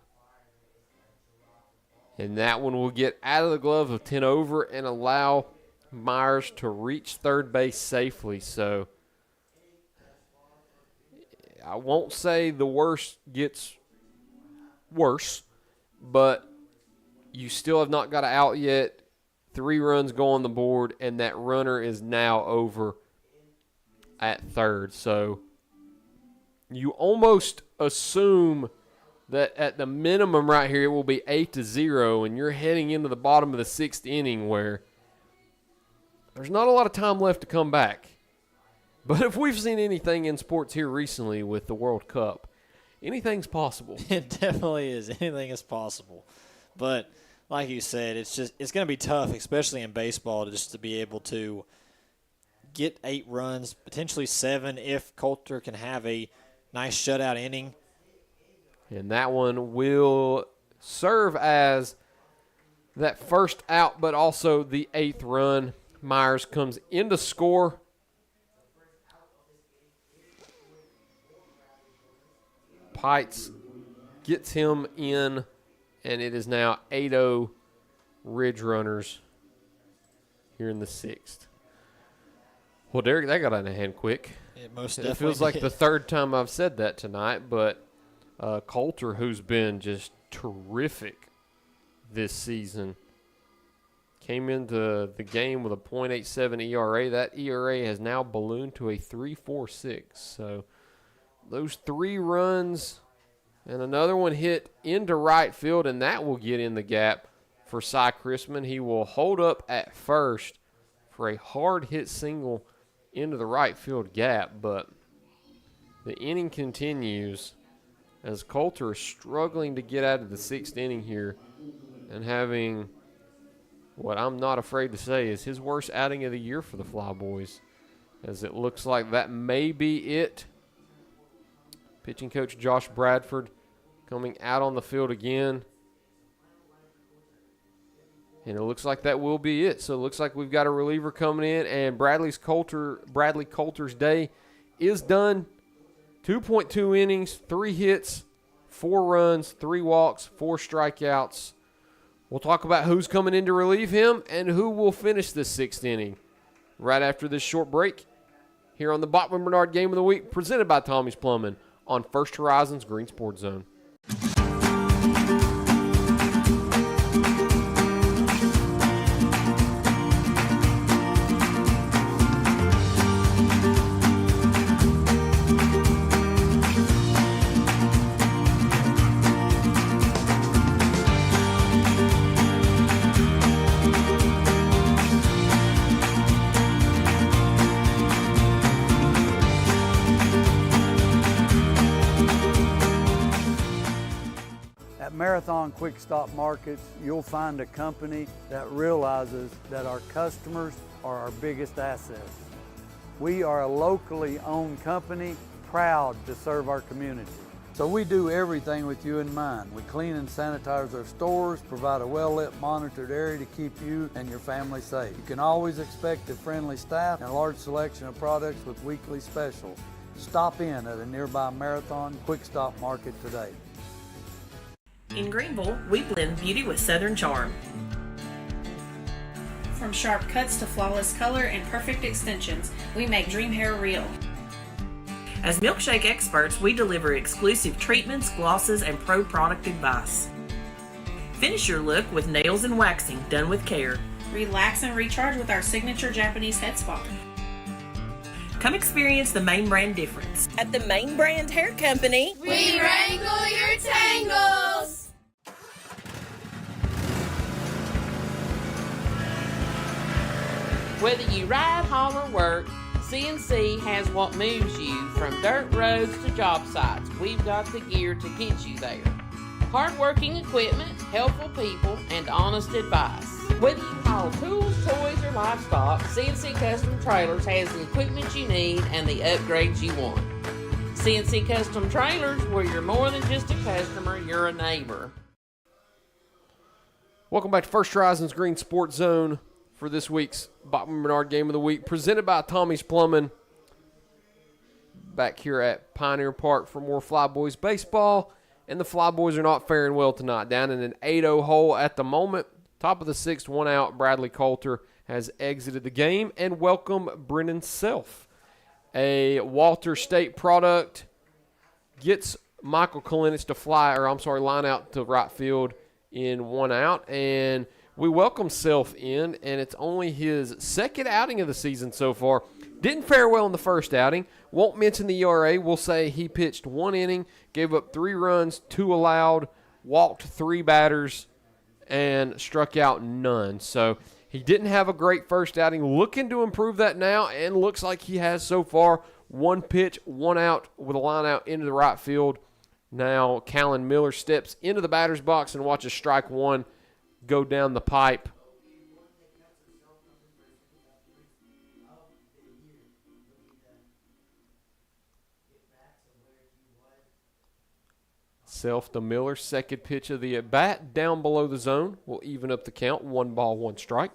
And that one will get out of the glove of Tanover and allow Myers to reach third base safely. So I won't say the worst gets worse, but you still have not got an out yet. 3 runs go on the board, and that runner is now over at third. So you almost assume that at the minimum right here it will be 8-0, and you're heading into the bottom of the 6th inning where there's not a lot of time left to come back. But if we've seen anything in sports here recently with the World Cup, anything's possible. It definitely is. Anything is possible. But like you said, it's going to be tough, especially in baseball, to be able to get 8 runs, potentially 7 if Coulter can have a nice shutout inning. And that one will serve as that first out, but also the 8th run. Myers comes in to score. Pites gets him in, and it is now 8-0 Ridge Runners here in the 6th. Well, Derek, that got out of hand quick. It most It definitely feels like did. the 3rd time I've said that tonight, but Coulter, who's been just terrific this season, came into the game with a .87 ERA. That ERA has now ballooned to a 3.46. So those 3 runs and another one hit into right field, and that will get in the gap for Cy Chrisman. He will hold up at first for a hard hit single into the right field gap, but the inning continues as Coulter is struggling to get out of the 6th inning here and having what I'm not afraid to say is his worst outing of the year for the Flyboys, as it looks like that may be it. Pitching coach Josh Bradford coming out on the field again. And it looks like that will be it. So it looks like we've got a reliever coming in, and Bradley Coulter's day is done. 2.2 innings, 3 hits, 4 runs, 3 walks, 4 strikeouts. We'll talk about who's coming in to relieve him and who will finish this 6th inning right after this short break here on the Bachman Bernard Game of the Week, presented by Tommie's Plumbing on First Horizons Green Sports Zone. Marathon Quick Stop Markets, you'll find a company that realizes that our customers are our biggest assets. We are a locally owned company, proud to serve our community. So we do everything with you in mind. We clean and sanitize our stores, provide a well-lit, monitored area to keep you and your family safe. You can always expect a friendly staff and a large selection of products with weekly specials. Stop in at a nearby Marathon Quick Stop Market today. In Greeneville, we blend beauty with Southern charm. From sharp cuts to flawless color and perfect extensions, we make dream hair real. As milkshake experts, we deliver exclusive treatments, glosses, and pro product advice. Finish your look with nails and waxing done with care. Relax and recharge with our signature Japanese head spa. Come experience the main brand difference. At the Main Brand Hair Company, We wrangle your tangles. Whether you ride, haul, or work, CNC has what moves you from dirt roads to job sites. We've got the gear to get you there. Hard-working equipment, helpful people, and honest advice. Whether you haul tools, toys, or livestock, CNC Custom Trailers has the equipment you need and the upgrades you want. CNC Custom Trailers, where you're more than just a customer, you're a neighbor. Welcome back to First Horizons Green Sports Zone for this week's Bachman Bernard Game of the Week, presented by Tommie's Plumbing. Back here at Pioneer Park for more Flyboys baseball, and the Flyboys are not faring well tonight. Down in an 8-0 hole at the moment. Top of the 6th, 1 out. Bradley Coulter has exited the game, and welcome Brennan Self. A Walter State product gets Michael Kalinich to line out to right field in 1 out, and we welcome Self in, and it's only his 2nd outing of the season so far. Didn't fare well in the first outing. Won't mention the ERA. We'll say he pitched 1 inning, gave up 3 runs, 2 allowed, walked 3 batters, and struck out none. So he didn't have a great first outing. Looking to improve that now, and looks like he has so far. 1 pitch, 1 out with a line out into the right field. Now Callan Miller steps into the batter's box and watches strike 1 go down the pipe. Self to Miller, second pitch of the at-bat, down below the zone. Will even up the count, 1 ball, 1 strike.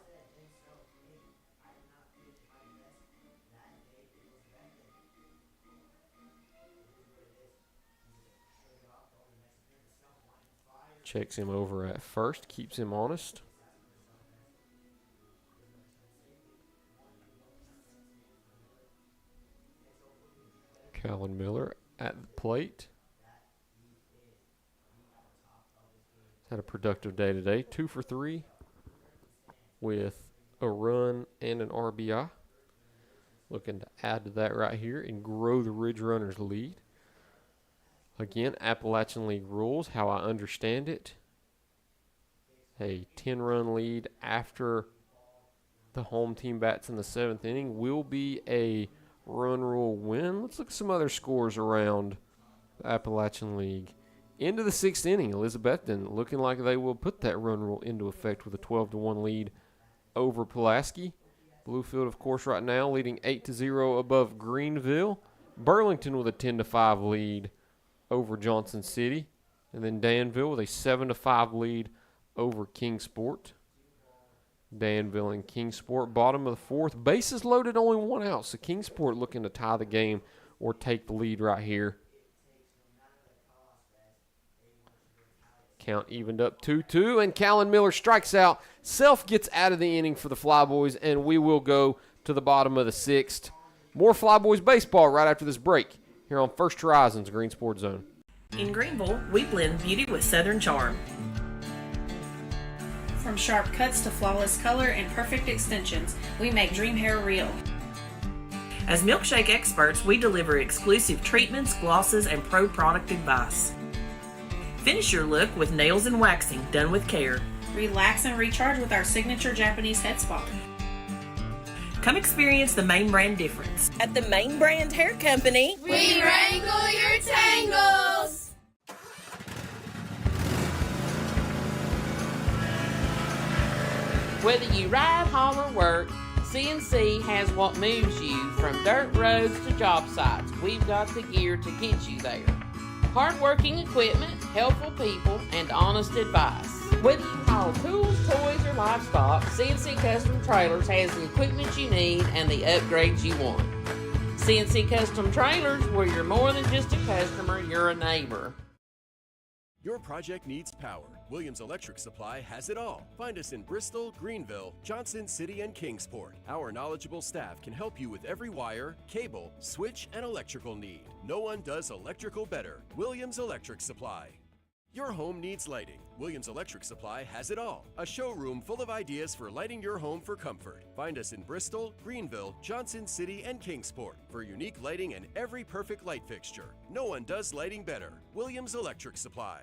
Checks him over at first, keeps him honest. Calvin Miller at the plate. Had a productive day today. 2 for 3 with a run and an RBI. Looking to add to that right here and grow the Ridge Runners lead. Again, Appalachian League rules, how I understand it. A 10-run lead after the home team bats in the 7th inning will be a run rule win. Let's look at some other scores around the Appalachian League. Into the 6th inning, Elizabethton looking like they will put that run rule into effect with a 12-1 lead over Pulaski. Bluefield, of course, right now leading 8-0 above Greeneville. Burlington with a 10-5 lead over Johnson City. And then Danville with a 7-5 lead over Kingsport. Danville and Kingsport, bottom of the 4th. Bases loaded, only 1 out. So Kingsport looking to tie the game or take the lead right here. Count evened up 2-2, and Callan Miller strikes out. Self gets out of the inning for the Flyboys, and we will go to the bottom of the 6th. More Flyboys baseball right after this break here on First Horizons Green Sports Zone. In Greenville, we blend beauty with Southern charm. From sharp cuts to flawless color and perfect extensions, we make dream hair real. As milkshake experts, we deliver exclusive treatments, glosses, and pro product advice. Finish your look with nails and waxing done with care. Relax and recharge with our signature Japanese head spa. Come experience the main brand difference. At the Main Brand Hair Company, We wrangle your tangles. Whether you ride, haul, or work, CNC has what moves you from dirt roads to job sites. We've got the gear to get you there. Hard-working equipment, helpful people, and honest advice. Whether you haul tools, toys, or livestock, CNC Custom Trailers has the equipment you need and the upgrades you want. CNC Custom Trailers, where you're more than just a customer, you're a neighbor. Your project needs power. Williams Electric Supply has it all. Find us in Bristol, Greeneville, Johnson City, and Kingsport. Our knowledgeable staff can help you with every wire, cable, switch, and electrical need. No one does electrical better. Williams Electric Supply. Your home needs lighting. Williams Electric Supply has it all. A showroom full of ideas for lighting your home for comfort. Find us in Bristol, Greeneville, Johnson City, and Kingsport for unique lighting and every perfect light fixture. No one does lighting better. Williams Electric Supply.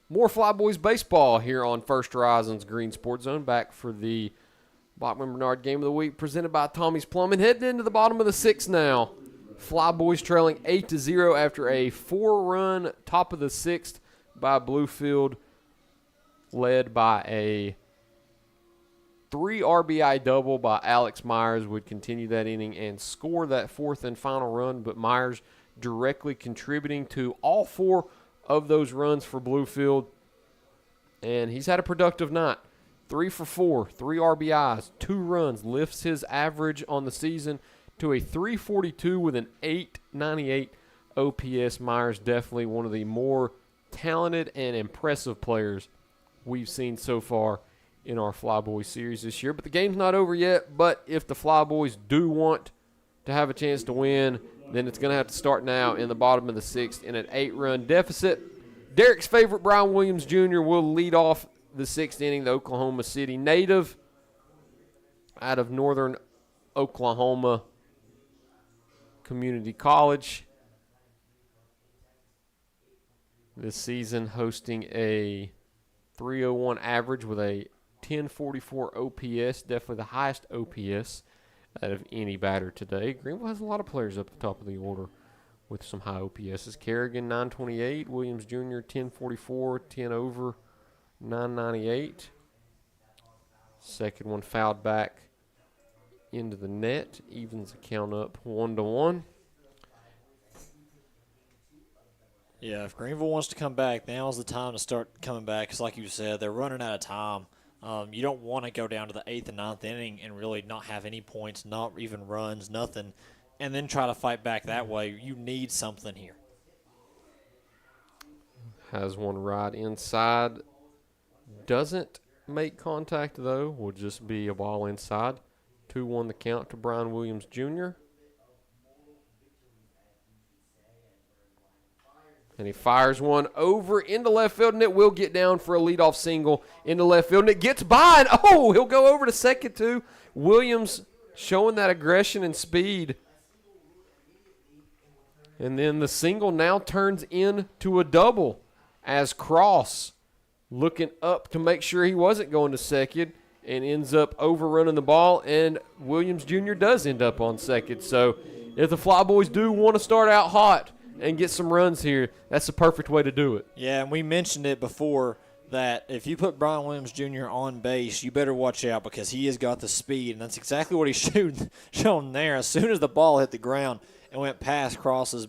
More Flyboys baseball here on First Horizons Green Sports Zone. Back for the Bachman Bernard Game of the Week presented by Tommie's Plumbing. Heading into the bottom of the 6th now. Flyboys trailing 8-0 after a 4-run top of the 6th by Bluefield, led by a 3 RBI double by Alex Myers. Would continue that inning and score that 4th and final run, but Myers directly contributing to all 4 of those runs for Bluefield, and he's had a productive night. 3 for 4, 3 RBIs, 2 runs, lifts his average on the season to a 342 with an 898 OPS. Myers definitely one of the more talented and impressive players we've seen so far in our Flyboys series this year. But the game's not over yet, but if the Flyboys do want to have a chance to win, then it's going to have to start now in the bottom of the 6th in an 8-run deficit. Derek's favorite, Brian Williams Jr., will lead off the 6th inning, the Oklahoma City native out of northern Oklahoma Community College. This season hosting a 301 average with a 1044 OPS, definitely the highest OPS out of any batter today. Greenville has a lot of players up the top of the order with some high OPSs. Kerrigan, 928. Williams Jr., 1044, 10 over. 998. Second one fouled back into the net. Evens the count up 1-1. Yeah, if Greeneville wants to come back, now's the time to start coming back. Because like you said, they're running out of time. You don't want to go down to the 8th and 9th inning and really not have any points, not even runs, nothing, and then try to fight back that way. You need something here. Has one right inside. Doesn't make contact, though. Will just be a ball inside. 2-1 the count to Brian Williams Jr. And he fires one over into left field, and it will get down for a leadoff single into left field. And it gets by, and he'll go over to second, too. Williams showing that aggression and speed. And then the single now turns into a double as Cross looking up to make sure he wasn't going to second and ends up overrunning the ball, and Williams Jr. does end up on second. So if the Flyboys do want to start out hot and get some runs here, that's the perfect way to do it. Yeah, and we mentioned it before that if you put Brian Williams Jr. on base, you better watch out because he has got the speed, and that's exactly what he's shown there. As soon as the ball hit the ground and went past Cross's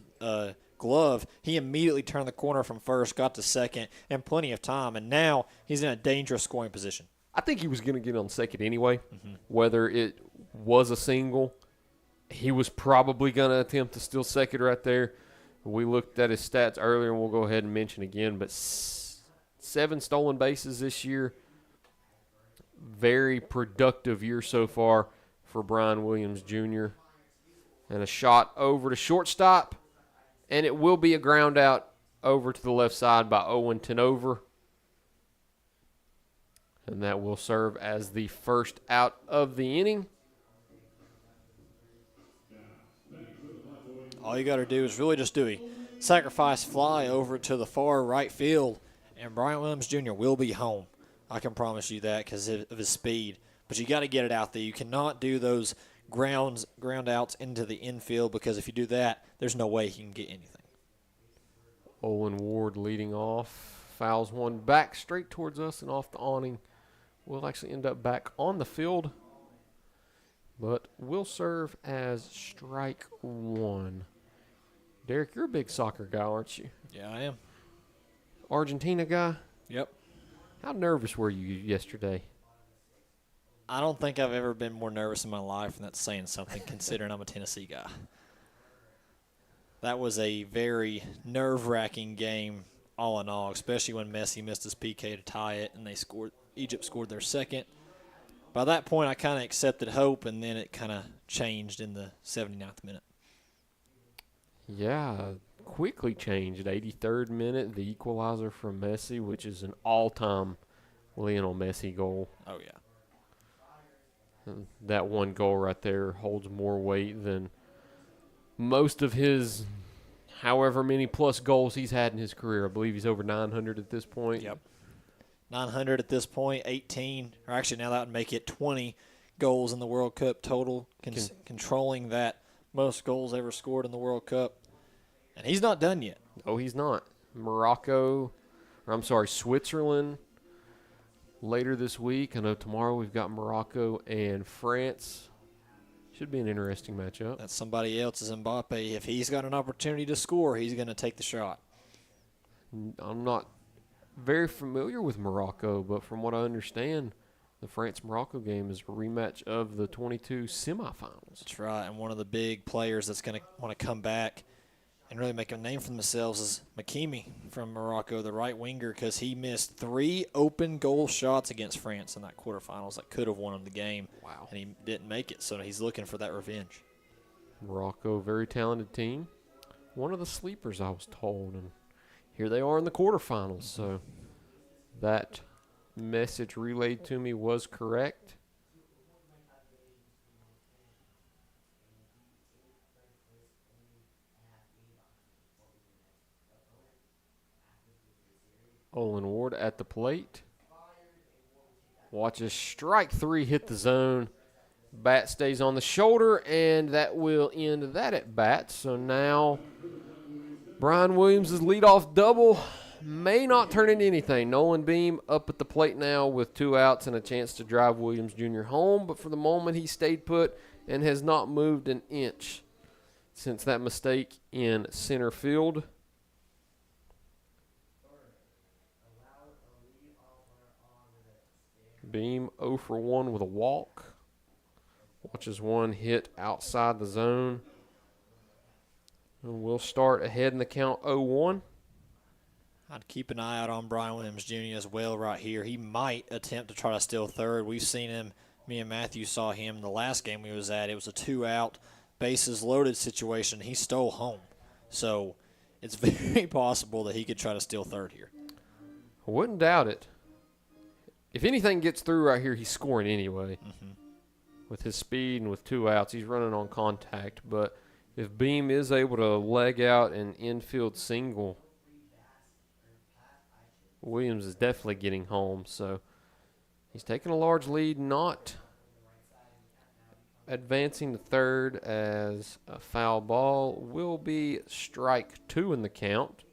glove, he immediately turned the corner from first, got to second, and plenty of time, and now he's in a dangerous scoring position. I think he was going to get on second anyway, whether it was a single. He was probably going to attempt to steal second right there. We looked at his stats earlier, and we'll go ahead and mention again, but 7 stolen bases this year. Very productive year so far for Brian Williams Jr. And a shot over to shortstop, and it will be a ground out over to the left side by Owen Tenover. And that will serve as the first out of the inning. All you got to do is really just do a sacrifice fly over to the far right field, and Brian Williams Jr. will be home. I can promise you that because of his speed. But you got to get it out there. You cannot do those ground outs into the infield because if you do that, there's no way he can get anything. Owen Ward leading off. Fouls one back straight towards us and off the awning. Will actually end up back on the field, but will serve as strike one. Derek, you're a big soccer guy, aren't you? Yeah, I am. Argentina guy? Yep. How nervous were you yesterday? I don't think I've ever been more nervous in my life, and that's saying something considering I'm a Tennessee guy. That was a very nerve-wracking game all in all, especially when Messi missed his PK to tie it, and Egypt scored their second. By that point, I kind of accepted hope, and then it kind of changed in the 79th minute. Yeah, quickly changed. 83rd minute, the equalizer from Messi, which is an all-time Lionel Messi goal. Oh, yeah. That one goal right there holds more weight than most of his however many plus goals he's had in his career. I believe he's over 900 at this point. Yep. 900 at this point, 18, or actually now that would make it 20 goals in the World Cup total, controlling that most goals ever scored in the World Cup. And he's not done yet. Oh, he's not. Switzerland later this week. I know tomorrow we've got Morocco and France. Should be an interesting matchup. That's somebody else's Mbappe. If he's got an opportunity to score, he's going to take the shot. I'm not very familiar with Morocco, but from what I understand, the France-Morocco game is a rematch of the 22 semifinals. That's right, and one of the big players that's going to want to come back and really make a name for themselves is Makimi from Morocco, the right winger, because he missed 3 open goal shots against France in that quarterfinals that could have won him the game. Wow. And he didn't make it, so he's looking for that revenge. Morocco, very talented team. One of the sleepers, I was told, and here they are in the quarterfinals. So that message relayed to me was correct. Olin Ward at the plate. Watches strike 3 hit the zone. Bat stays on the shoulder, and that will end that at bat. So now Brian Williams' leadoff double may not turn into anything. Nolan Beam up at the plate now with 2 outs and a chance to drive Williams Jr. home, but for the moment he stayed put and has not moved an inch since that mistake in center field. Beam 0 for 1 with a walk. Watches one hit outside the zone. And we'll start ahead in the count 0-1. I'd keep an eye out on Brian Williams Jr. as well right here. He might attempt to try to steal third. We've seen him. Me and Matthew saw him the last game we was at. It was a 2-out, bases loaded situation. He stole home. So it's very possible that he could try to steal third here. I wouldn't doubt it. If anything gets through right here, he's scoring anyway. With his speed and with 2 outs, he's running on contact. But if Beam is able to leg out an infield single, Williams is definitely getting home. So he's taking a large lead, not advancing to third as a foul ball will be strike 2 in the count.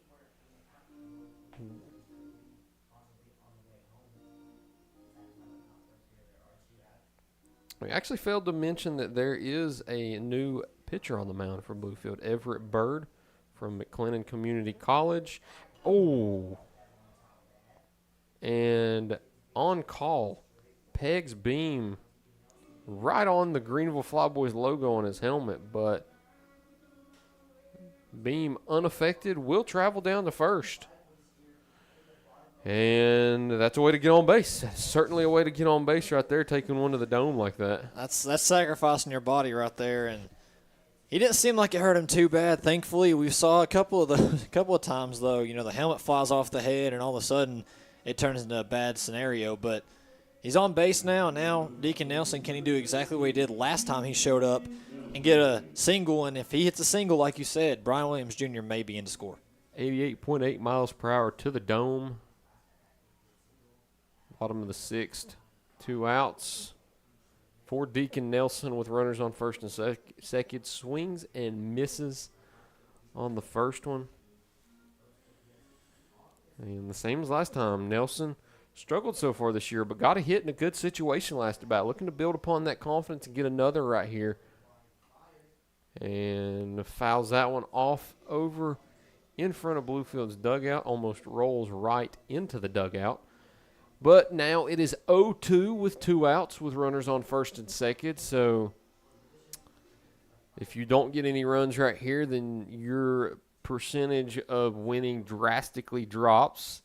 We actually failed to mention that there is a new pitcher on the mound for Bluefield, Everett Bird from McLennan Community College. Oh, and on call, pegs Beam right on the Greeneville Flyboys logo on his helmet, but Beam unaffected will travel down to first. And that's a way to get on base. That's certainly a way to get on base right there, taking one to the dome like that. That's sacrificing your body right there, and he didn't seem like it hurt him too bad. Thankfully, we saw a couple of times though. You know, the helmet flies off the head, and all of a sudden it turns into a bad scenario. But he's on base now, and now Deacon Nelson, can he do exactly what he did last time he showed up and get a single? And if he hits a single, like you said, Brian Williams Jr. may be in to score. 88.8 miles per hour to the dome. Bottom of the 6th, 2 outs for Deacon Nelson with runners on first and second. Swings and misses on the first one. And the same as last time, Nelson struggled so far this year, but got a hit in a good situation last about. Looking to build upon that confidence and get another right here. And fouls that one off over in front of Bluefield's dugout. Almost rolls right into the dugout. But now it is 0-2 with 2 outs with runners on first and second. So if you don't get any runs right here, then your percentage of winning drastically drops.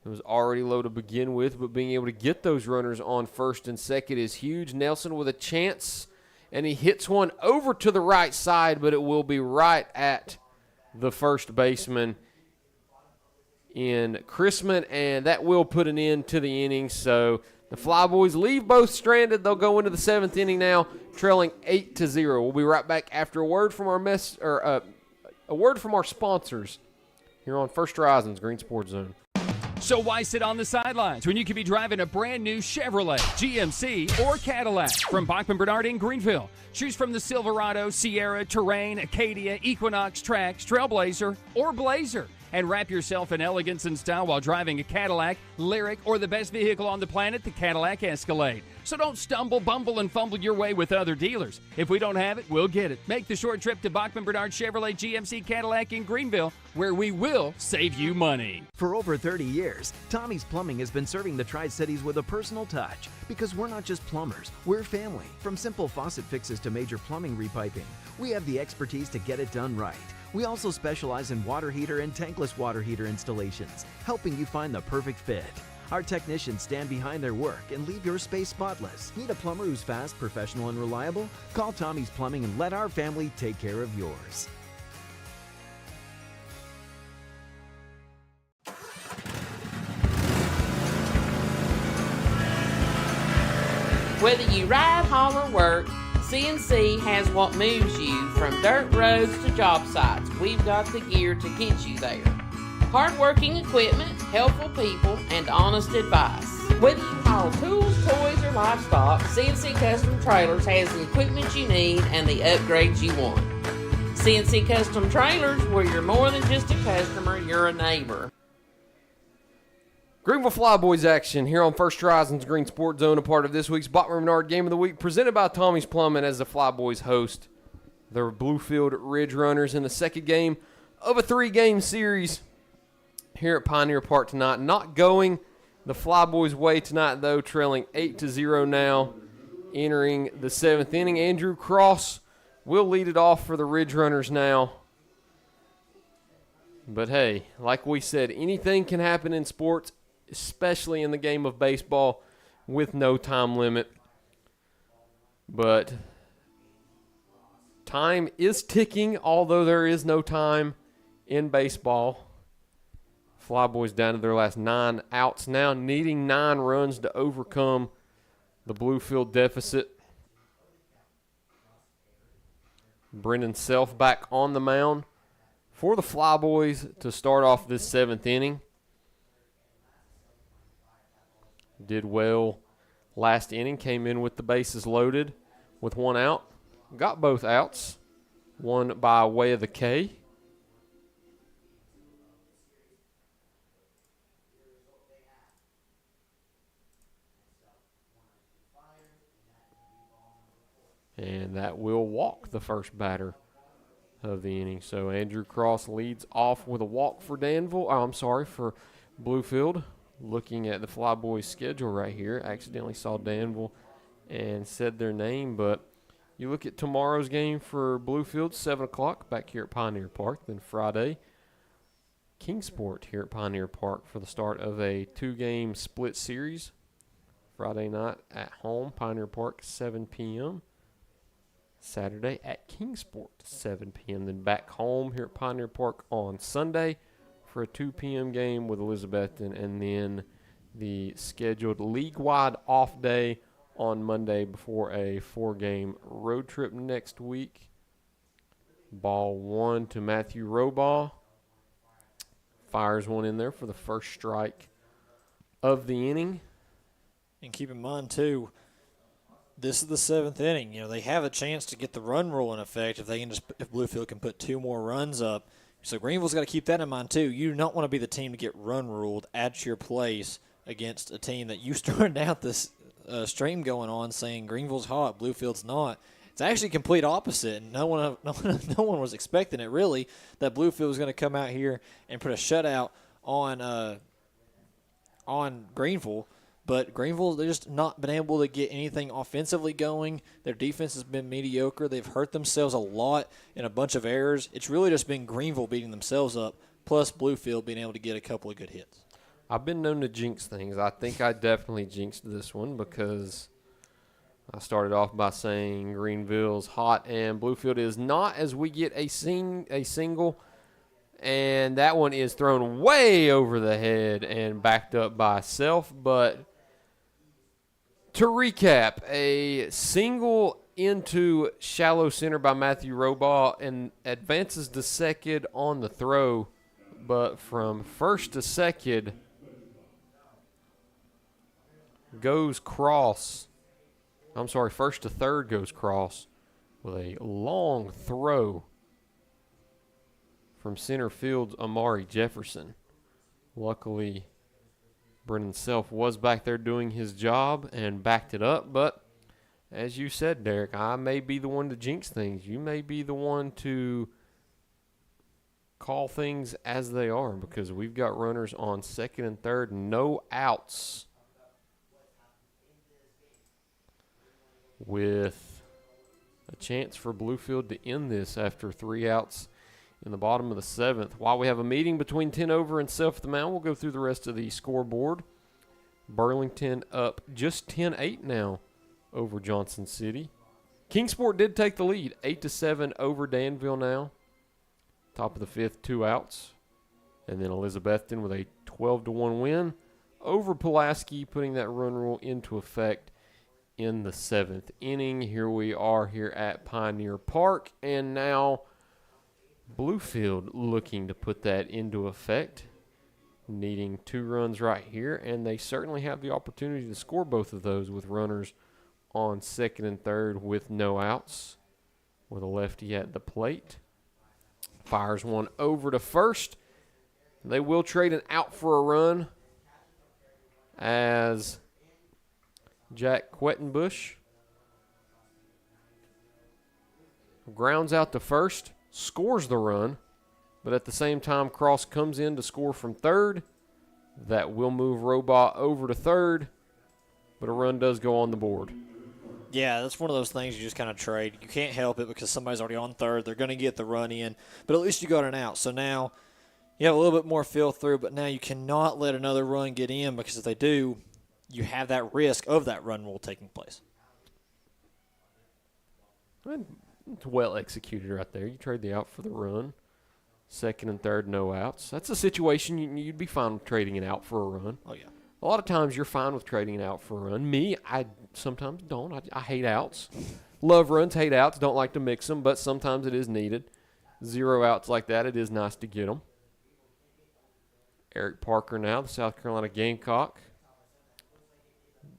It was already low to begin with, but being able to get those runners on first and second is huge. Nelson with a chance, and he hits one over to the right side, but it will be right at the first baseman in Chrisman, and that will put an end to the inning. So the Flyboys leave both stranded. They'll go into the 7th inning now, trailing 8-0. We'll be right back after a word from our sponsors here on First Horizons Green Sports Zone. So why sit on the sidelines when you could be driving a brand new Chevrolet, GMC, or Cadillac from Bachman Bernard in Greeneville? Choose from the Silverado, Sierra, Terrain, Acadia, Equinox, Trax, Trailblazer, or Blazer. And wrap yourself in elegance and style while driving a Cadillac, Lyric, or the best vehicle on the planet, the Cadillac Escalade. So don't stumble, bumble, and fumble your way with other dealers. If we don't have it, we'll get it. Make the short trip to Bachman Bernard Chevrolet GMC Cadillac in Greeneville, where we will save you money. For over 30 years, Tommie's Plumbing has been serving the Tri-Cities with a personal touch, because we're not just plumbers, we're family. From simple faucet fixes to major plumbing repiping, we have the expertise to get it done right. We also specialize in water heater and tankless water heater installations, helping you find the perfect fit. Our technicians stand behind their work and leave your space spotless. Need a plumber who's fast, professional, and reliable? Call Tommie's Plumbing and let our family take care of yours. Whether you ride, haul, or work, CNC has what moves you from dirt roads to job sites. We've got the gear to get you there. Hard-working equipment, helpful people, and honest advice. Whether you haul tools, toys, or livestock, CNC Custom Trailers has the equipment you need and the upgrades you want. CNC Custom Trailers, where you're more than just a customer, you're a neighbor. Greeneville Flyboys action here on First Horizons Green Sports Zone, a part of this week's Bachman Bernard Game of the Week, presented by Tommie's Plumbing as the Flyboys host the Bluefield Ridge Runners in the second game of a 3-game series here at Pioneer Park tonight. Not going the Flyboys' way tonight, though, trailing 8-0 now, entering the 7th inning. Andrew Cross will lead it off for the Ridge Runners now. But hey, like we said, anything can happen in sports, especially in the game of baseball with no time limit. But time is ticking, although there is no time in baseball. Flyboys down to their last 9 outs now, needing 9 runs to overcome the Bluefield deficit. Brendan Self back on the mound for the Flyboys to start off this 7th inning. Did well last inning, came in with the bases loaded with 1 out. Got both outs, one by way of the K. And that will walk the first batter of the inning. So Andrew Cross leads off with a walk for for Bluefield. Looking at the Flyboys schedule right here, accidentally saw Danville and said their name, but you look at tomorrow's game for Bluefield, 7 o'clock back here at Pioneer Park. Then Friday, Kingsport here at Pioneer Park for the start of a 2-game split series. Friday night at home, Pioneer Park, 7 p.m. Saturday at Kingsport, 7 p.m. Then back home here at Pioneer Park on Sunday for a 2 p.m. game with Elizabethton, and then the scheduled league-wide off day on Monday before a 4-game road trip next week. Ball 1 to Matthew Robaugh. Fires one in there for the first strike of the inning. And keep in mind, too, this is the 7th inning. You know, they have a chance to get the run rule in effect if Bluefield can put 2 more runs up. So Greenville's got to keep that in mind, too. You do not want to be the team to get run ruled at your place against a team that you started out this stream going on saying Greenville's hot, Bluefield's not. It's actually complete opposite, and no one was expecting it, really, that Bluefield was going to come out here and put a shutout on Greenville. But Greenville, they've just not been able to get anything offensively going. Their defense has been mediocre. They've hurt themselves a lot in a bunch of errors. It's really just been Greenville beating themselves up, plus Bluefield being able to get a couple of good hits. I've been known to jinx things. I think I definitely jinxed this one because I started off by saying Greenville's hot and Bluefield is not, as we get a single. And that one is thrown way over the head and backed up by Self. But to recap, a single into shallow center by Matthew Robaugh and advances to second on the throw. But from first to second goes Cross. First to third goes Cross with a long throw from center field's Amari Jefferson. Luckily, Brendan Self was back there doing his job and backed it up. But as you said, Derek, I may be the one to jinx things. You may be the one to call things as they are, because we've got runners on second and third, no outs, with a chance for Bluefield to end this after 3 outs in the bottom of the 7th. While we have a meeting between 10 over and Self at the mound, we'll go through the rest of the scoreboard. Burlington up just 10-8 now over Johnson City. Kingsport did take the lead, 8-7 over Danville now. Top of the 5th, 2 outs. And then Elizabethton with a 12-1 win over Pulaski, putting that run rule into effect in the 7th inning. Here we are here at Pioneer Park, and now Bluefield looking to put that into effect, needing 2 runs right here, and they certainly have the opportunity to score both of those with runners on second and third with no outs, with a lefty at the plate. Fires one over to first. They will trade an out for a run as Jack Quettenbush grounds out to first, scores the run, but at the same time, Cross comes in to score from third. That will move Robot over to third, but a run does go on the board. Yeah, that's one of those things you just kind of trade. You can't help it because somebody's already on third. They're going to get the run in, but at least you got an out. So now you have a little bit more fill through, but now you cannot let another run get in because if they do, you have that risk of that run rule taking place. It's well executed right there. You trade the out for the run. Second and third, no outs. That's a situation you'd be fine with trading it out for a run. Oh, yeah. A lot of times you're fine with trading it out for a run. Me, I sometimes don't. I hate outs. Love runs, hate outs. Don't like to mix them, but sometimes it is needed. 0 outs like that, it is nice to get them. Eric Parker now, the South Carolina Gamecock.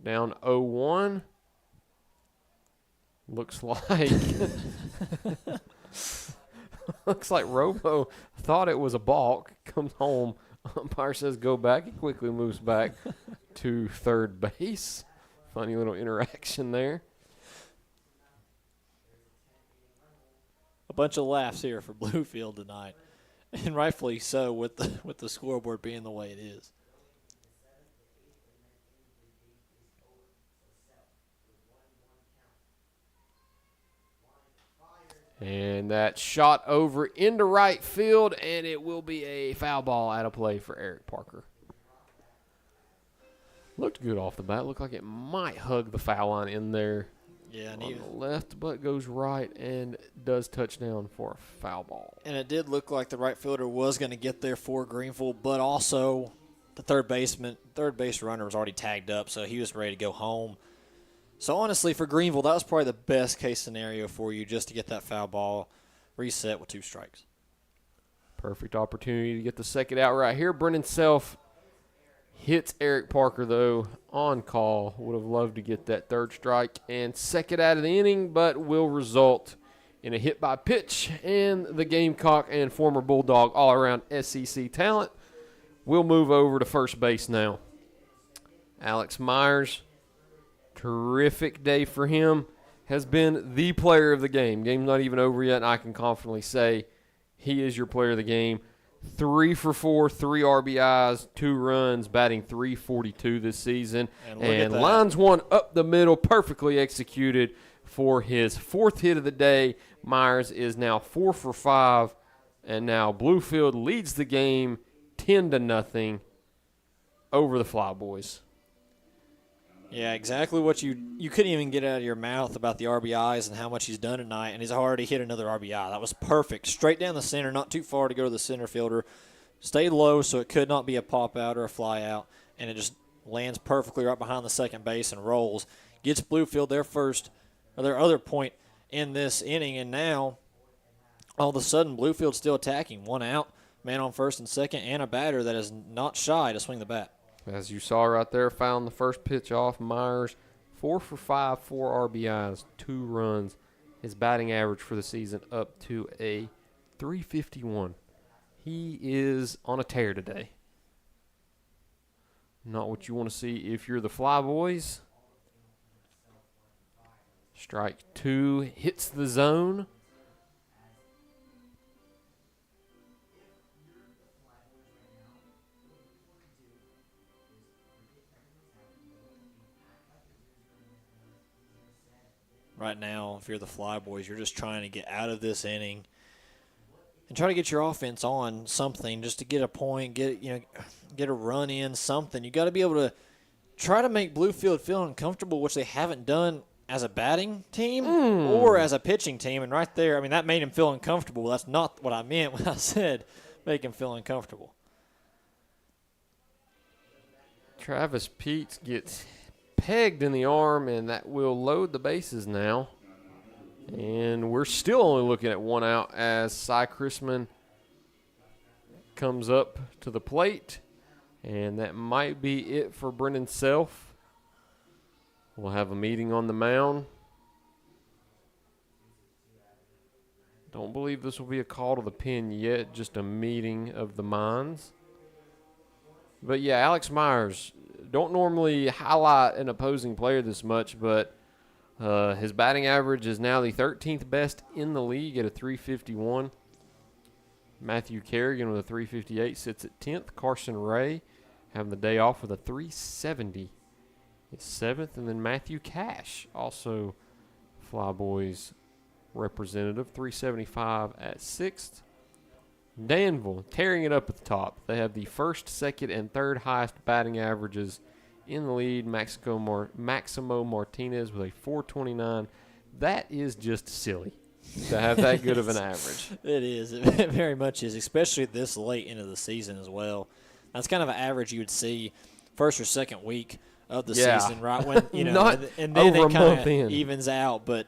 Down 0-1. Looks like Robo thought it was a balk. Comes home. Umpire says go back. He quickly moves back to third base. Funny little interaction there. A bunch of laughs here for Bluefield tonight, and rightfully so with the scoreboard being the way it is. And that shot over into right field, and it will be a foul ball out of play for Eric Parker. Looked good off the bat. Looked like it might hug the foul line in there. Yeah, on the left, but goes right and does touchdown for a foul ball. And it did look like the right fielder was going to get there for Greeneville, but also the third base runner was already tagged up, so he was ready to go home. So, honestly, for Greeneville, that was probably the best-case scenario for you, just to get that foul ball reset with 2 strikes. Perfect opportunity to get the second out right here. Brennan Self hits Eric Parker, though, on call. Would have loved to get that third strike and second out of the inning, but will result in a hit by pitch. And the Gamecock and former Bulldog all-around SEC talent will move over to first base now. Alex Myers, terrific day for him, has been the player of the game. Game's not even over yet, and I can confidently say he is your player of the game. 3 for 4, 3 RBIs, 2 runs, batting .342 this season. And lines one up the middle, perfectly executed for his 4th hit of the day. Myers is now 4 for 5, and now Bluefield leads the game 10-0 over the Flyboys. Yeah, exactly what you couldn't even get out of your mouth about the RBIs and how much he's done tonight, and he's already hit another RBI. That was perfect. Straight down the center, not too far to go to the center fielder. Stayed low so it could not be a pop out or a fly out, and it just lands perfectly right behind the second base and rolls. Gets Bluefield their other point in this inning, and now all of a sudden Bluefield's still attacking. 1 out, man on first and second, and a batter that is not shy to swing the bat. As you saw right there, found the first pitch off. Myers, 4 for 5, 4 RBIs, 2 runs. His batting average for the season up to a .351. He is on a tear today. Not what you want to see if you're the Flyboys. Strike 2 hits the zone. Right now, if you're the Flyboys, you're just trying to get out of this inning and try to get your offense on something just to get a point, get a run in, something. You got to be able to try to make Bluefield feel uncomfortable, which they haven't done as a batting team or as a pitching team. And right there, I mean, that made him feel uncomfortable. That's not what I meant when I said make him feel uncomfortable. Travis Peets gets pegged in the arm, and that will load the bases now. And we're still only looking at 1 out as Cy Chrisman comes up to the plate. And that might be it for Brennan Self. We'll have a meeting on the mound. Don't believe this will be a call to the pen yet, just a meeting of the minds. But yeah, Alex Myers don't normally highlight an opposing player this much, but his batting average is now the 13th best in the league at a 351. Matthew Kerrigan with a 358 sits at 10th. Carson Ray having the day off with a 370 is 7th. And then Matthew Cash, also Flyboys representative, 375 at 6th. Danville tearing it up at the top. They have the first, second, and third highest batting averages in the lead. Maximo Martinez with a 429. That is just silly to have that good of an average. It is. It very much is, especially this late into the season as well. That's kind of an average you would see first or second week of the season, right? When and then it kind of evens out. But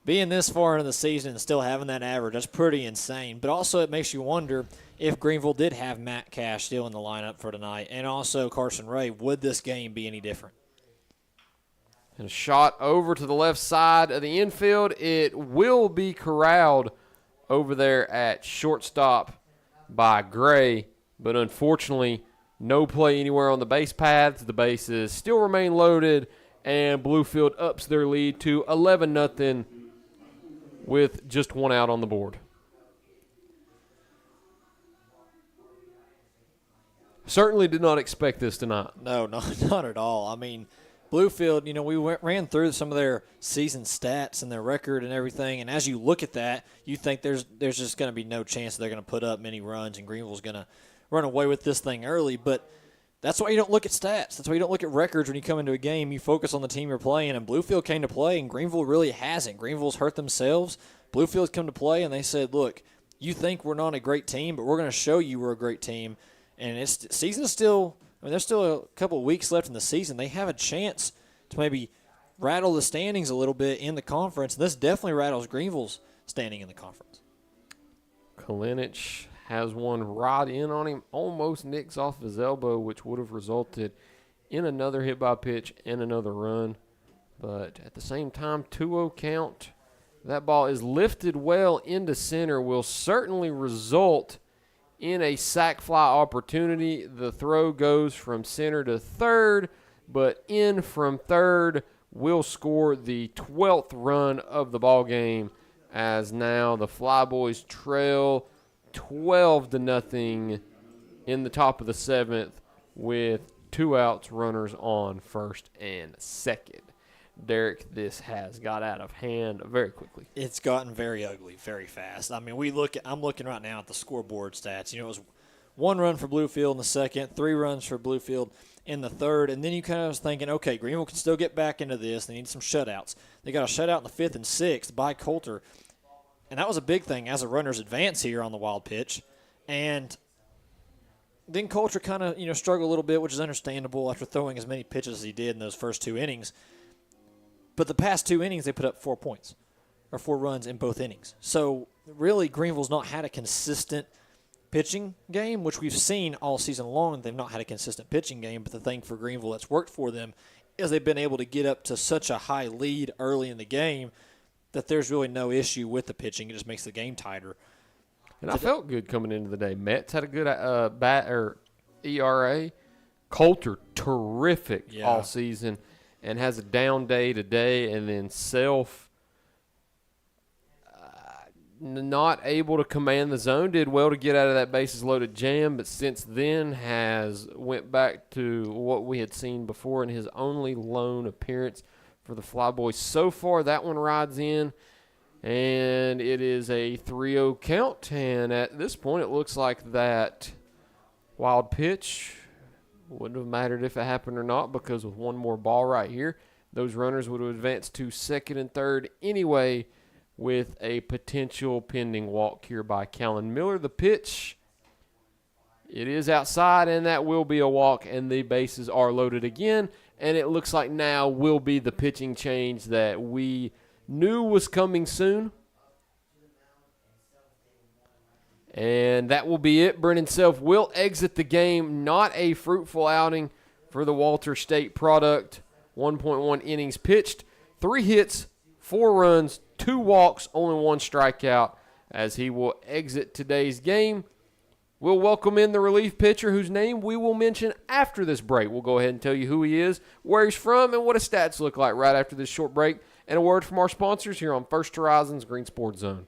being this far into the season and still having that average, that's pretty insane. But also it makes you wonder if Greeneville did have Matt Cash still in the lineup for tonight and also Carson Ray, would this game be any different? And a shot over to the left side of the infield. It will be corralled over there at shortstop by Gray. But unfortunately, no play anywhere on the base paths. The bases still remain loaded, and Bluefield ups their lead to 11-0 with just one out on the board. Certainly did not expect this tonight. No, not at all. I mean, Bluefield, we ran through some of their season stats and their record and everything, and as you look at that, you think there's just going to be no chance they're going to put up many runs and Greeneville's going to run away with this thing early. But that's why you don't look at stats. That's why you don't look at records when you come into a game. You focus on the team you're playing, and Bluefield came to play, and Greeneville really hasn't. Greeneville's hurt themselves. Bluefield's come to play, and they said, look, you think we're not a great team, but we're going to show you we're a great team. And season's still – there's still a couple of weeks left in the season. They have a chance to maybe rattle the standings a little bit in the conference. This definitely rattles Greeneville's standing in the conference. Kalinich has one right in on him, almost nicks off his elbow, which would have resulted in another hit by pitch and another run. But at the same time, 2-0 count. That ball is lifted well into center, will certainly result in a sac fly opportunity. The throw goes from center to third, but in from third will score the 12th run of the ball game, as now the Flyboys trail 12-0 in the top of the 7th with 2 outs, runners on first and second. Derek, this has got out of hand very quickly. It's gotten very ugly very fast. I mean, I'm looking right now at the scoreboard stats. It was 1 run for Bluefield in the second, 3 runs for Bluefield in the third, and then you kind of was thinking, okay, Greeneville can still get back into this. They need some shutouts. They got a shutout in the 5th and 6th by Coulter, and that was a big thing as a runner's advance here on the wild pitch. And then Coulter kind of struggled a little bit, which is understandable after throwing as many pitches as he did in those first 2 innings. But the past 2 innings, they put up 4 points, or 4 runs in both innings. So really, Greeneville's not had a consistent pitching game, which we've seen all season long. They've not had a consistent pitching game, but the thing for Greeneville that's worked for them is they've been able to get up to such a high lead early in the game that there's really no issue with the pitching. It just makes the game tighter. And I felt good coming into the day. Mets had a good ERA. Coulter, terrific all season. And has a down day today, and then Self not able to command the zone. Did well to get out of that bases loaded jam, but since then has went back to what we had seen before in his only lone appearance for the Flyboys. So far, that one rides in, and it is a 3-0 count. And at this point, it looks like that wild pitch wouldn't have mattered if it happened or not, because with one more ball right here, those runners would have advanced to second and third anyway, with a potential pending walk here by Callan Miller. The pitch, it is outside, and that will be a walk, and the bases are loaded again, and it looks like now will be the pitching change that we knew was coming soon. And that will be it. Brennan Self will exit the game. Not a fruitful outing for the Walter State product. 1.1 innings pitched, 3 hits, 4 runs, 2 walks, only 1 strikeout, as he will exit today's game We'll welcome in the relief pitcher whose name we will mention after this break. We'll go ahead and tell you who he is, where he's from, and what his stats look like right after this short break. And a word from our sponsors here on First Horizons Green Sports Zone.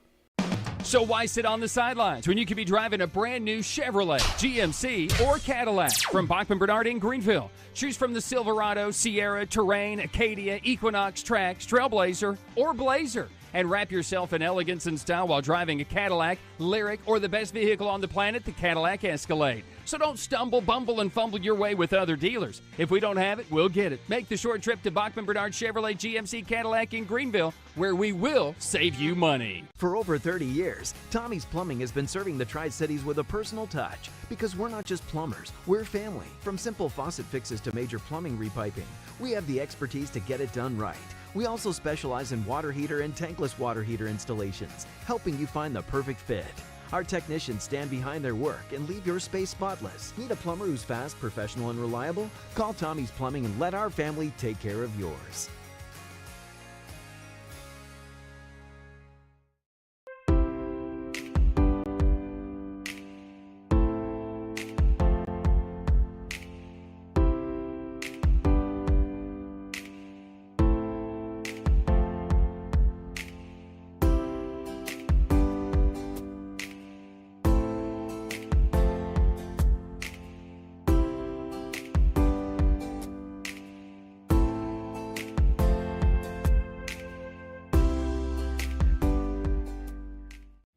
So why sit on the sidelines when you could be driving a brand new Chevrolet, GMC, or Cadillac from Bachman Bernard in Greeneville? Choose from the Silverado, Sierra, Terrain, Acadia, Equinox, Trax, Trailblazer, or Blazer. And wrap yourself in elegance and style while driving a Cadillac, Lyric, or the best vehicle on the planet, the Cadillac Escalade. So don't stumble, bumble, and fumble your way with other dealers. If we don't have it, we'll get it. Make the short trip to Bachman Bernard Chevrolet GMC Cadillac in Greeneville, where we will save you money. For over 30 years, Tommie's Plumbing has been serving the Tri-Cities with a personal touch. Because we're not just plumbers, we're family. From simple faucet fixes to major plumbing repiping, we have the expertise to get it done right. We also specialize in water heater and tankless water heater installations, helping you find the perfect fit. Our technicians stand behind their work and leave your space spotless. Need a plumber who's fast, professional, and reliable? Call Tommie's Plumbing and let our family take care of yours.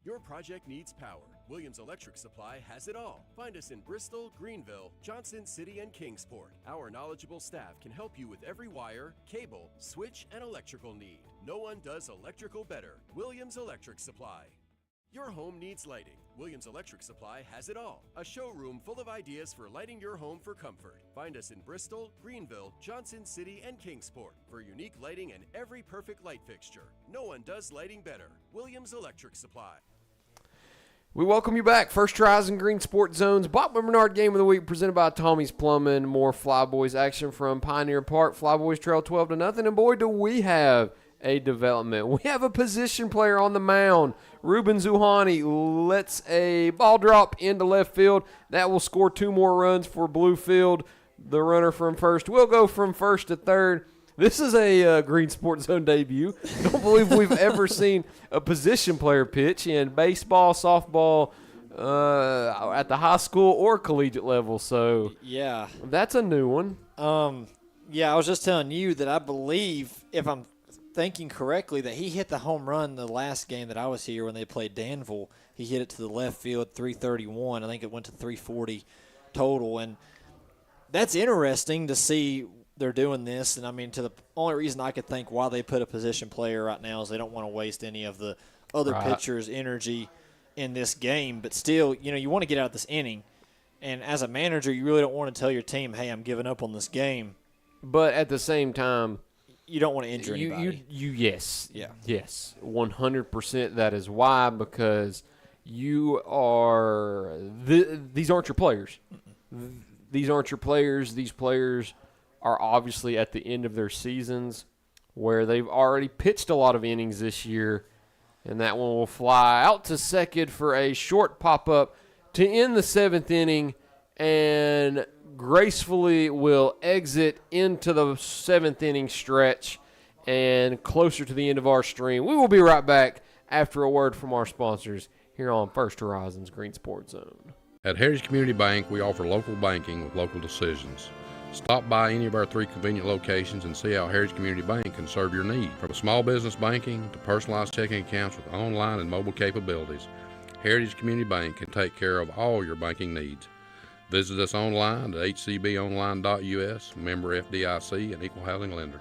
Your project needs power. Williams Electric Supply has it all. Find us in Bristol, Greeneville, Johnson City, and Kingsport. Our knowledgeable staff can help you with every wire, cable, switch, and electrical need. No one does electrical better. Williams Electric Supply. Your home needs lighting. Williams Electric Supply has it all. A showroom full of ideas for lighting your home for comfort. Find us in Bristol, Greeneville, Johnson City, and Kingsport for unique lighting and every perfect light fixture. No one does lighting better. Williams Electric Supply. We welcome you back. First Horizon Green Sports Zones Bachman Bernard Game of the Week presented by Tommie's Plumbing. More Flyboys action from Pioneer Park. Flyboys trail 12-0. And boy, do we have a development. We have a position player on the mound. Ruben Zuhani lets a ball drop into left field. That will score 2 more runs for Bluefield. The runner from first will go from first to third. This is a Green Sports Zone debut. Don't believe we've ever seen a position player pitch in baseball, softball, at the high school or collegiate level. So yeah, that's a new one. Yeah, I was just telling you that I believe, if I'm thinking correctly, that he hit the home run the last game that I was here when they played Danville. He hit it to the left field, 331. I think it went to 340 total, and that's interesting to see. They're doing this, and I mean, to the only reason I could think why they put a position player right now is they don't want to waste any of the other pitchers' energy in this game. But still, you want to get out of this inning, and as a manager, you really don't want to tell your team, "Hey, I'm giving up on this game." But at the same time, you don't want to injure anybody. Yes, 100%. That is why, because you are these aren't your players. These aren't your players. These players are obviously at the end of their seasons where they've already pitched a lot of innings this year, and that one will fly out to second for a short pop-up to end the 7th inning and gracefully will exit into the 7th inning stretch and closer to the end of our stream. We will be right back after a word from our sponsors here on First Horizons Green Sports Zone. At Heritage Community Bank, we offer local banking with local decisions. Stop by any of our 3 convenient locations and see how Heritage Community Bank can serve your need. From small business banking to personalized checking accounts with online and mobile capabilities, Heritage Community Bank can take care of all your banking needs. Visit us online at hcbonline.us, member FDIC, and equal housing lender.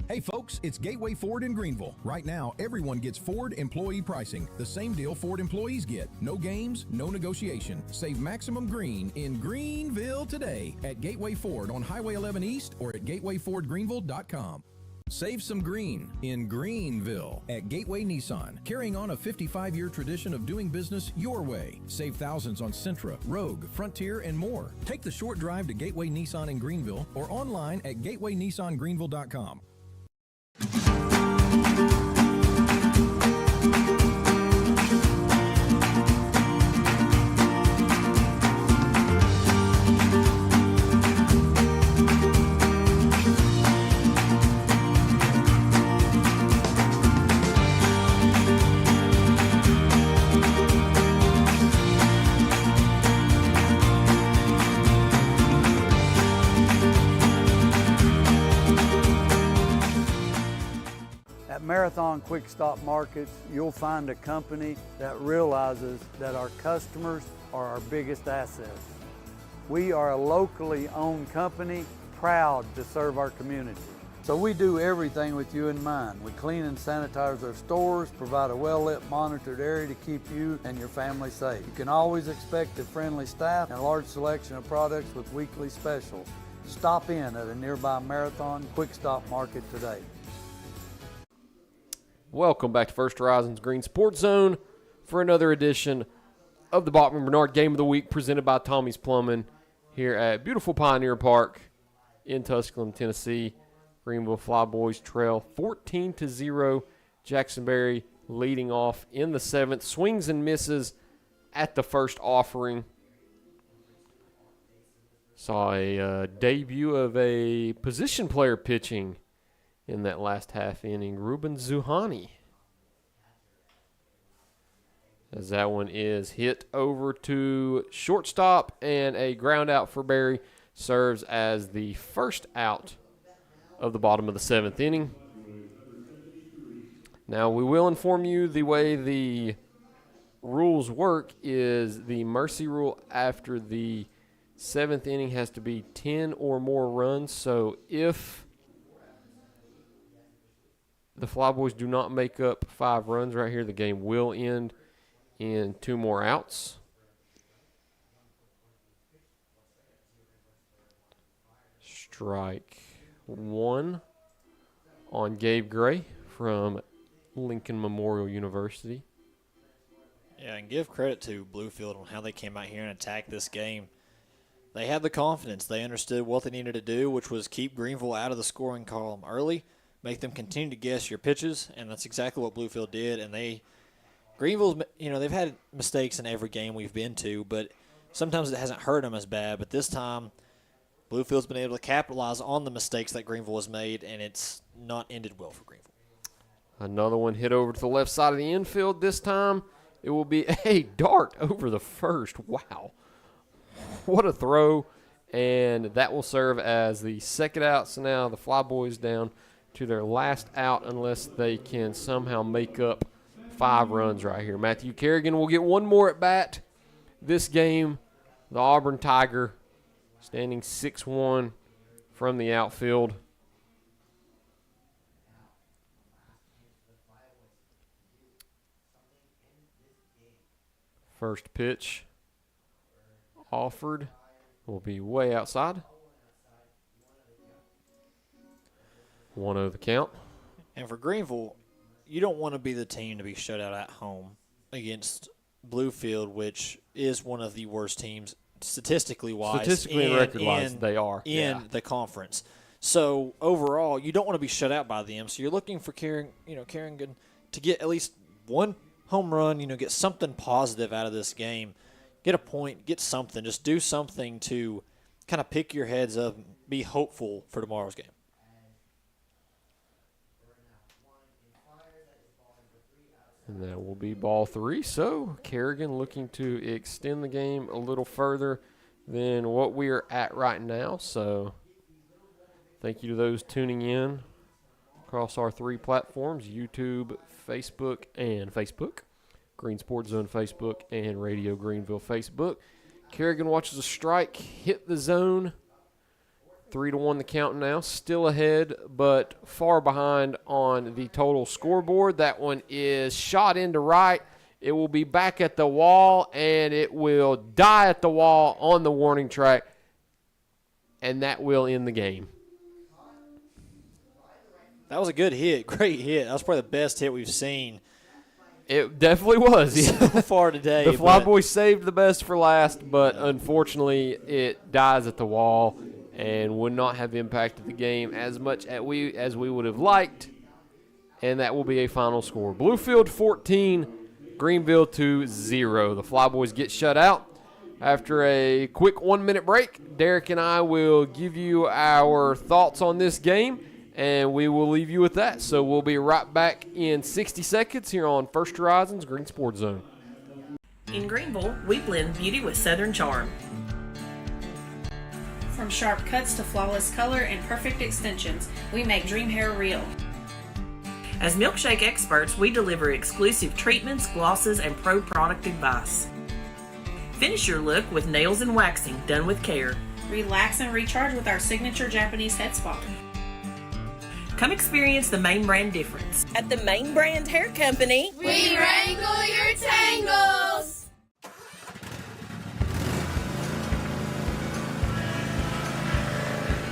Hey folks, it's Gateway Ford in Greeneville. Right now, everyone gets Ford employee pricing. The same deal Ford employees get. No games, no negotiation. Save maximum green in Greeneville today at Gateway Ford on Highway 11 East or at gatewayfordgreeneville.com. Save some green in Greeneville at Gateway Nissan, carrying on a 55-year tradition of doing business your way. Save thousands on Sentra, Rogue, Frontier, and more. Take the short drive to Gateway Nissan in Greeneville or online at gatewaynissangreeneville.com. Marathon Quick Stop Markets, you'll find a company that realizes that our customers are our biggest assets. We are a locally owned company, proud to serve our community. So we do everything with you in mind. We clean and sanitize our stores, provide a well-lit, monitored area to keep you and your family safe. You can always expect a friendly staff and a large selection of products with weekly specials. Stop in at a nearby Marathon Quick Stop Market today. Welcome back to First Horizons Green Sports Zone for another edition of the Bachman Bernard Game of the Week presented by Tommie's Plumbing here at beautiful Pioneer Park in Tusculum, Tennessee. Greeneville Flyboys trail 14-0. Jacksonberry leading off in the 7th. Swings and misses at the first offering. Saw a debut of a position player pitching in that last half inning, Ruben Zuhani. As that one is hit over to shortstop, and a ground out for Berry serves as the first out of the bottom of the 7th inning. Now, we will inform you the way the rules work is the mercy rule after the 7th inning has to be 10 or more runs. So if the Flyboys do not make up 5 runs right here, the game will end in 2 more outs. Strike 1 on Gabe Gray from Lincoln Memorial University. Yeah, and give credit to Bluefield on how they came out here and attacked this game. They had the confidence. They understood what they needed to do, which was keep Greeneville out of the scoring column early, make them continue to guess your pitches, and that's exactly what Bluefield did. And Greeneville's, they've had mistakes in every game we've been to, but sometimes it hasn't hurt them as bad. But this time, Bluefield's been able to capitalize on the mistakes that Greeneville has made, and it's not ended well for Greeneville. Another one hit over to the left side of the infield this time. It will be a dart over the first. Wow. What a throw. And that will serve as the second out. So now the Flyboys down to their last out unless they can somehow make up 5 runs right here. Matthew Kerrigan will get one more at bat this game. The Auburn Tiger standing 6-1 from the outfield. First pitch offered will be way outside. 1-0 the count. And for Greeneville, you don't want to be the team to be shut out at home against Bluefield, which is one of the worst teams statistically wise. Statistically and record-wise, they are. In the conference. So, overall, you don't want to be shut out by them. So, you're looking for Kerrigan to get at least one home run, get something positive out of this game. Get a point, get something. Just do something to kind of pick your heads up and be hopeful for tomorrow's game. And that will be ball 3. So Kerrigan looking to extend the game a little further than what we are at right now. So thank you to those tuning in across our 3 platforms, YouTube, Facebook, and Facebook. Green Sports Zone Facebook and Radio Greeneville Facebook. Kerrigan watches a strike hit the zone. 3-1 the count now. Still ahead, but far behind on the total scoreboard. That one is shot into right. It will be back at the wall, and it will die at the wall on the warning track, and that will end the game. That was a good hit. Great hit. That was probably the best hit we've seen. It definitely was. So far today. The Flyboys saved the best for last, but unfortunately it dies at the wall and would not have impacted the game as much as we would have liked. And that will be a final score. Bluefield 14, Greeneville 0. The Flyboys get shut out. After a quick 1-minute break, Derek and I will give you our thoughts on this game, and we will leave you with that. So we'll be right back in 60 seconds here on First Horizons Green Sports Zone. In Greeneville, we blend beauty with Southern charm. From sharp cuts to flawless color and perfect extensions, we make dream hair real. As milkshake experts, we deliver exclusive treatments, glosses, and pro product advice. Finish your look with nails and waxing done with care. Relax and recharge with our signature Japanese head spa. Come experience the main brand difference. At the Main Brand Hair Company, We wrangle your tangles.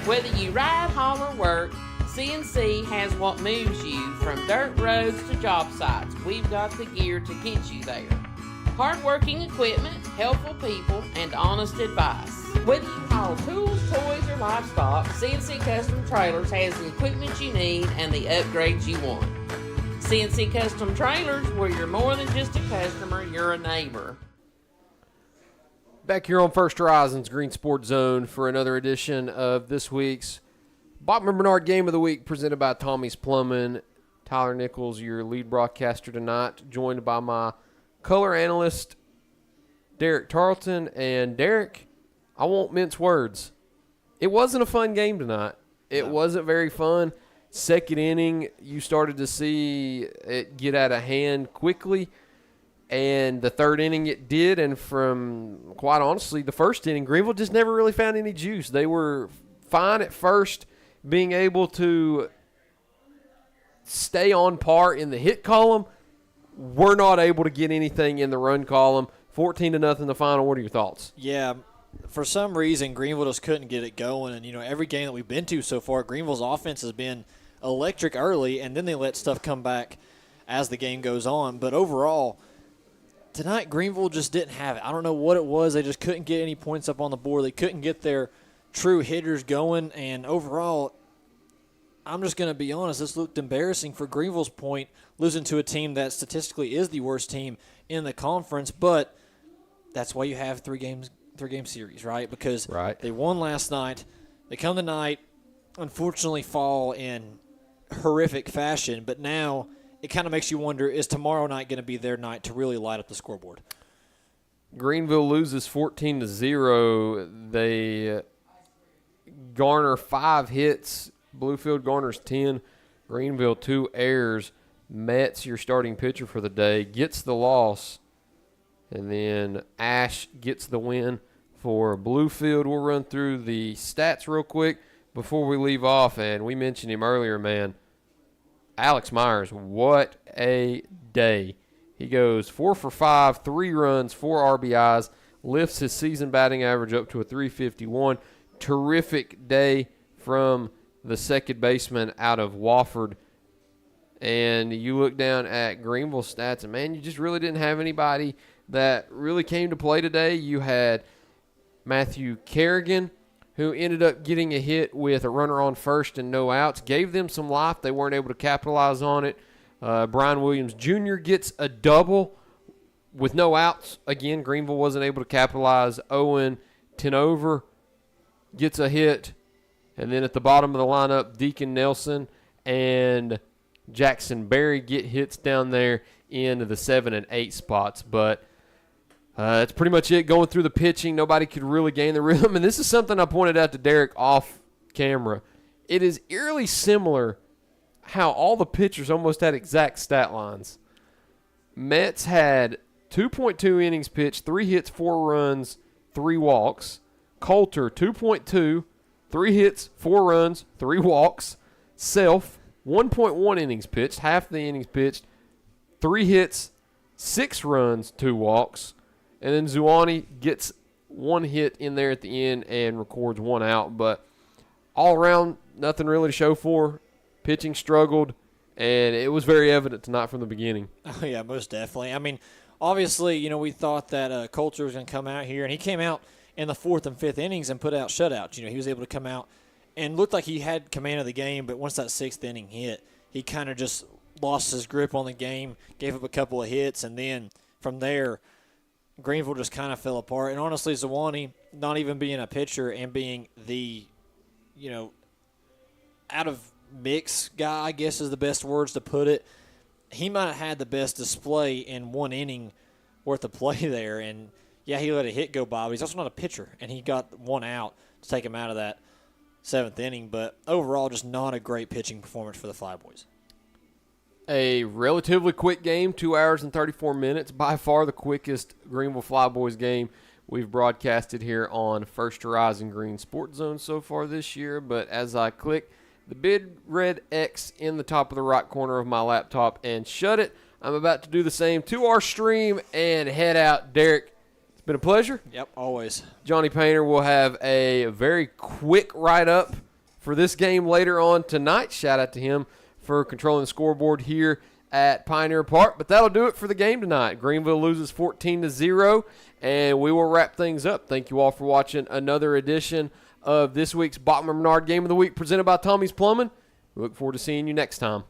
Whether you ride, haul, or work, CNC has what moves you from dirt roads to job sites. We've got the gear to get you there. Hard-working equipment, helpful people, and honest advice. Whether you haul tools, toys, or livestock, CNC Custom Trailers has the equipment you need and the upgrades you want. CNC Custom Trailers, where you're more than just a customer, you're a neighbor. Back here on First Horizons Green Sports Zone for another edition of this week's Bachman Bernard Game of the Week, presented by Tommie's Plumbing. Tyler Nichols, your lead broadcaster tonight, joined by my color analyst, Derek Tarlton. And Derek, I won't mince words. It wasn't a fun game tonight. It wasn't very fun. Second inning, you started to see it get out of hand quickly. And the third inning it did, and from, quite honestly, the first inning, Greeneville just never really found any juice. They were fine at first, being able to stay on par in the hit column. We're not able to get anything in the run column. 14-0 the final. What are your thoughts? Yeah, for some reason, Greeneville just couldn't get it going. And, every game that we've been to so far, Greeneville's offense has been electric early, and then they let stuff come back as the game goes on. But overall, tonight, Greeneville just didn't have it. I don't know what it was. They just couldn't get any points up on the board. They couldn't get their true hitters going. And overall, I'm just going to be honest, this looked embarrassing for Greeneville's point, losing to a team that statistically is the worst team in the conference. But that's why you have three-game series, right? Because they won last night. They come tonight, unfortunately fall in horrific fashion. But now it kind of makes you wonder, is tomorrow night going to be their night to really light up the scoreboard? Greeneville loses 14-0. They garner 5 hits. Bluefield garners 10. Greeneville 2 errors. Metz, your starting pitcher for the day, gets the loss. And then Ash gets the win for Bluefield. We'll run through the stats real quick before we leave off. And we mentioned him earlier, man. Alex Myers, what a day. He goes 4 for 5, 3 runs, 4 RBIs, lifts his season batting average up to a .351. Terrific day from the second baseman out of Wofford. And you look down at Greeneville stats, and, man, you just really didn't have anybody that really came to play today. You had Matthew Kerrigan, who ended up getting a hit with a runner on first and no outs. Gave them some life. They weren't able to capitalize on it. Brian Williams Jr. gets a double with no outs. Again, Greeneville wasn't able to capitalize. Owen Tenover gets a hit. And then at the bottom of the lineup, Deacon Nelson and Jackson Berry get hits down there into the 7 and 8 spots. But that's pretty much it. Going through the pitching, nobody could really gain the rhythm. And this is something I pointed out to Derek off camera. It is eerily similar how all the pitchers almost had exact stat lines. Metz had 2.2 innings pitched, 3 hits, 4 runs, 3 walks. Coulter, 2.2, 3 hits, 4 runs, 3 walks. Self, 1.1 innings pitched, half the innings pitched, 3 hits, 6 runs, 2 walks. And then Zuani gets 1 hit in there at the end and records 1 out. But all around, nothing really to show for. Pitching struggled, and it was very evident tonight from the beginning. Oh, yeah, most definitely. I mean, obviously, we thought that Coulter was going to come out here, and he came out in the 4th and 5th innings and put out shutouts. He was able to come out and looked like he had command of the game, but once that 6th inning hit, he kind of just lost his grip on the game, gave up a couple of hits, and then from there, Greeneville just kind of fell apart. And honestly, Zawani, not even being a pitcher and being the, out of mix guy, I guess is the best words to put it, he might have had the best display in 1 inning worth of play there. And, yeah, he let a hit go by, but he's also not a pitcher, and he got 1 out to take him out of that 7th inning. But overall, just not a great pitching performance for the Flyboys. A relatively quick game, 2 hours and 34 minutes. By far the quickest Greeneville Flyboys game we've broadcasted here on First Horizon Green Sports Zone so far this year. But as I click the big red X in the top of the right corner of my laptop and shut it, I'm about to do the same to our stream and head out. Derek, it's been a pleasure. Yep, always. Johnny Painter will have a very quick write-up for this game later on tonight. Shout out to him for controlling the scoreboard here at Pioneer Park. But that'll do it for the game tonight. Greeneville loses 14-0, and we will wrap things up. Thank you all for watching another edition of this week's Bachman Bernard Game of the Week presented by Tommie's Plumbing. We look forward to seeing you next time.